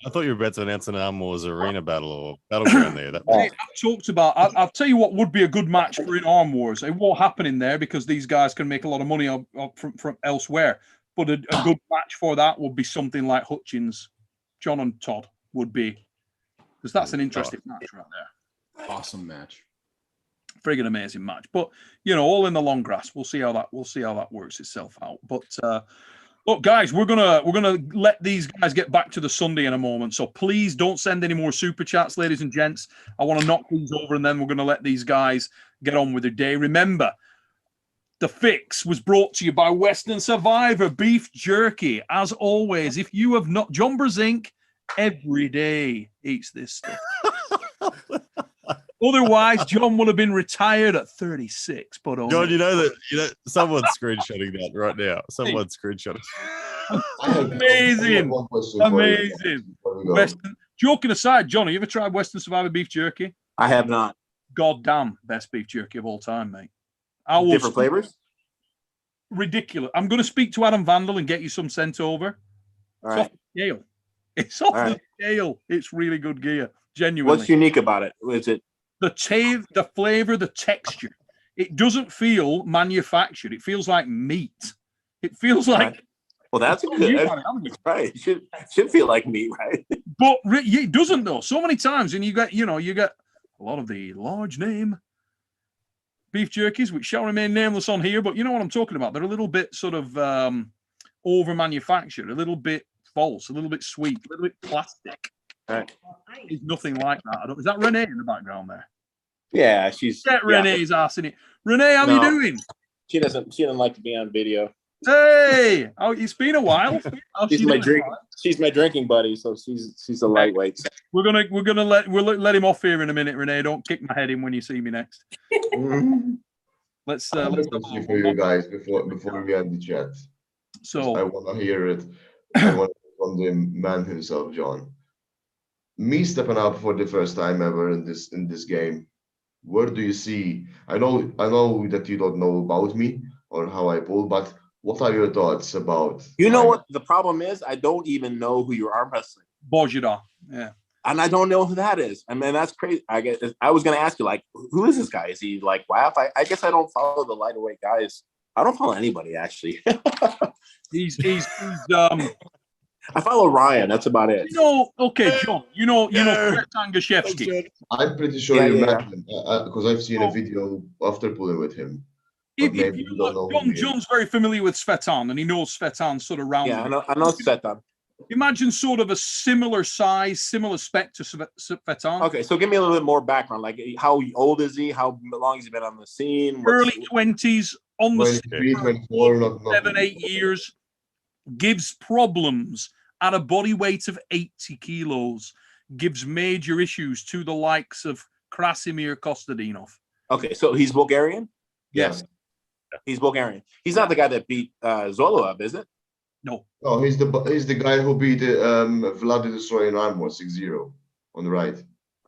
I thought you were about to announce an Arm Wars arena battle or battleground there.
I've talked about. I'll tell you what would be a good match for an Arm Wars. It won't happen in there because these guys can make a lot of money from elsewhere. But a good match for that would be something like Hutchins, John and Todd would be, because that's an interesting match right there.
Awesome match.
Friggin' amazing match. But all in the long grass. We'll see how that works itself out. But look, guys, we're gonna let these guys get back to the Sunday in a moment. So please don't send any more super chats, ladies and gents. I want to knock these over, and then we're gonna let these guys get on with their day. Remember, the fix was brought to you by Western Survivor Beef Jerky. As always, if you have not, John Brzenk every day eats this stuff. Otherwise, John would have been retired at 36. But
John, someone's screenshotting that right now. Someone's screenshotting.
Amazing. Western, joking aside, John, have you ever tried Western Survivor Beef Jerky?
I have not.
Goddamn, best beef jerky of all time, mate.
Different flavors?
Ridiculous. I'm going to speak to Adam Vandal and get you some sent over.
All right.
It's off the scale. It's really good gear. Genuinely.
What's unique about it? Is it
the flavor, the texture? It doesn't feel manufactured. It feels like meat. It feels like.
Well, that's good. Right. It should feel like meat, right?
But it doesn't though. So many times, and you get a lot of the large name beef jerkies, which shall remain nameless on here, but you know what I'm talking about. They're a little bit sort of over manufactured, a little bit false, a little bit sweet, a little bit plastic.
All right.
It's nothing like that. Is that Renee in the background there?
Yeah, she's.
Get Renee's ass in it. Renee, how are you doing?
She doesn't like to be on video.
Hey, it's been a while.
She's my drinking buddy, so she's a lightweight.
We're gonna let him off here in a minute, Renee. Don't kick my head in when you see me next. Let's
for you guys before we end the chat.
So
I want to hear it. I want from the man himself, John. Me stepping up for the first time ever in this game. Where do you see? I know that you don't know about me or how I pull, but what are your thoughts about?
You know what the problem is? I don't even know who you're arm wrestling.
Bojida, yeah.
And I don't know who that is. I mean, that's crazy. I was going to ask you, like, who is this guy? Is he like WAF? I guess I don't follow the lighter weight guys. I don't follow anybody actually.
he's
I follow Ryan. That's about it.
Okay, John. Fridman Gashevsky.
I'm pretty sure you met him because I've seen a video after pulling with him.
John's very familiar with Svetan, and he knows Svetan sort of round.
Yeah, I know Svetan.
Imagine sort of a similar size, similar spec to Svetan.
Okay, so give me a little bit more background. Like, how old is he? How long has he been on the scene?
Early 20s, on the
23, 24,
7, 8 years. Gives problems at a body weight of 80 kilos. Gives major issues to the likes of Krasimir Kostadinov.
Okay, so he's Bulgarian?
Yes.
He's Bulgarian. He's not the guy that beat Zoloev, is it?
No, he's the guy who beat Vlad the Destroyer in Armor 6-0 on the right.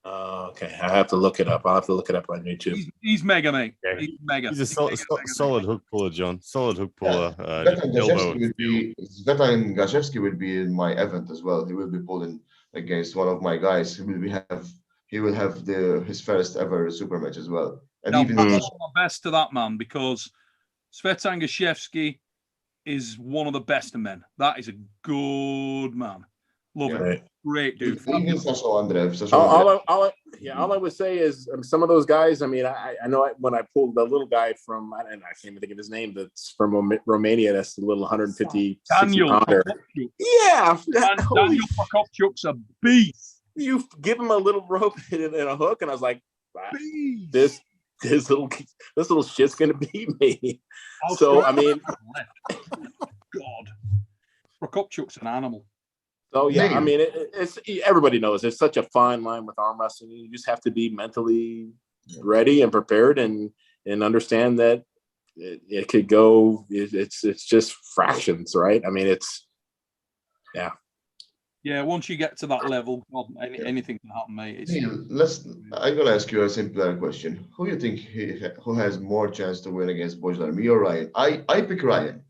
Okay, I have to look it up. I'll have to look it up on YouTube.
He's mega, mate. He's mega.
He's a solid hook puller, John. Solid hook puller.
Svetan Gashevsky will be in my event as well. He will be pulling against one of my guys. He will have his first ever super match as well. And
now, even my best to that man, because Svetan Gashevsky is one of the best of men. That is a good man. Love it. Great dude.
All I would say is some of those guys. I mean, I know when I pulled the little guy from, I can't even think of his name. That's from Romania. That's the little 150
Daniel
pounder. Yeah,
Daniel Prokopchuk's a beast.
You give him a little rope and a hook, and I was like, wow, this little shit's gonna beat me. I mean,
God, Prokopchuk's an animal.
So yeah, I mean, it's everybody knows it's such a fine line with arm wrestling. You just have to be mentally ready and prepared, and understand that it could go. It's just fractions, right? I mean,
Yeah, once you get to that level, God, anything can happen, mate. It's,
I'm gonna ask you a simpler question. Who do you think who has more chance to win against Bojlar, me or Ryan? I pick Ryan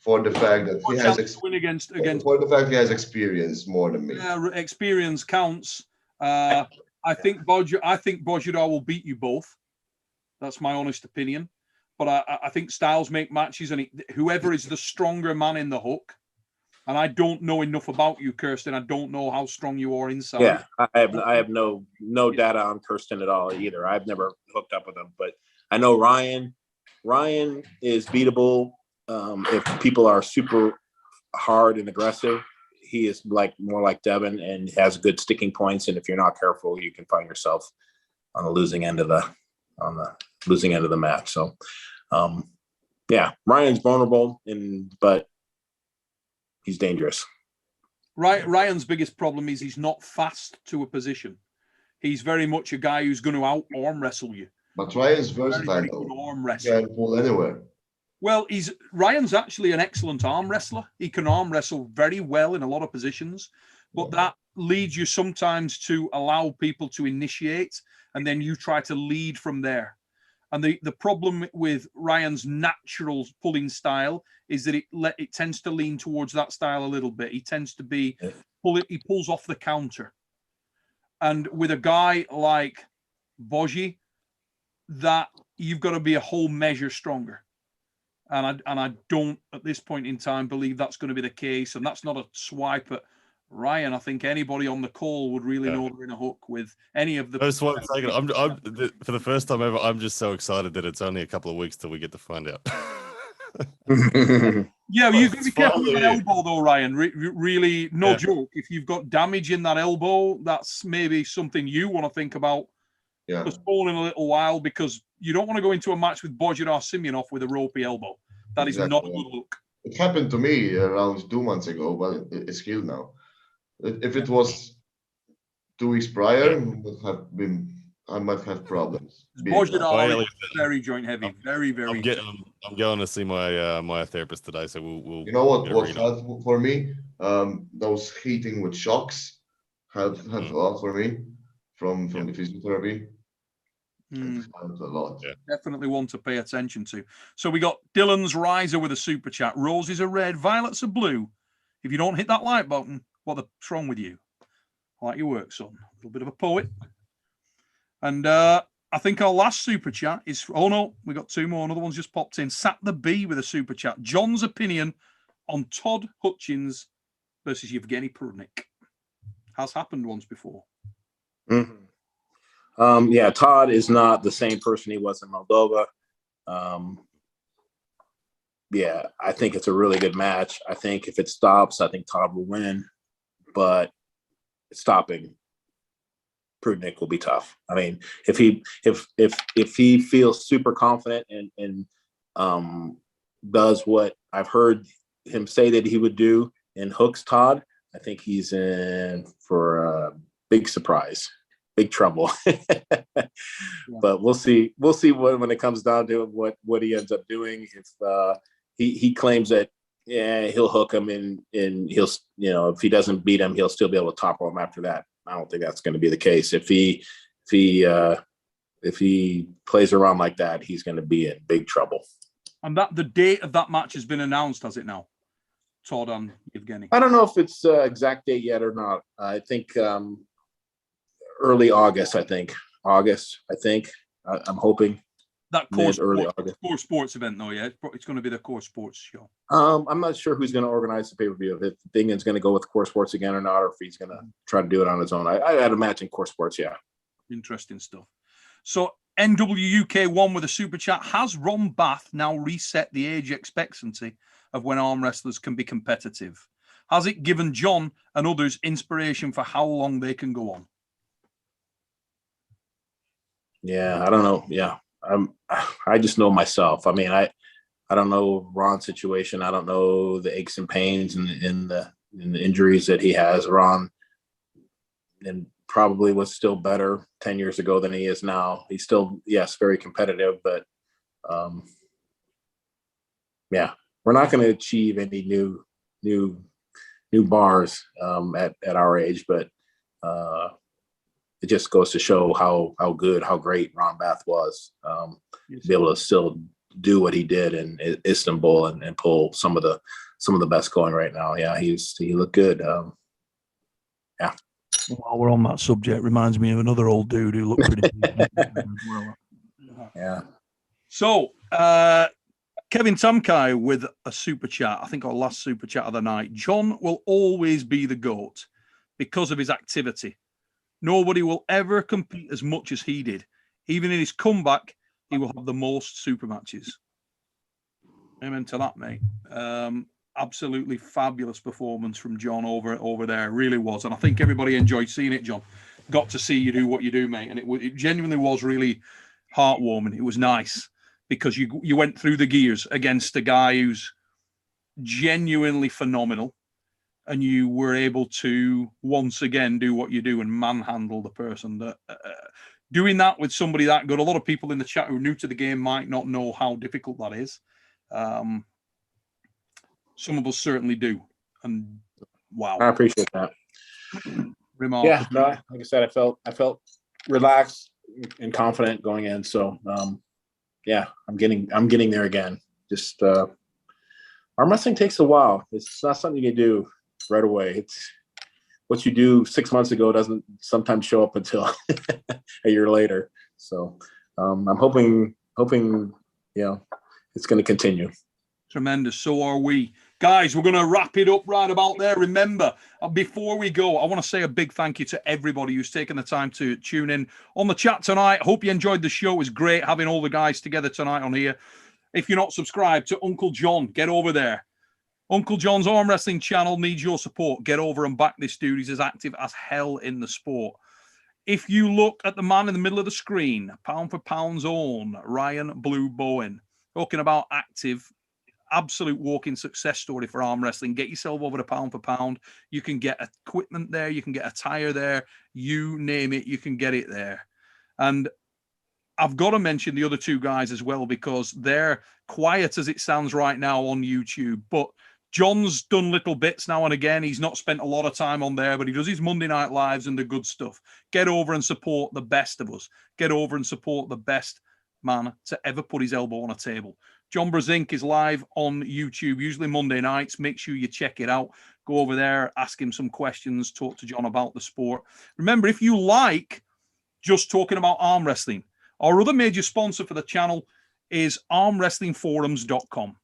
for the fact that he has
win against
for the fact he has experience more than me.
Experience counts. I think Bojlar will beat you both. That's my honest opinion. But I think styles make matches, and whoever is the stronger man in the hook. And I don't know enough about you, Kirsten. I don't know how strong you are inside.
Yeah, I have no data on Kirsten at all either. I've never hooked up with him, but I know Ryan is beatable. If people are super hard and aggressive, he is more like Devon and has good sticking points. And if you're not careful, you can find yourself on the losing end of the match. So, yeah, Ryan's vulnerable, but he's dangerous.
Ryan's biggest problem is he's not fast to a position. He's very much a guy who's going to arm wrestle you.
But Ryan's versatile though.
Arm
He
wrestle.
can pull anywhere.
Well, Ryan's actually an excellent arm wrestler. He can arm wrestle very well in a lot of positions, but that leads you sometimes to allow people to initiate, and then you try to lead from there. And the problem with Ryan's natural pulling style is that it tends to lean towards that style a little bit. He tends to he pulls off the counter. And with a guy like Boji, that you've got to be a whole measure stronger. And I don't at this point in time believe that's going to be the case. And that's not a swipe at Ryan. I think anybody on the call would really know they're in a hook with any of the.
I'm for the first time ever, I'm just so excited that it's only a couple of weeks till we get to find out.
Yeah, you've got to be careful with that elbow, though, Ryan. Really, no joke. If you've got damage in that elbow, that's maybe something you want to think about postponing a little while, because you don't want to go into a match with Bojar or Simeonov with a ropey elbow. That is not a good look.
It happened to me around 2 months ago, but it's healed now. If it was 2 weeks prior, I might have problems.
Bojar is very joint heavy, very.
I'm going to see my therapist today, so we'll.
You know what helped for me? Those heating with shocks helped a lot for me from the physiotherapy. It helped a lot.
Yeah. Definitely one to pay attention to. So we got Dylan's Riser with a super chat. Roses are red, violets are blue. If you don't hit that like button, what's wrong with you? I like your work, son. A little bit of a poet. And I think our last super chat is, oh no, we got 2 more. Another one's just popped in. Sat the B with a super chat. John's opinion on Todd Hutchins versus Yevgeny Prudnik. Has happened once before.
Yeah, Todd is not the same person he was in Moldova. Yeah, I think it's a really good match. I think if it stops, I think Todd will win. But stopping Prudnik will be tough. I mean, if he feels super confident and does what I've heard him say that he would do and hooks Todd, I think he's in for a big surprise, big trouble. But we'll see when it comes down to what he ends up doing. If he claims that he'll hook him and he'll, if he doesn't beat him, he'll still be able to topple him after that. I don't think that's going to be the case. If he plays around like that, he's going to be in big trouble.
And the date of that match has been announced, has it now? Todd and Yevgeny.
I don't know if it's exact date yet or not. I think early August. I'm hoping.
That core sports event, though, yeah, it's going to be the core sports show.
I'm not sure who's going to organize the pay-per-view. If Dingan's going to go with core sports again or not, or if he's going to try to do it on his own. I'd imagine core sports, yeah.
Interesting stuff. So NWUK1 with a super chat. Has Ron Bath now reset the age expectancy of when arm wrestlers can be competitive? Has it given John and others inspiration for how long they can go on?
Yeah, I don't know. Yeah. I just know myself. I mean, I don't know Ron's situation. I don't know the aches and pains and the injuries that he has. Ron and probably was still better 10 years ago than he is now. He's still, yes, very competitive, but yeah, we're not going to achieve any new bars at our age, but it just goes to show how good, how great Ron Bath was, to be able to still do what he did in Istanbul and pull some of the best going right now. Yeah, he looked good. Yeah.
While we're on that subject, reminds me of another old dude who looked pretty well.
Yeah.
So, Kevin Tamkai with a super chat, I think our last super chat of the night. John will always be the GOAT because of his activity. Nobody will ever compete as much as he did. Even in his comeback, he will have the most super matches. Amen to that, mate. Absolutely fabulous performance from John over there. It really was. And I think everybody enjoyed seeing it, John. Got to see you do what you do, mate. And it genuinely was really heartwarming. It was nice because you went through the gears against a guy who's genuinely phenomenal. And you were able to once again do what you do and manhandle the person. That doing that with somebody that good. A lot of people in the chat who are new to the game might not know how difficult that is. Some of us certainly do. And wow,
I appreciate that.
Remarkable.
Yeah, no, like I said, I felt relaxed and confident going in. So yeah, I'm getting there again. Just arm wrestling takes a while. It's not something you can do right away. It's what you do 6 months ago doesn't sometimes show up until a year later. So I'm hoping it's going to continue.
Tremendous. So are we. Guys, we're going to wrap it up right about there. Remember, before we go, I want to say a big thank you to everybody who's taken the time to tune in on the chat tonight. Hope you enjoyed the show. It was great having all the guys together tonight on here. If you're not subscribed to Uncle John, get over there. Uncle John's Arm Wrestling channel needs your support. Get over and back this dude. He's as active as hell in the sport. If you look at the man in the middle of the screen, pound for pound's own Ryan Blue Bowen, talking about active, absolute walking success story for arm wrestling. Get yourself over to pound for pound. You can get equipment there. You can get ATTIRE there. You name it, you can get it there. And I've got to mention the other two guys as well because they're quiet as it sounds right now on YouTube. But John's done little bits now and again. He's not spent a lot of time on there, but he does his Monday Night Lives and the good stuff. Get over and support the best of us. Get over and support the best man to ever put his elbow on a table. John Brzenk is live on YouTube, usually Monday nights. Make sure you check it out. Go over there, ask him some questions, talk to John about the sport. Remember, if you like just talking about arm wrestling, our other major sponsor for the channel is armwrestlingforums.com.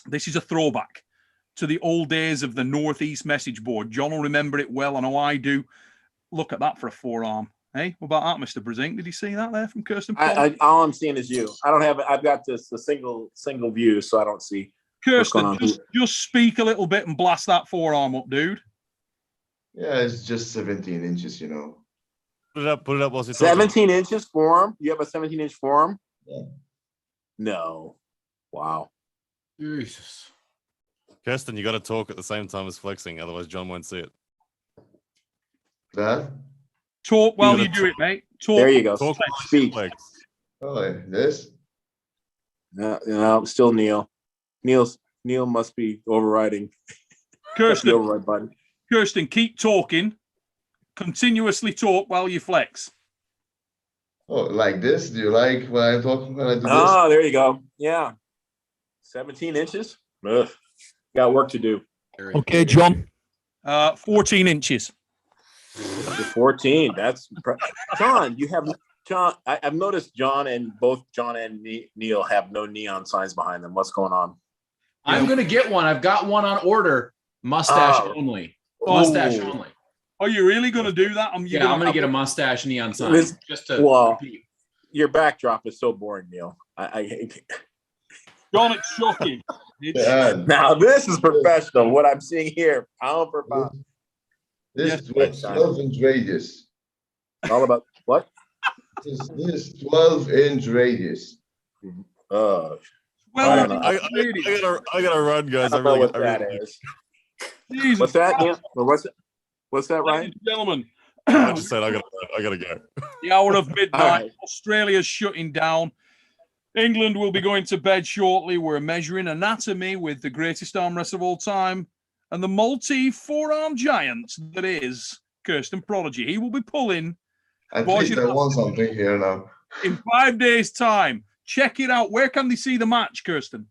This is a throwback to the old days of the Northeast message board. John will remember it well. I know I do. Look at that for a forearm. Hey, what about that, Mr. Brzenk? Did you see that there from Kirsten Prodigy?
All I'm seeing is you. I don't have. I've got this a single view, so I don't see.
Kirsten, just speak a little bit and blast that forearm up, dude.
Yeah, it's just 17 inches, you know.
Put it up. While
17 inches forearm. You have a 17-inch forearm?
Yeah.
No. Wow.
Jesus.
Kirsten, you got to talk at the same time as flexing, otherwise John won't see it.
That?
Talk while you do it, mate. Talk.
There you go.
Talk
Speak.
Oh, like this?
No, still Neil. Neil must be overriding.
Kirsten,
the override button.
Kirsten, keep talking. Continuously talk while you flex.
Oh, like this? Do you like when I talk when I do this?
Oh, there you go. Yeah. 17 inches? Ugh. Got work to do.
Okay, John.
14 inches.
14. That's John. You have John. I've noticed John and Neil have no neon signs behind them. What's going on?
I'm gonna get one. I've got one on order. Mustache only. Mustache only.
Are you really going to do that?
I'm going to get a mustache neon sign just to compete.
Your backdrop is so boring, Neil.
John, it's shocking.
Now this is professional. What I'm seeing here, pound for pound.
This is 12-inch radius.
All about what?
This 12-inch radius.
Well,
I gotta run, guys.
I don't know what that is.
Jesus.
What's that? Neil? What's that, Ryan?
Ladies and gentlemen,
I just said I gotta go.
The hour of midnight.
Right.
Australia's shutting down. England will be going to bed shortly. We're measuring anatomy with the greatest arm wrestler of all time. and the multi-forearm giant that is Kirsten Prodigy. He will be pulling.
At least I want something here now.
In 5 days' time. Check it out. Where can they see the match, Kirsten?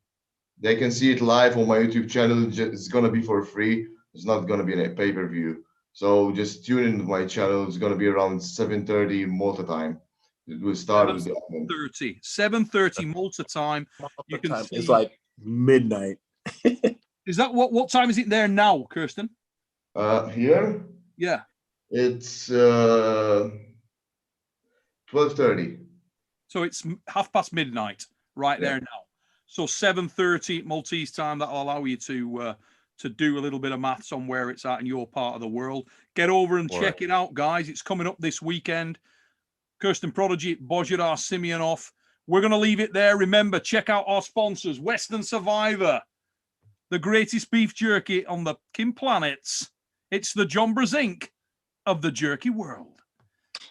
They can see it live on my YouTube channel. It's going to be for free. It's not going to be a pay-per-view. So just tune in to my channel. It's going to be around 7:30 Malta time. It will start with the
7:30 Malta time. You can see.
It's like midnight.
Is that what time is it there now, Kirsten?
Here?
Yeah.
It's 12:30.
So it's midnight right there now. So 7:30 Maltese time. That'll allow you to do a little bit of maths on where it's at in your part of the world. Get over and check it out, guys. It's coming up this weekend. Kirsten Prodigy, Bozhidar Simeonov. We're going to leave it there. Remember, check out our sponsors, Western Survivor, the greatest beef jerky on the Kim planets. It's the John Brzenk of the jerky world.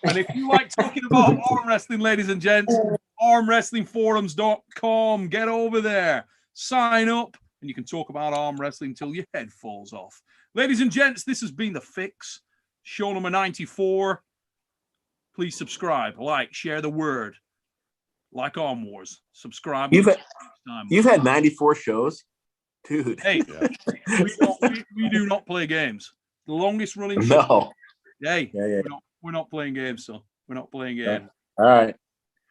And if you like talking about arm wrestling, ladies and gents, armwrestlingforums.com. Get over there, sign up, and you can talk about arm wrestling till your head falls off. Ladies and gents, this has been The Fix, show number 94. Please subscribe, like, share the word. Like Arm Wars. Subscribe.
You've had 94 shows? Dude.
Hey, we do not play games. The longest running show.
No.
Hey, we're not playing games, so we're not playing games.
All right.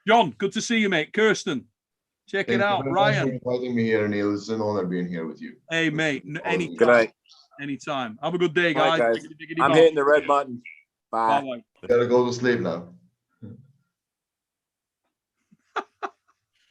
John, good to see you, mate. Kirsten, check it out. Ryan.
Thanks for inviting me here, Neil. It's an honor being here with you.
Hey, mate. Anytime.
Good night.
Anytime. Have a good day, guys.
Right, guys. I'm hitting the red button. Bye.
Bye.
Gotta go to sleep now.